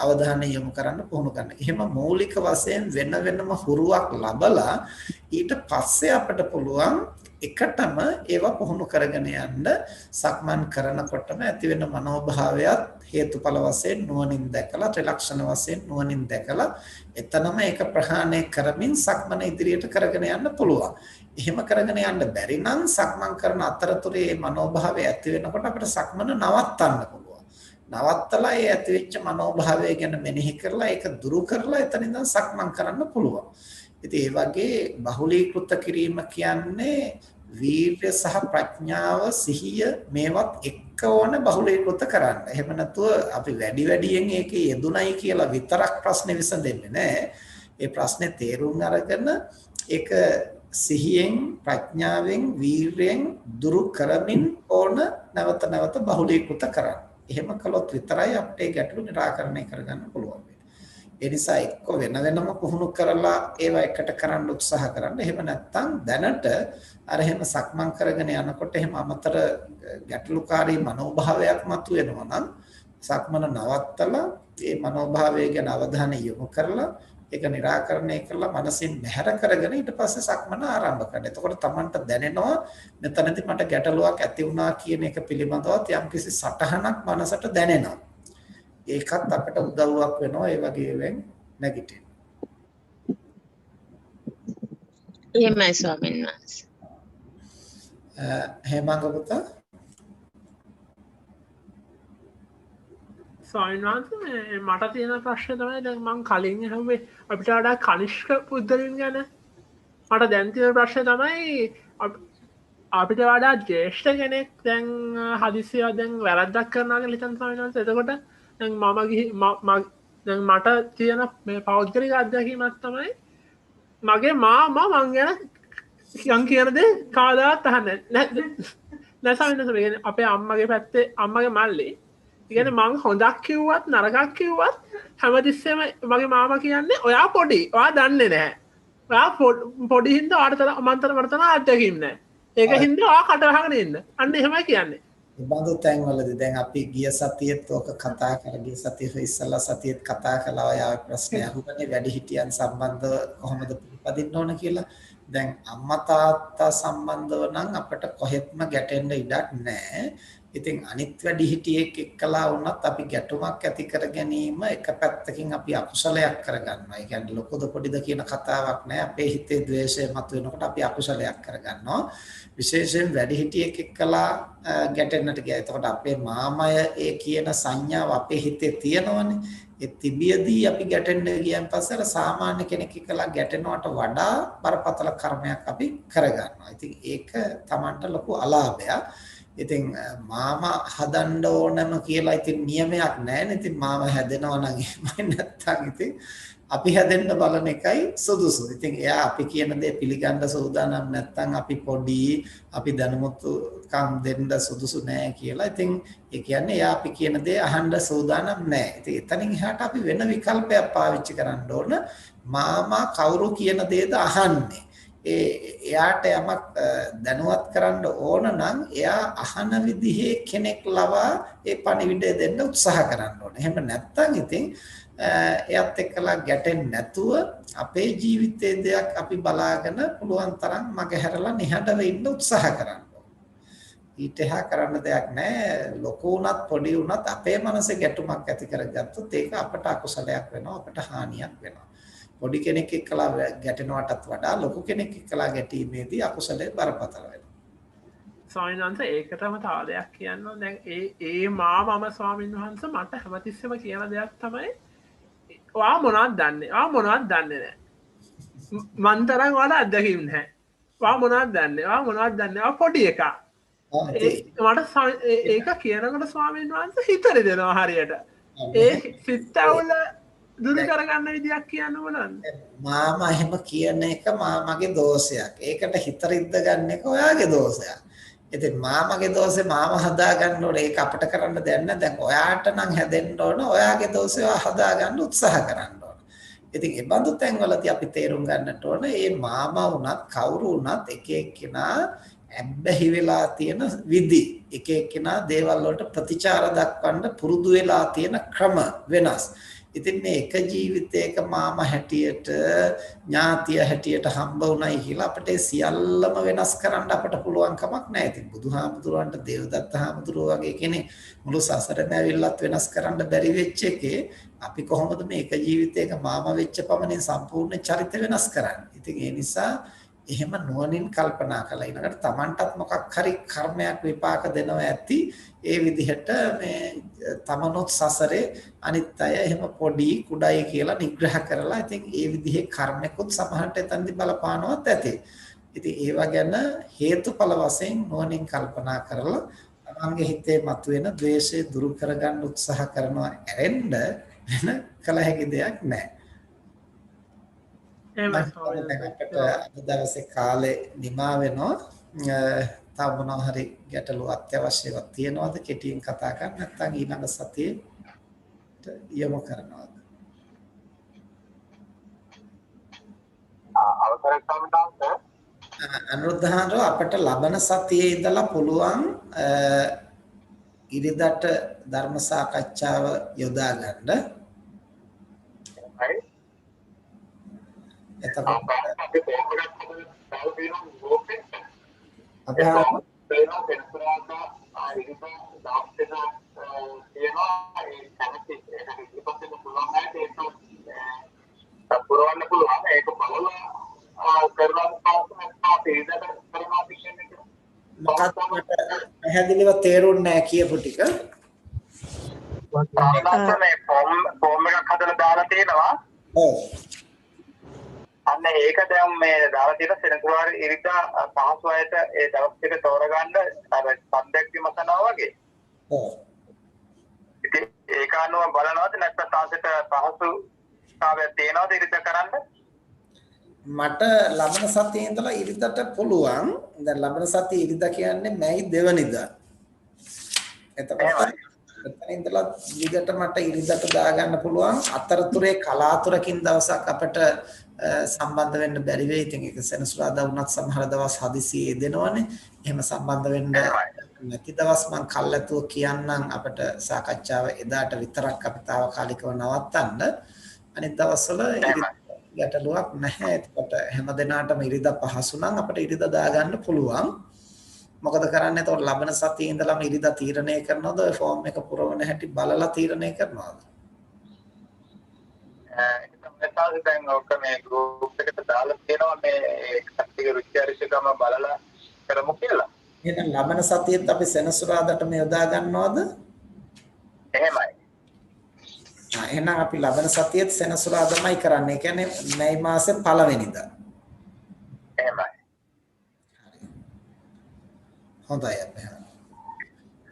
B: අවධානය යොමු කරන්න පුහුණු කරන්න. එහෙම මූලික වශයෙන් වෙනම හුරුවක් ලබලා ඊට පස්සේ අපිට පුළුවන් එකටම ඒවා පුහුණු කරගෙන යන්න. සක්මන් කරනකොටම ඇති වෙන මනෝභාවයත් හේතුඵල වශයෙන් නුවණින් දැකලා, ත්‍රිලක්ෂණ වශයෙන් නුවණින් දැකලා එතනම ඒක ප්‍රහාණය කරමින් සක්මන ඉදිරියට කරගෙන යන්න පුළුවන්. එහෙම කරගෙන යන්න බැරි නම් සක්මන් කරන අතරතුරේ මේ මනෝභාවය ඇති වෙනකොට අපිට සක්මන නවත්තන්න පුළුවන්. නවත්තලා ඒ ඇතිවෙච්ච මනෝභාවය ගැන මෙනෙහි කරලා ඒක දුරු කරලා එතන ඉඳන් සක්මන් කරන්න පුළුවන්. ඉතින් ඒ වගේ බහුලීකృత කිරීම කියන්නේ වීර්ය සහ ප්‍රඥාව, සිහිය මේවත් එක්ක ඕන බහුලීකృత කරන්න. එහෙම නැතුව අපි වැඩියෙන් ඒකේ යෙදුණයි කියලා විතරක් ප්‍රශ්නේ විසඳෙන්නේ නැහැ. ඒ ප්‍රශ්නේ තේරුම් අරගෙන ඒක සිහියෙන්, ප්‍රඥාවෙන්, වීර්යෙන් දුරු කරමින් ඕන නැවත බහුලීකృత කරන්න. එහෙම කළොත් විතරයි අපේ ගැටලු निराකරණය කරගන්න පුළුවන්. ඒ නිසා එක්ක වෙනම පුහුණු කරලා ඒවා එකට කරන්න උත්සාහ කරන්න. එහෙම නැත්නම් දැනට අර එහෙම සක්මන් කරගෙන යනකොට එහෙම අමතර ගැටලුකාරී මනෝභාවයක් මතුවෙනවා නම් සක්මන නවත්තලා ඒ මනෝභාවය ගැන අවධානය යොමු කරලා ඒක निराකරණය කරලා මනසින් බැහැර කරගෙන ඊට පස්සේ සක්මන ආරම්භ කරන්න. එතකොට Tamanට දැනෙනවා මෙතනදී මට ගැටලුවක් ඇති වුණා කියන එක පිළිබඳව යම්කිසි සටහනක් මනසට දැනෙනවා. ඒකත් අපිට උදව්වක් වෙනවා ඒ වගේ වෙන් නැගිටින්න.
H: එහෙමයි ස්වාමීන් වහන්සේ.
B: හේමංග පුතා
E: ස්වාමීන් වහන්සේ මට තියෙන ප්‍රශ්නේ තමයි දැන් මම කලින් අහුවේ අපිට වඩා කනිෂ්ක පුද්ගලයන් ගැන. මට දැන් තියෙන ප්‍රශ්නේ තමයි අපිට වඩා ජ්‍යෙෂ්ඨ කෙනෙක් දැන් හදිසියෙ දැන් වැරද්දක් කරනවා කියලා හිතන ස්වාමීන් වහන්සේ. එතකොට දැන් දැන් මට තියෙන මේ පෞද්ගලික අත්දැකීමක් තමයි මගේ මාමා මං ගැන කියන දේ කවදාවත් අහන්නේ නැහැ ස්වාමීන් වහන්සේ. අපේ අම්මගේ පැත්තේ අම්මගේ මල්ලි ඉගෙන මං හොඳක් කිව්වත් නරකක් කිව්වත් හැමතිස්සෙම මගේ මාමා කියන්නේ ඔයා පොඩි, ඔයා දන්නේ නැහැ. ඔයා පොඩි හින්දා ඔයාට මන්තර වර්තන අත්දැකීම් නැහැ. ඒක හින්දා ඔයා කට වහගෙන ඉන්න. අන්න එහෙමයි කියන්නේ.
B: බඳු තැන්වලදී දැන් අපි ගිය සතියේත් ඔක කතා කරලා ගිය සතියේ ඉස්සලා සතියේත් කතා කළා ඔය ප්‍රශ්නේ අහුවනේ වැඩිහිටියන් සම්බන්ධව කොහොමද පිළිපදින්න ඕන කියලා. දැන් අම්මා තාත්තා සම්බන්ධව නම් අපිට කොහෙත්ම ගැටෙන්න ඉඩක් නැහැ. ඉතින් අනිත් වැඩිහිටියෙක් එක්කලා වුණත් අපි ගැටුමක් ඇති කර ගැනීම එක පැත්තකින් අපි අකුසලයක් කරගන්නවා. ඒ කියන්නේ ලොකුද පොඩිද කියන කතාවක් නැහැ. අපේ හිතේ ද්වේෂය මතුවෙනකොට අපි අකුසලයක් කරගන්නවා. විශේෂයෙන් වැඩිහිටියෙක් එක්කලා ගැටෙන්නට ගියා. එතකොට අපේ මාමය ඒ කියන සංඥාව අපේ හිතේ තියෙනවනේ. ඒ තිබියදී අපි ගැටෙන්න ගියන් පස්සේ සාමාන්‍ය කෙනෙක් එක්කලා ගැටෙනවට වඩා බරපතල කර්මයක් අපි කරගන්නවා. ඉතින් ඒක Tamanට ලොකු අලාභයක්. ඉතින් මාමා හදන්න ඕනම කියලා ඉතින් නියමයක් නැහැ නේ. ඉතින් මාමා හැදෙනවා නම් එහෙමයි නැත්තම් ඉතින් අපි හැදෙන්න බලන එකයි සුදුසු. ඉතින් එයා අපි කියන දේ පිළිගන්න සූදානම් නැත්තම් අපි පොඩි අපි දැනුමුතුකම් දෙන්න සුදුසු නැහැ කියලා. ඉතින් ඒ කියන්නේ එයා අපි කියන දේ අහන්න සූදානම් නැහැ. ඉතින් එතනින් එහාට අපි වෙන විකල්පයක් පාවිච්චි කරන්න ඕන. මාමා කවුරු කියන දේද අහන්නේ. එයාට යමක් දැනුවත් කරන්න ඕන නම් එයා අහන විදිහේ කෙනෙක් ලවා ඒ පණිවිඩය දෙන්න උත්සාහ කරන්න ඕනේ. එහෙම නැත්නම් ඉතින් එයත් එක්කලා ගැටෙන්නේ නැතුව අපේ ජීවිතයේ දෙයක් අපි බලාගෙන පුළුවන් තරම් මගහැරලා නිහඬව ඉන්න උත්සාහ කරන්න ඕනේ. ඊට එහා කරන්න දෙයක් නැහැ. ලොකු උනත් පොඩි උනත් අපේ මනසේ ගැටුමක් ඇති කරගත්තොත් ඒක අපට අකුසලයක් වෙනවා, අපට හානියක් වෙනවා. පොඩි කෙනෙක් එක්කලා ගැටෙනවටත් වඩා ලොකු කෙනෙක් එක්කලා ගැටීමේදී අකුසලයේ බරපතල වෙනවා.
E: ස්වාමීන් වහන්සේ ඒකටම තව දෙයක් කියන්න ඕන. දැන් ඒ මම ස්වාමීන් වහන්සේ මට හැමතිස්සෙම කියන දෙයක් තමයි ඔයා මොනවද දන්නේ? ඔයා මොනවද දන්නේ නැහැ. මන් තරම් ඔයාලා අත්දැකීම් නැහැ. ඔයා මොනවද දන්නේ? ඔයා මොනවද දන්නේ? ඔයා පොඩි එකා. මට ඒක කියනකොට ස්වාමීන් වහන්සේ හිතට දෙනවා හරියට. ඒ සිතවල දුරු කරගන්න විදියක් කියන්න බලන්න.
B: මාමා එහෙම කියන එක මාමගේ දෝෂයක්. ඒකට හිත රිද්ද ගන්න එක ඔයාගේ දෝෂයක්. ඉතින් මාමගේ දෝෂේ මාම හදා ගන්න ඕනේ. ඒක අපිට කරන්න දෙයක් නැහැ. දැන් ඔයාට නම් හැදෙන්න ඕන. ඔයාගේ දෝෂය හදා ගන්න උත්සාහ කරන්න ඕන. ඉතින් ඒ බඳු තැන්වලදී අපි තේරුම් ගන්නට ඕන මේ මාමා වුණත් කවුරු වුණත් එක එක්කිනා ඇබ්බැහි වෙලා තියෙන විදි එක එක්කිනා දේවල් වලට ප්‍රතිචාර දක්වන්න පුරුදු වෙලා තියෙන ක්‍රම වෙනස්. ඉතින් මේ එක ජීවිතයක මාම හැටියට ඥාතිය හැටියට හම්බ වුණයි කියලා අපිට සියල්ලම වෙනස් කරන්න අපට පුළුවන් කමක් නැහැ. ඉතින් බුදුහාමුදුරන්ට දේවදත්ත හාමුදුරුවෝ වගේ කෙනෙක් මුළු සසරම ඇවිල්ලත් වෙනස් කරන්න බැරි වෙච්ච එකේ අපි කොහොමද මේ එක ජීවිතයක මාම වෙච්ච පමණින් සම්පූර්ණ චරිත වෙනස් කරන්නේ? ඉතින් ඒ නිසා එහෙම නුවණින් කල්පනා කළා ඊළඟට Tamanටත් මොකක් හරි කර්මයක් විපාක දෙනවා ඇති. ඒ විදිහට මේ තමනොත් සසරේ අනිත් අය එහෙම පොඩි කුඩයි කියලා නිග්‍රහ කරලා ඉතින් ඒ විදිහේ කර්මකුත් සමහරට එතනදි බලපානවත් ඇති. ඉතින් ඒවා ගැන හේතුඵල වශයෙන් නුවණින් කල්පනා කරලා තමන්ගේ හිතේ මතුවෙන ද්වේෂය දුරු කරගන්න උත්සාහ කරනවා ඇරෙන්න වෙන කල හැකි දෙයක් නැහැ. අපිට අද දවසේ කාලේ නිමා වෙනවා. තව මොනවා හරි ගැටලු අත්‍යවශ්‍යව තියෙනවද කෙටියෙන් කතා කරන්න නැත්නම් ඊළඟ සතියේ යොමු කරනවද?
A: අවසරයි සම්මානත
B: අනුරුද්ධහාරෝ අපිට ලබන සතියේ ඉඳලා පුළුවන් ඉරිදට ධර්ම සාකච්ඡාව යොදා ගන්න.
A: හරි.
B: එතකොට
A: අපි කොහොමද
B: අපි
A: වෙනවා පෙරපරාද ආරිත දාස්තන කියනවා ඒ කැමති ඒක ඉතිපස්සේ පුළුවන් නැහැ ඒක පුරවන්න පුළුවන් ඒක බලලා කරනවා අපි ඉඳලා කරනවා කියන්නේ
B: මොකක්ද මට පැහැදිලිව තේරුන්නේ නැහැ කියපු ටික.
A: මේ ෆෝම් එකක් හදලා දාලා තියෙනවා.
B: ඔව්.
A: අන්න ඒක දැන් මේ දාලා තියෙන සෙනසුරාදා ඉරිදා පහසු අයට ඒ දවස් ටික තෝරගන්න අර සම්දෙක් විමසනවා වගේ.
B: ඔව්.
A: ඉතින් ඒක අනුව බලනවාද නැත්නම් තාසෙට පහසුතාවයක් තියෙනවද ඉරිදා කරන්න?
B: මට ලබන සතියේ ඉඳලා ඉරිදට පුළුවන්. දැන් ලබන සතියේ ඉරිදා කියන්නේ මැයි 2 වෙනිදා. එතකොට එතන ඉඳලා දිගට මට ඉරිදට දාගන්න පුළුවන්. අතරතුරේ කලාතුරකින් දවසක් අපිට සම්බන්ධ වෙන්න බැරි වෙයි. ඉතින් ඒක සෙනසුරාදා වුණත් සමහර දවස් හදිසියෙ දෙනවනේ. එහෙම සම්බන්ධ වෙන්න නැති දවස් මම කල්ැතුව කියන්නම් අපිට සාකච්ඡාව එදාට විතරක් අපි తాවකාලිකව නවත්තන්න. අනිත් දවස්වල ගැටලුවක් නැහැ. එතකොට හැම දිනාටම ඉරිදා පහසු නම් අපිට ඉරිදා දාගන්න පුළුවන්. මොකද කරන්නේ? එතකොට ලබන සතියේ ඉඳලාම ඉරිදා තීරණය කරනවද? ඔය ෆෝම් එක පුරවන හැටි බලලා තීරණය කරනවද?
A: තමයි දැන් ඔක මේ ගෲප් එකට දාලා තියෙනවා මේ කට්ටිය රුචි අරුචිකම බලලා කරමු කියලා.
B: එහෙනම් ලබන සතියේත් අපි සෙනසුරාදාට මේ යොදා ගන්නවද?
A: එහෙමයි.
B: එහෙනම් අපි ලබන සතියේත් සෙනසුරාදාමයි කරන්නේ. ඒ කියන්නේ මැයි මාසේ 1 වෙනිදා.
A: එහෙමයි.
B: හොඳයි අපේ.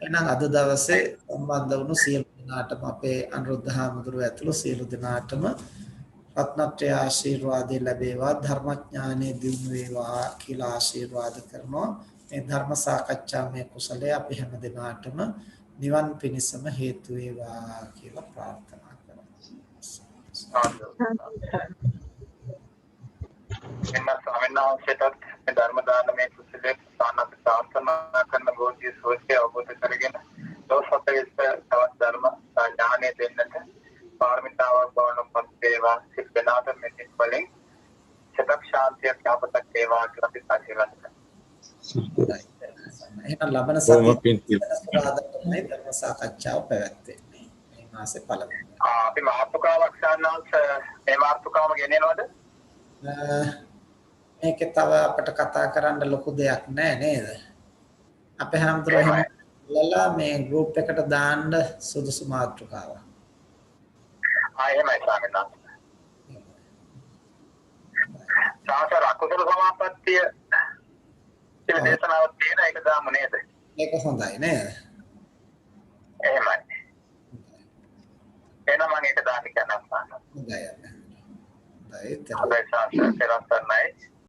B: එහෙනම් අද දවසේ සම්බන්ධ වුණු සියලු දෙනාටම අපේ අනුරුද්ධ හාමුදුරුවෝ ඇතුළු සියලු දෙනාටම රත්නත්‍රය ආශිර්වාදේ ලැබේවා ධර්මඥානෙ දිනු වේවා කියලා ආශිර්වාද කරනවා. මේ ධර්ම සාකච්ඡාමය කුසලයේ අපි හැම දිනාටම නිවන් පිණසම හේතු වේවා කියලා ප්‍රාර්ථනා කරනවා.
A: එන්න ස්වාමීන් වහන්සේටත් මේ ධර්ම දානමය කුසලයේ සානත් ප්‍රාර්ථනා කරන බෝධි සෝචය අවබෝධ කරගෙන ලෝකසත්‍යයේ තවත් ධර්ම ඥානෙ දෙන්නට පාරමිතාවක් බවනපත් වේවා සිද්ධාත මෙතිස් වලින් චිත්ත ශාන්තියක් යාපතක් වේවා කියලා අපි ආශිර්වාද කරනවා.
B: එහෙනම් ලබන සතියේ ධර්ම සාකච්ඡාව පැවැත්වෙන්නේ මේ මාසේ පළමුව.
A: අපි මාතෘකාවක් ගන්නවද මේ මාතෘකාවම ගෙනියනවද?
B: මේකේ තව අපිට කතා කරන්න ලොකු දෙයක් නැහැ නේද? අපේ හැමදෙරෝ එහෙම මේ ගෲප් එකට දාන්න සුදුසු මාතෘකාවක්.
A: එහෙමයි ස්වාමීන් වහන්සේ. සාසර අකුසල සමාපත්තිය ඒ දේශනාවක් තියෙන එක දාමු නේද?
B: ඒක හොඳයි නේද?
A: එහෙමයි. එහෙනම් මම ඒක දාන්න කියනවා.
B: හොඳයි. හොඳයි.
A: හොඳයි සාසර පෙරස්සන්නයි.